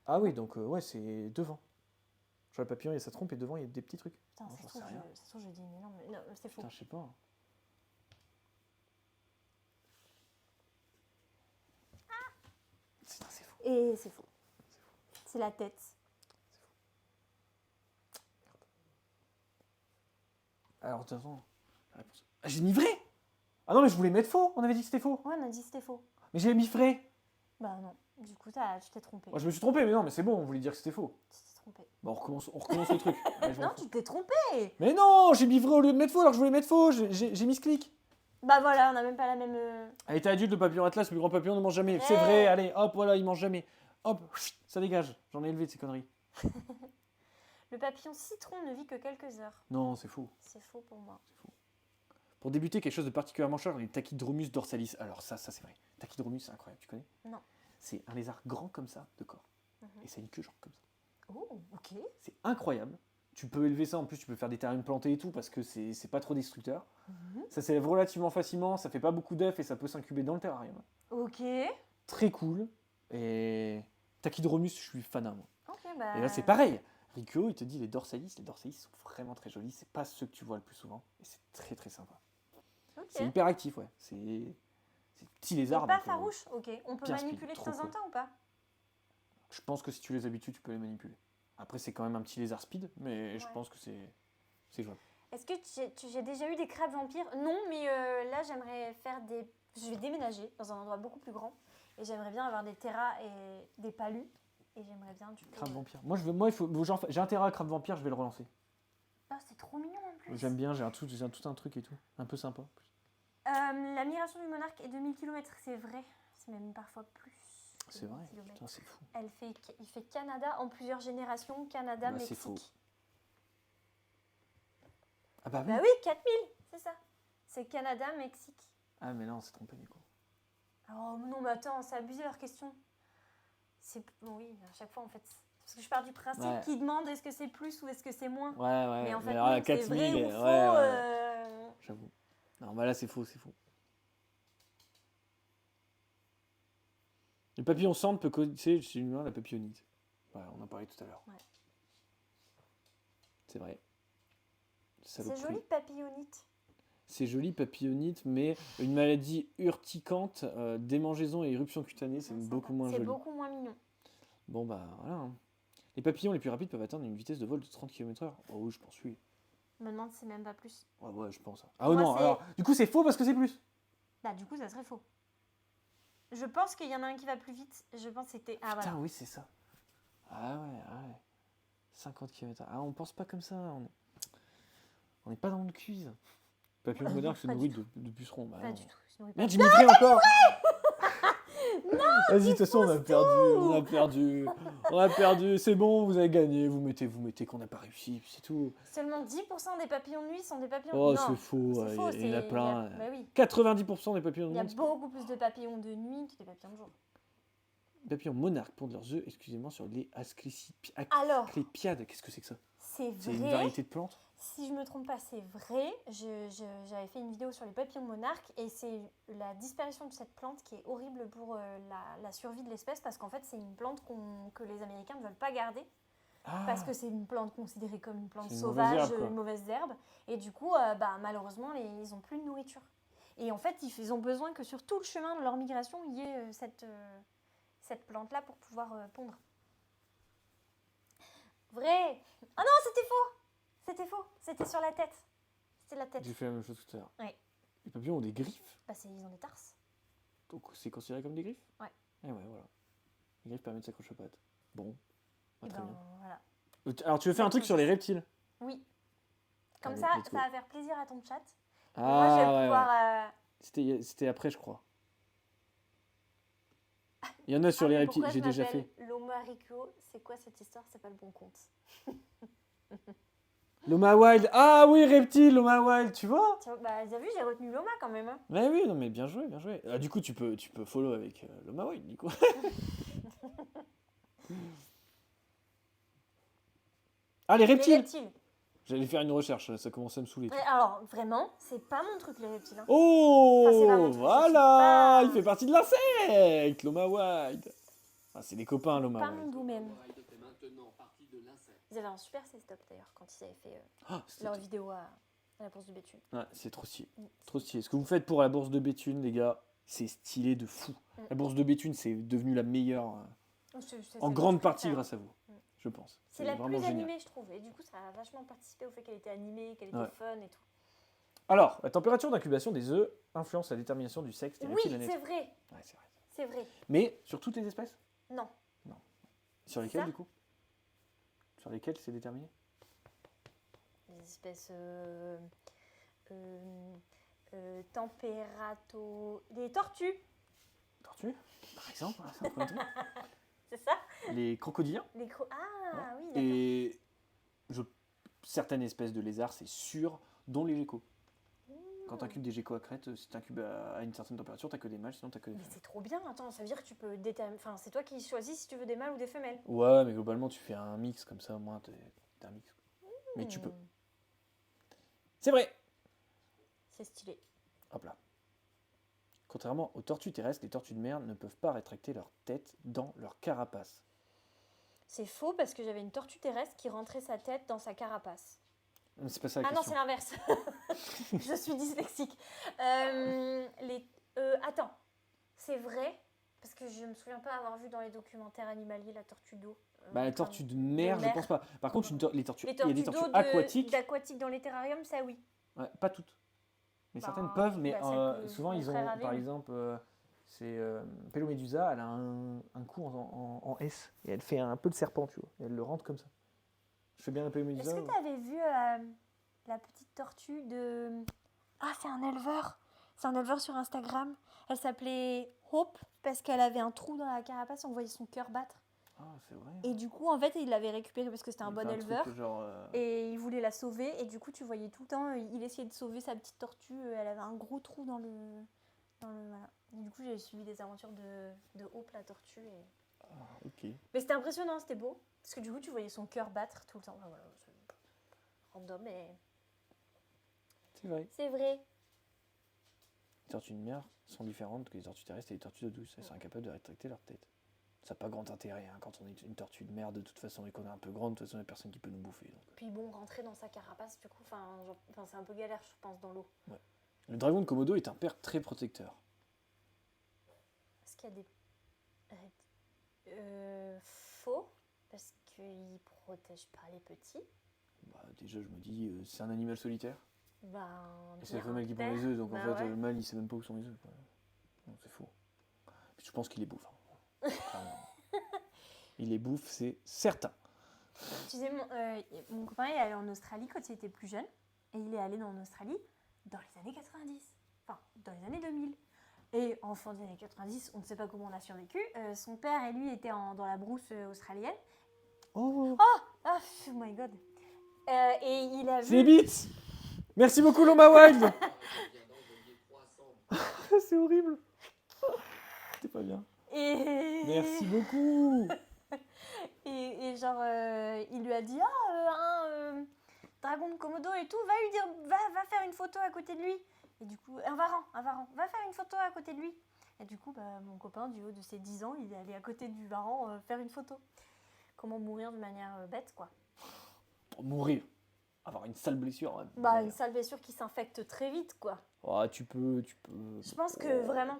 A: Ah oui, donc ouais, c'est devant. Genre le papillon, il y a sa trompe et devant, il y a des petits trucs.
B: Putain,
A: Non,
B: ça
A: j'en
B: se
A: sais
B: trouve,
A: rien.
B: ça se trouve, je dis, mais non, c'est faux.
A: Putain, je sais pas. Putain, c'est fou.
B: Et c'est faux. C'est la tête.
A: Alors, de toute façon, la réponse- Ah, j'ai mis vrai. Ah non, mais je voulais mettre faux. On avait dit que c'était faux.
B: Ouais, on a dit que c'était faux.
A: Mais j'ai mis vrai.
B: Bah non. Du coup, tu t'es trompé.
A: Moi, je me suis trompé, mais non, mais c'est bon, on voulait dire que c'était faux.
B: Tu t'es trompé.
A: Bon, on recommence le truc. Allez, je m'en
B: Non,
A: fous.
B: tu t'es trompé.
A: Mais non, j'ai mis vrai au lieu de mettre faux, alors que je voulais mettre faux. J'ai mis ce clic.
B: Bah voilà, on a même pas la même.
A: Allez, t'es adulte, le papillon Atlas, le plus grand papillon ne mange jamais. C'est
B: Ouais.
A: vrai, allez, hop, voilà, il mange jamais. Hop, ça dégage. J'en ai élevé de ces conneries.
B: Le papillon citron ne vit que quelques heures.
A: Non, c'est faux.
B: C'est faux pour moi.
A: Pour débuter, quelque chose de particulièrement cher, les Tachydromus dorsalis. Alors ça c'est vrai. Tachydromus, c'est incroyable, tu connais?
B: Non.
A: C'est un lézard grand comme ça, de corps.
B: Mhm.
A: Et ça a une queue genre comme ça.
B: Oh, ok.
A: C'est incroyable. Tu peux élever ça, en plus tu peux faire des terrariums plantés et tout, parce que c'est pas trop destructeur.
B: Mhm.
A: Ça s'élève relativement facilement, ça fait pas beaucoup d'œufs et ça peut s'incuber dans le terrarium.
B: Ok.
A: Très cool. Et Tachydromus, je suis fan, moi.
B: Ok, bah.
A: Et là c'est pareil. Rico, il te dit les dorsalis sont vraiment très jolis. C'est pas ceux que tu vois le plus souvent. Et c'est très très sympa.
B: Ok.
A: C'est hyper actif, ouais. C'est des petits
B: C'est
A: lézards.
B: pas
A: donc,
B: farouche, ok. On peut
A: bien speed,
B: manipuler de
A: trop
B: temps en
A: cool.
B: temps ou pas?
A: Je pense que si tu les habitues, tu peux les manipuler. Après, c'est quand même un petit lézard speed, mais je
B: Ouais.
A: pense que c'est jouable.
B: Est-ce que j'ai déjà eu des crabes vampires? Non, mais là j'aimerais faire des. Je vais déménager dans un endroit beaucoup plus grand et j'aimerais bien avoir des terras et des palus et j'aimerais bien du coup.
A: Crabe vampire. Moi, il faut, genre, j'ai intérêt à crabe vampire, je vais le relancer.
B: Ah, c'est trop mignon en plus.
A: J'aime bien, j'ai tout un truc et tout. Un peu sympa.
B: La migration du monarque est de 1000 km, c'est vrai. C'est même parfois plus. de
A: C'est vrai.
B: 1000 kilomètres.
A: Putain, c'est fou.
B: Il fait Canada en plusieurs générations, Canada,
A: Bah, c'est
B: Mexique.
A: faux. Ah bah oui.
B: Bah oui, 4000, c'est ça. C'est Canada, Mexique.
A: Ah mais là, on s'est trompé du coup.
B: Oh non, mais attends, c'est abusé leur question. C'est oui, à chaque fois en fait. Parce que je pars du principe
A: Ouais.
B: qu'ils demandent est-ce que c'est plus ou est-ce que c'est moins.
A: Ouais.
B: Mais en fait,
A: alors,
B: non,
A: la
B: c'est
A: 4000,
B: vrai ou
A: ouais,
B: faux.
A: ouais. J'avoue. Non, bah là, c'est faux, c'est faux. Le papillon cendre peut causer chez l'humain la papillonite. Ouais, on en parlait tout à l'heure.
B: Ouais.
A: C'est vrai.
B: C'est
A: Saloperie.
B: joli papillonite.
A: C'est joli, papillonite, mais une maladie urticante, démangeaison et éruption cutanée, c'est
B: Ouais,
A: beaucoup
B: sympa.
A: moins
B: C'est
A: joli.
B: beaucoup moins mignon.
A: Bon, bah voilà. Hein. Les papillons les plus rapides peuvent atteindre une vitesse de vol de 30 km/h. Oh oui, je pense, oui.
B: Je me demande si c'est même pas plus.
A: Ouais, je pense. Ah
B: Moi,
A: non,
B: c'est-
A: alors, du coup, c'est faux parce que c'est plus.
B: Bah, du coup, ça serait faux. Je pense qu'il y en a un qui va plus vite. Je pense que c'était. Ah,
A: Putain,
B: voilà.
A: oui, c'est ça. Ah ouais. 50 km/h. Ah, on pense pas comme ça. On n'est pas dans le quiz. Papillon monarque se
B: Pas
A: nourrit
B: du
A: de pucerons. Bah,
B: Pas
A: non.
B: du tout. Sinon, il
A: Merde,
B: peut-
A: j'ai migré encore. Vas-y, de toute façon, on a perdu. C'est bon, vous avez gagné. Vous mettez qu'on n'a pas réussi, puis c'est tout.
B: Seulement 10% des papillons de nuit sont des papillons.
A: Oh,
B: non,
A: c'est faux.
B: c'est faux,
A: Il y en a
B: c'est-
A: plein.
B: Bah oui.
A: 90% des papillons
B: Il
A: de
B: y a
A: monde.
B: beaucoup plus de papillons de nuit que des papillons de jour.
A: Les papillons monarques pondent leurs œufs exclusivement sur les
B: Alors,
A: asclépiades. Qu'est-ce que c'est que ça?
B: c'est
A: C'est une
B: vrai.
A: variété de plantes?
B: Si je me trompe pas, c'est vrai. J'avais fait une vidéo sur les papillons monarques et c'est la disparition de cette plante qui est horrible pour la survie de l'espèce parce qu'en fait, c'est une plante que les Américains ne veulent pas garder
A: Ah,
B: parce que c'est une plante considérée comme une plante
A: C'est une mauvaise
B: sauvage,
A: herbe, quoi.
B: une mauvaise herbe. Et du coup, malheureusement, ils n'ont plus de nourriture. Et en fait, ils ont besoin que sur tout le chemin de leur migration, il y ait cette plante-là pour pouvoir pondre. Vrai. Ah non, c'était faux. C'était faux. C'était sur la tête. C'était la tête.
A: j'ai fait la même chose tout à l'heure.
B: Ouais.
A: Les papillons ont des griffes,
B: Bah, ils ont des tarses.
A: donc c'est considéré comme des griffes?
B: Ouais.
A: Et ouais, voilà. Les griffes permettent de s'accrocher aux pattes. Bon,
B: Et
A: très
B: ben,
A: bien.
B: voilà.
A: Alors, tu veux faire un truc sur les reptiles?
B: Oui. Comme
A: Allez,
B: ça,
A: let's go.
B: ça va faire plaisir à ton chat. Et
A: Ah,
B: moi, je vais
A: ouais.
B: pouvoir.
A: C'était après, je crois. Il y en a sur les reptiles, j'ai déjà fait.
B: Loma Rico, c'est quoi cette histoire? C'est pas le bon compte.
A: Loma Wild. Ah oui, reptile, Loma Wild, tu vois?
B: Tu vois, bah, t'as vu, j'ai retenu Loma quand même. Hein.
A: Mais oui, non, mais bien joué, bien joué. Ah, du coup, tu peux follow avec Loma Wild, du coup. Ah, les
B: Les
A: reptiles!
B: reptiles.
A: J'allais faire une recherche, là, ça commençait à me saouler.
B: Ouais, alors, vraiment, c'est pas mon truc, les reptiles. Hein.
A: Oh,
B: Enfin, c'est pas mon truc, je suis
A: voilà,
B: pas-
A: il fait partie de l'insecte, Loma Wild. Ah, c'est des copains, Loma
B: Pas
A: Wild.
B: mon domaine.
C: Wild fait maintenant partie de l'insecte.
B: Ils avaient un super setup d'ailleurs quand ils avaient fait
A: Ah, c'est
B: leur vidéo à la bourse du Béthune.
A: ouais, c'est trop stylé. Trop stylé. Ce que vous faites pour la bourse de Béthune, les gars, c'est stylé de fou.
B: Mm.
A: La bourse de Béthune, c'est devenu la meilleure,
B: C'est
A: en
B: ce que
A: grande
B: je
A: partie
B: préfère.
A: grâce à vous,
B: Mm.
A: je pense.
B: C'est la plus
A: vraiment génial.
B: animée, je trouve. Et du coup, ça a vachement participé au fait qu'elle était animée, qu'elle était
A: Ouais.
B: fun et tout.
A: Alors, la température d'incubation des œufs influence la détermination du sexe des
B: Oui,
A: reptiles à naître.
B: c'est vrai.
A: Ouais, c'est vrai.
B: C'est vrai.
A: Mais sur toutes les espèces?
B: Non.
A: Sur lesquelles,
B: Ça
A: du coup? Sur lesquelles c'est déterminé?
B: Les espèces températo... Les tortues,
A: Tortues, par exemple, hein, c'est un premier truc.
B: c'est ça?
A: Les crocodiliens.
B: Les Ah, oui, d'accord.
A: Et certaines espèces de lézards, c'est sûr, dont les geckos. Quand tu incubes des geckos à crête, si tu incubes à une certaine température, tu que des mâles, sinon tu que des
B: Mais
A: femelles.
B: c'est trop bien, attends, ça veut dire que tu peux déterminer. Enfin, c'est toi qui choisis si tu veux des mâles ou des femelles.
A: Ouais, mais globalement, tu fais un mix comme ça, au moins, t'es un mix. Mais tu peux. C'est vrai.
B: C'est stylé.
A: Hop là. Contrairement aux tortues terrestres, les tortues de mer ne peuvent pas rétracter leur tête dans leur carapace.
B: C'est faux parce que j'avais une tortue terrestre qui rentrait sa tête dans sa carapace.
A: Mais c'est pas ça la
B: Ah non,
A: question.
B: c'est l'inverse. Je suis dyslexique. Attends, c'est vrai parce que je me souviens pas avoir vu dans les documentaires animaliers la tortue d'eau.
A: Bah, les tortues de mer,
B: de
A: je
B: mer.
A: pense pas. Par contre, les tortues,
B: Les
A: il y a des
B: tortues
A: tortues
B: d'eau
A: aquatiques.
B: d'aquatique dans les terrariums, ça oui.
A: Ouais, pas toutes. Mais
B: Bah,
A: certaines peuvent, mais
B: bah, celle que
A: souvent
B: mon
A: ils ont,
B: frère avait,
A: par
B: oui.
A: exemple, c'est Pelomédusa, elle a un cou en S et elle fait un peu de serpent, tu vois. Et elle le rentre comme ça. Je fais bien la Pelomédusa.
B: Est-ce que tu avais vu la petite tortue de... Ah, c'est un éleveur. C'est un éleveur sur Instagram. Elle s'appelait Hope parce qu'elle avait un trou dans la carapace, on voyait son cœur battre.
A: Ah, c'est vrai.
B: Et du coup, en fait, il l'avait récupérée parce que c'était un
A: Il
B: bon
A: fait
B: éleveur.
A: truc genre,
B: Et il voulait la sauver. Et du coup, tu voyais tout le temps, il essayait de sauver sa petite tortue. Elle avait un gros trou dans le voilà. Et du coup, j'ai suivi des aventures de Hope, la tortue.
A: ok.
B: Mais c'était impressionnant, c'était beau. Parce que du coup, tu voyais son cœur battre tout le temps. Enfin, voilà, c'est random, mais...
A: C'est vrai.
B: C'est vrai.
A: Les tortues de mer sont différentes que les tortues terrestres et les tortues d'eau douce. Elles sont incapables de rétracter leur tête. Ça n'a pas grand intérêt hein, quand on est une tortue de mer de toute façon et qu'on est un peu grande. De toute façon, il n'y a personne qui peut nous bouffer. Donc.
B: Puis bon, rentrer dans sa carapace, du coup, c'est un peu galère, je pense, dans l'eau.
A: Le dragon de Komodo est un père très protecteur.
B: Est-ce qu'il y a des... faux, parce qu'il protège pas les petits.
A: Bah, déjà, je me dis, c'est un animal solitaire.
B: Ben,
A: Et c'est la
B: bien
A: femelle qui pond
B: père.
A: les œufs, donc
B: Bah
A: en fait,
B: ouais.
A: le mâle, il sait même pas où sont les œufs. Quoi. Non, c'est faux. Puis je pense qu'il les bouffe. Hein. Clairement. Il les bouffe, c'est certain.
B: Tu sais, mon copain est allé en Australie quand il était plus jeune. Et il est allé en Australie dans les années 90. Enfin, dans les années 2000. Et en fin des années 90, on ne sait pas comment on a survécu. Son père et lui étaient dans la brousse australienne.
A: Oh,
B: Ah, oh my god. Et il a
A: c'est les
B: vu...
A: bits. Merci beaucoup, Loma Wild.
C: vient d'envoyer 300
A: C'est horrible. C'était pas bien.
B: Et...
A: Merci beaucoup.
B: Et genre, il lui a dit un dragon de Komodo et tout, va lui dire, va faire une photo à côté de lui. Et du coup, un varan, va faire une photo à côté de lui. Et du coup, mon copain, du haut de ses 10 ans, il est allé à côté du varan faire une photo. Comment mourir de manière bête, quoi.
A: Pour mourir. Avoir une sale blessure. Ouais.
B: Bah, une sale blessure qui s'infecte très vite, quoi.
A: Oh, tu peux.
B: Je pense que vraiment,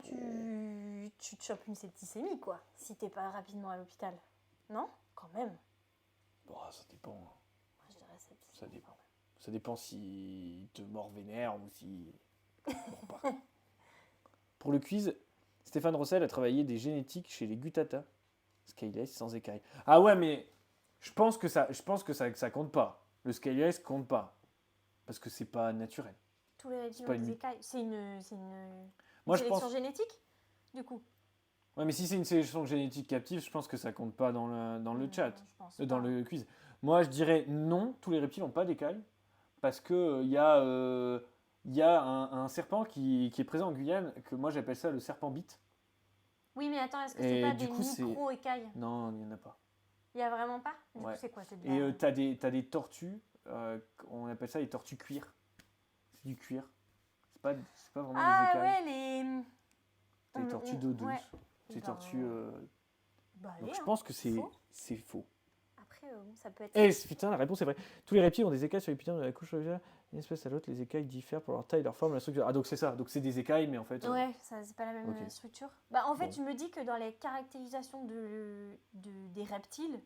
B: tu te chopes une septicémie, quoi, si t'es pas rapidement à l'hôpital. Non? Quand même.
A: Bon, ça dépend.
B: Moi, je dirais septicémie.
A: Ça dépend. Ça dépend si te mord vénère ou si. Bon, pas. Pour le quiz, Stéphane Rossel a travaillé des génétiques chez les Gutata. Scaleless sans écailles. Ah ouais, mais je pense que ça compte pas. Le Scaleless compte pas. Parce que c'est pas naturel.
B: Tous les reptiles
A: pas
B: ont des
A: une-
B: écailles. C'est une
A: Moi, je
B: sélection
A: pense.
B: génétique, du coup.
A: Ouais, mais si c'est une sélection génétique captive, je pense que ça compte pas dans le chat.
B: Je pense
A: Dans
B: pas.
A: le quiz. Moi, je dirais non, tous les reptiles n'ont pas d'écailles. Parce que il y a un serpent qui est présent en Guyane, que moi j'appelle ça le serpent bite.
B: Oui, mais attends, est-ce que
A: Et
B: c'est pas
A: du
B: des
A: coup, c'est-
B: micro-écailles?
A: Non, il n'y en a pas.
B: Il y a vraiment pas? Du
A: Ouais.
B: coup, c'est quoi? C'est de
A: Et
B: la...
A: t'as des tortues, on appelle ça les tortues cuir. C'est du cuir. C'est pas vraiment des
B: Ah
A: écailles.
B: ouais, les...
A: C'est des tortues d'eau douce.
B: Ouais.
A: C'est des
B: Ben,
A: tortues.
B: Bah,
A: Donc
B: allez,
A: je
B: hein.
A: pense que c'est
B: Faux.
A: faux.
B: Après, bon, ça peut être...
A: Eh putain, la réponse est vraie. Tous les reptiles ont des écailles sur les putains de la couche ovale. D'une espèce à l'autre, les écailles diffèrent pour leur taille, leur forme, la structure. Ah, donc c'est ça. Donc c'est des écailles, mais en fait.
B: Ouais, ça, c'est pas la même
A: ok.
B: structure. Bah, en fait,
A: Bon.
B: je me dis que dans les caractérisations des reptiles,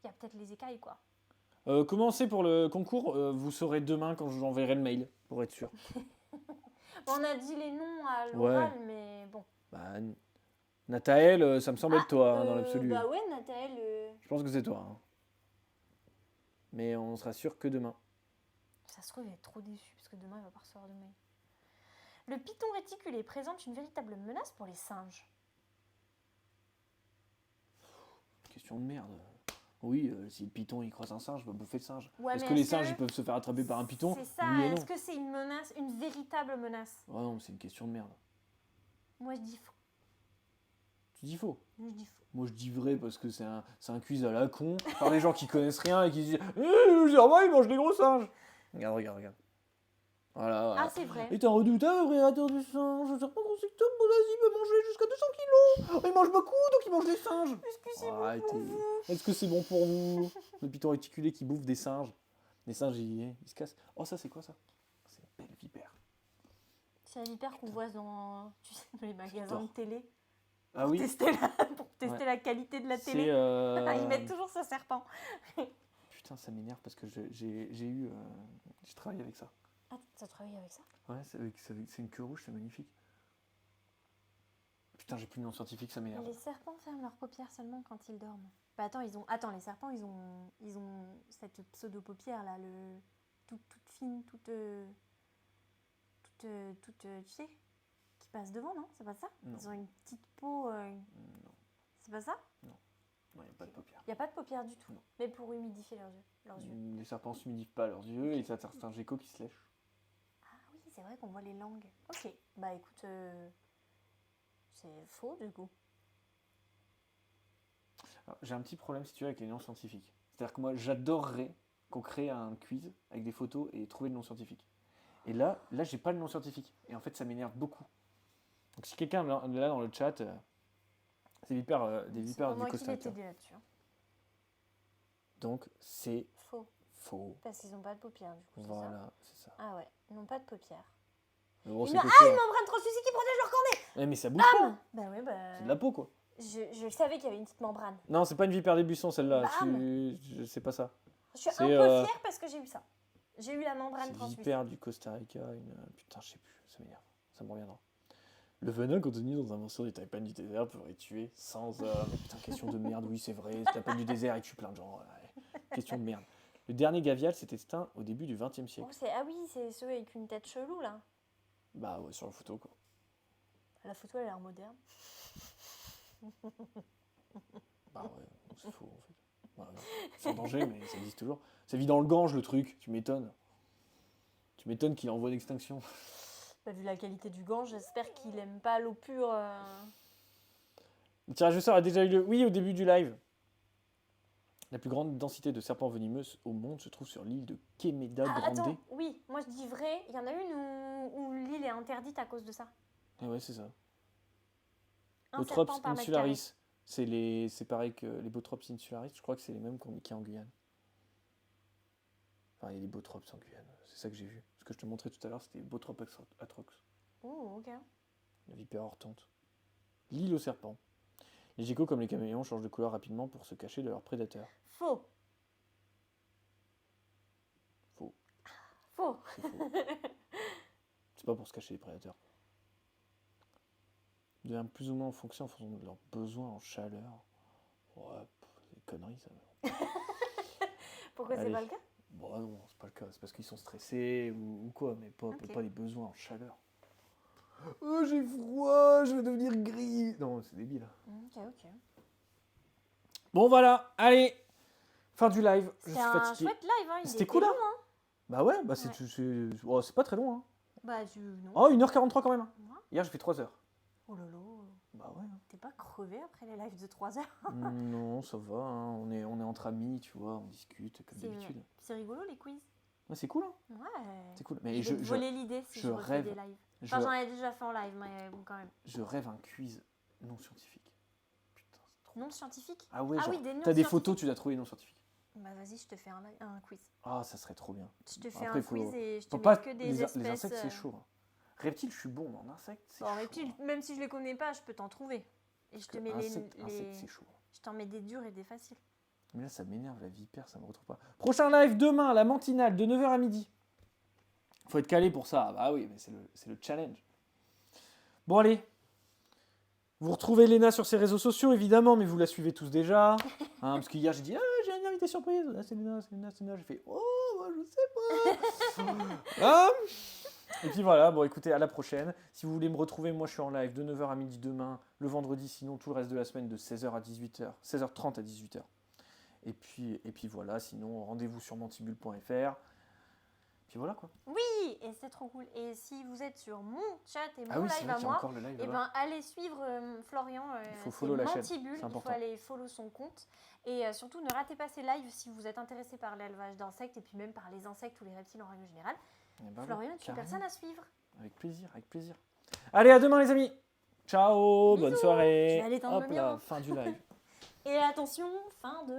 B: il y a peut-être les écailles, quoi.
A: Commencez pour le concours. Vous saurez demain quand je vous enverrai le mail, pour être sûr.
B: On a dit les noms à l'oral, mais bon.
A: Bah, Nathaël, ça me semble être toi, hein, dans l'absolu.
B: Bah ouais, Nathalie...
A: Je pense que c'est toi. Hein. Mais on sera sûr que demain.
B: Ça se trouve, il est trop déçu parce que demain, il va pas recevoir de mail. Le python réticulé présente une véritable menace pour les singes.
A: Question de merde. Oui, si le python il croise un singe, va bouffer le singe.
B: Ouais,
A: Est-ce
B: mais
A: que les
B: est-ce
A: singes
B: que
A: ils peuvent se faire attraper par un python?
B: C'est ça,
A: Oui et non.
B: est-ce que c'est une menace, une véritable menace?
A: Oh non, mais c'est une question de merde.
B: Moi je dis faux.
A: Tu dis faux.
B: Moi je dis faux.
A: Moi je dis vrai parce que c'est un quiz à la con par des gens qui connaissent rien et qui se disent le Germain il mange des gros singes. Regarde, regarde, regarde. Voilà.
B: Ah, c'est vrai.
A: Et t'es un redoutable prédateur du singe. Le serpent consectum monazi peut manger jusqu'à 200 kilos. Il mange beaucoup donc il mange des singes.
B: Est-ce que c'est bon
A: Arrêtez.
B: pour vous?
A: Est-ce que c'est bon pour vous? Le python réticulé qui bouffe des singes. Les singes ils se cassent. Oh ça c'est quoi ça? C'est une belle vipère.
B: C'est la vipère qu'on voit dans, tu sais, dans les magasins de
A: J'adore.
B: télé.
A: Ah oui.
B: Pour tester la qualité de la
A: C'est
B: télé. Ils mettent toujours ce serpent.
A: Putain ça m'énerve parce que j'ai travaillé avec ça.
B: Ah, t'as travaillé avec ça?
A: Ouais, c'est une queue rouge, c'est magnifique. Putain, j'ai plus de nom scientifique, ça m'énerve.
B: Les serpents ferment leurs paupières seulement quand ils dorment. Bah attends, les serpents, ils ont cette pseudo-paupière là, toute fine, tu sais, qui passe devant, non? C'est pas ça?
A: Non.
B: Ils ont une petite peau.
A: Non,
B: C'est pas ça?
A: non, il n'y a pas de paupières.
B: Il y a pas de paupières du tout.
A: Non.
B: Mais pour humidifier leurs yeux.
A: Les serpents s'humidifient pas leurs yeux et ça c'est un gecko qui se lèche.
B: Ah oui, c'est vrai qu'on voit les langues. Ok, bah écoute, c'est faux du coup.
A: Alors, j'ai un petit problème si tu veux avec les noms scientifiques. C'est-à-dire que moi j'adorerais qu'on crée un quiz avec des photos et trouver le nom scientifique. Et là j'ai pas le nom scientifique. Et en fait ça m'énerve beaucoup. Donc si quelqu'un là dans le chat, c'est des vipères
B: C'est
A: du
B: moi qui
A: Costa
B: vais
A: Rica.
B: t'aider là-dessus. Hein.
A: Donc c'est
B: Faux,
A: faux.
B: parce qu'ils n'ont pas de paupières du coup, c'est ça?
A: Voilà, c'est ça.
B: Ah ouais, ils n'ont pas de paupières.
A: Mais bon,
B: Une
A: c'est
B: membrane translucide qui protège leur cornée.
A: mais ça bouge pas.
B: Bam. Bah ouais, bah.
A: C'est de la peau quoi.
B: Je savais qu'il y avait une petite membrane.
A: Non, c'est pas une vipère des buissons celle-là.
B: Bam.
A: C'est pas ça.
B: Je suis un
A: C'est,
B: peu fière parce que j'ai eu ça. J'ai eu la membrane
A: C'est
B: translucide.
A: vipère du Costa Rica. Putain, je sais plus. Ça m'énerve. Ça me reviendra. Le venin contenu dans un morceau des taipan du désert pourrait tuer 100 hommes. Putain, question de merde. Oui, c'est vrai. Le taipan du désert, il tue plein de gens. Ouais. Question de merde. Le dernier gavial s'est extinct au début du XXe siècle.
B: Oh, ah oui, c'est ceux avec une tête chelou là.
A: Bah ouais, sur la photo quoi.
B: La photo elle a l'air moderne.
A: Bah ouais, c'est faux en fait. Bah, non. C'est en danger, mais ça existe toujours. Ça vit dans le Gange le truc. Tu m'étonnes. Tu m'étonnes qu'il est en voie d'extinction.
B: Bah, vu la qualité du Gange, j'espère qu'il aime pas l'eau pure.
A: Le tirage au sort a déjà eu lieu. Oui, au début du live. La plus grande densité de serpents venimeux au monde se trouve sur l'île de Quemeda
B: Ah,
A: Grande.
B: attends, oui, moi je dis vrai. Il y en a une où l'île est interdite à cause de ça.
A: Ah ouais, c'est ça.
B: Un
A: Botrops
B: serpent par mètre carré.
A: insularis. C'est pareil que les Botrops insularis. Je crois que c'est les mêmes qu'il y a en Guyane. Enfin, il y a des Botrops en Guyane. C'est ça que j'ai vu. Ce que je te montrais tout à l'heure, c'était Botrops atrox.
B: Oh, ok.
A: La vipère hortante. L'île aux serpents. Les geckos, comme les caméléons, changent de couleur rapidement pour se cacher de leurs prédateurs.
B: Faux.
A: Faux.
B: Faux.
A: C'est faux. C'est pas pour se cacher des prédateurs. Ils deviennent plus ou moins en fonction de leurs besoins en chaleur. Ouais, c'est des conneries ça.
B: Pourquoi c'est
A: Allez.
B: pas le cas?
A: Bon non, c'est pas le cas. C'est parce qu'ils sont stressés ou quoi, mais
B: Ok.
A: pas des besoins en chaleur. Oh, j'ai froid, je vais devenir gris. Non, c'est débile.
B: Ok.
A: Bon voilà, allez. Fin du live. Je
B: C'était
A: suis
B: un
A: fatigué.
B: chouette live, hein. Il
A: C'était
B: était
A: cool, hein.
B: long, hein.
A: Bah ouais, bah
B: Ouais.
A: c'est pas très long. Hein.
B: Bah, non.
A: Oh, 1h43 quand même.
B: Ouais.
A: Hier, j'ai fait 3 heures.
B: Oh là là.
A: Bah ouais.
B: T'es pas crevé après les lives de 3 heures?
A: Non, ça va. Hein. On est entre amis, tu vois, on discute comme d'habitude.
B: C'est rigolo les quiz.
A: Ouais, c'est cool. Hein.
B: Ouais.
A: C'est cool.
B: Je
A: Mais
B: vais te voler l'idée si
A: je
B: je refais
A: rêve.
B: des lives.
A: je,
B: Enfin, j'en ai déjà fait en live, mais bon, quand même.
A: je rêve un quiz non scientifique. Putain, c'est trop.
B: Non scientifique?
A: Ah ouais,
B: Ah
A: genre,
B: oui, des noms
A: t'as des
B: scientifiques.
A: photos, tu dois trouver non scientifiques.
B: Bah vas-y, je te fais un quiz.
A: Ah, ça serait trop bien.
B: Je te fais
A: Après,
B: un quiz
A: faut-
B: et je te
A: Faut
B: mets
A: pas
B: que des
A: les
B: espèces.
A: insectes, c'est chaud. Hein. Reptiles, je suis bon, mais en insectes, c'est
B: Bon,
A: chaud.
B: reptiles,
A: hein.
B: même si je les connais pas, je peux t'en trouver. Et je te mets
A: Insectes, c'est chaud.
B: Je t'en mets des durs et des faciles.
A: Mais là, ça m'énerve, la vipère, ça me retrouve pas. Prochain live demain, la mantinale, de 9h à midi. Faut être calé pour ça. Bah oui, mais c'est le challenge. Bon, allez. Vous retrouvez Léna sur ses réseaux sociaux, évidemment, mais vous la suivez tous déjà. Hein, parce qu'hier, j'ai dit, j'ai une invitée surprise. Ah, c'est Léna. J'ai fait, oh, moi, je sais pas. Hein. Et puis voilà, bon, écoutez, à la prochaine. Si vous voulez me retrouver, moi, je suis en live de 9h à midi demain, le vendredi, sinon tout le reste de la semaine de 16h à 18h, 16h30 à 18h. Et puis voilà, sinon rendez-vous sur mantibule.fr. Puis voilà quoi.
B: Oui, et c'est trop cool. Et si vous êtes sur mon chat et mon
A: Ah oui, c'est
B: live
A: vrai
B: à
A: qu'il y a
B: moi,
A: encore le live
B: et
A: là-bas.
B: ben allez suivre Florian.
A: Il faut
B: c'est
A: follow la chaîne,
B: Mantibule,
A: c'est
B: il faut
A: important.
B: aller follow son compte. Et surtout, ne ratez pas ces lives si vous êtes intéressé par l'élevage d'insectes et puis même par les insectes ou les reptiles en règle générale.
A: Eh ben oui,
B: Florian est une
A: carrément.
B: personne à suivre.
A: Avec plaisir, avec plaisir. Allez, à demain les amis. Ciao, bonne
B: Bisous.
A: soirée.
B: Je vais aller tendre
A: Hop
B: le
A: là,
B: mien.
A: fin du live.
B: Et attention, fin de...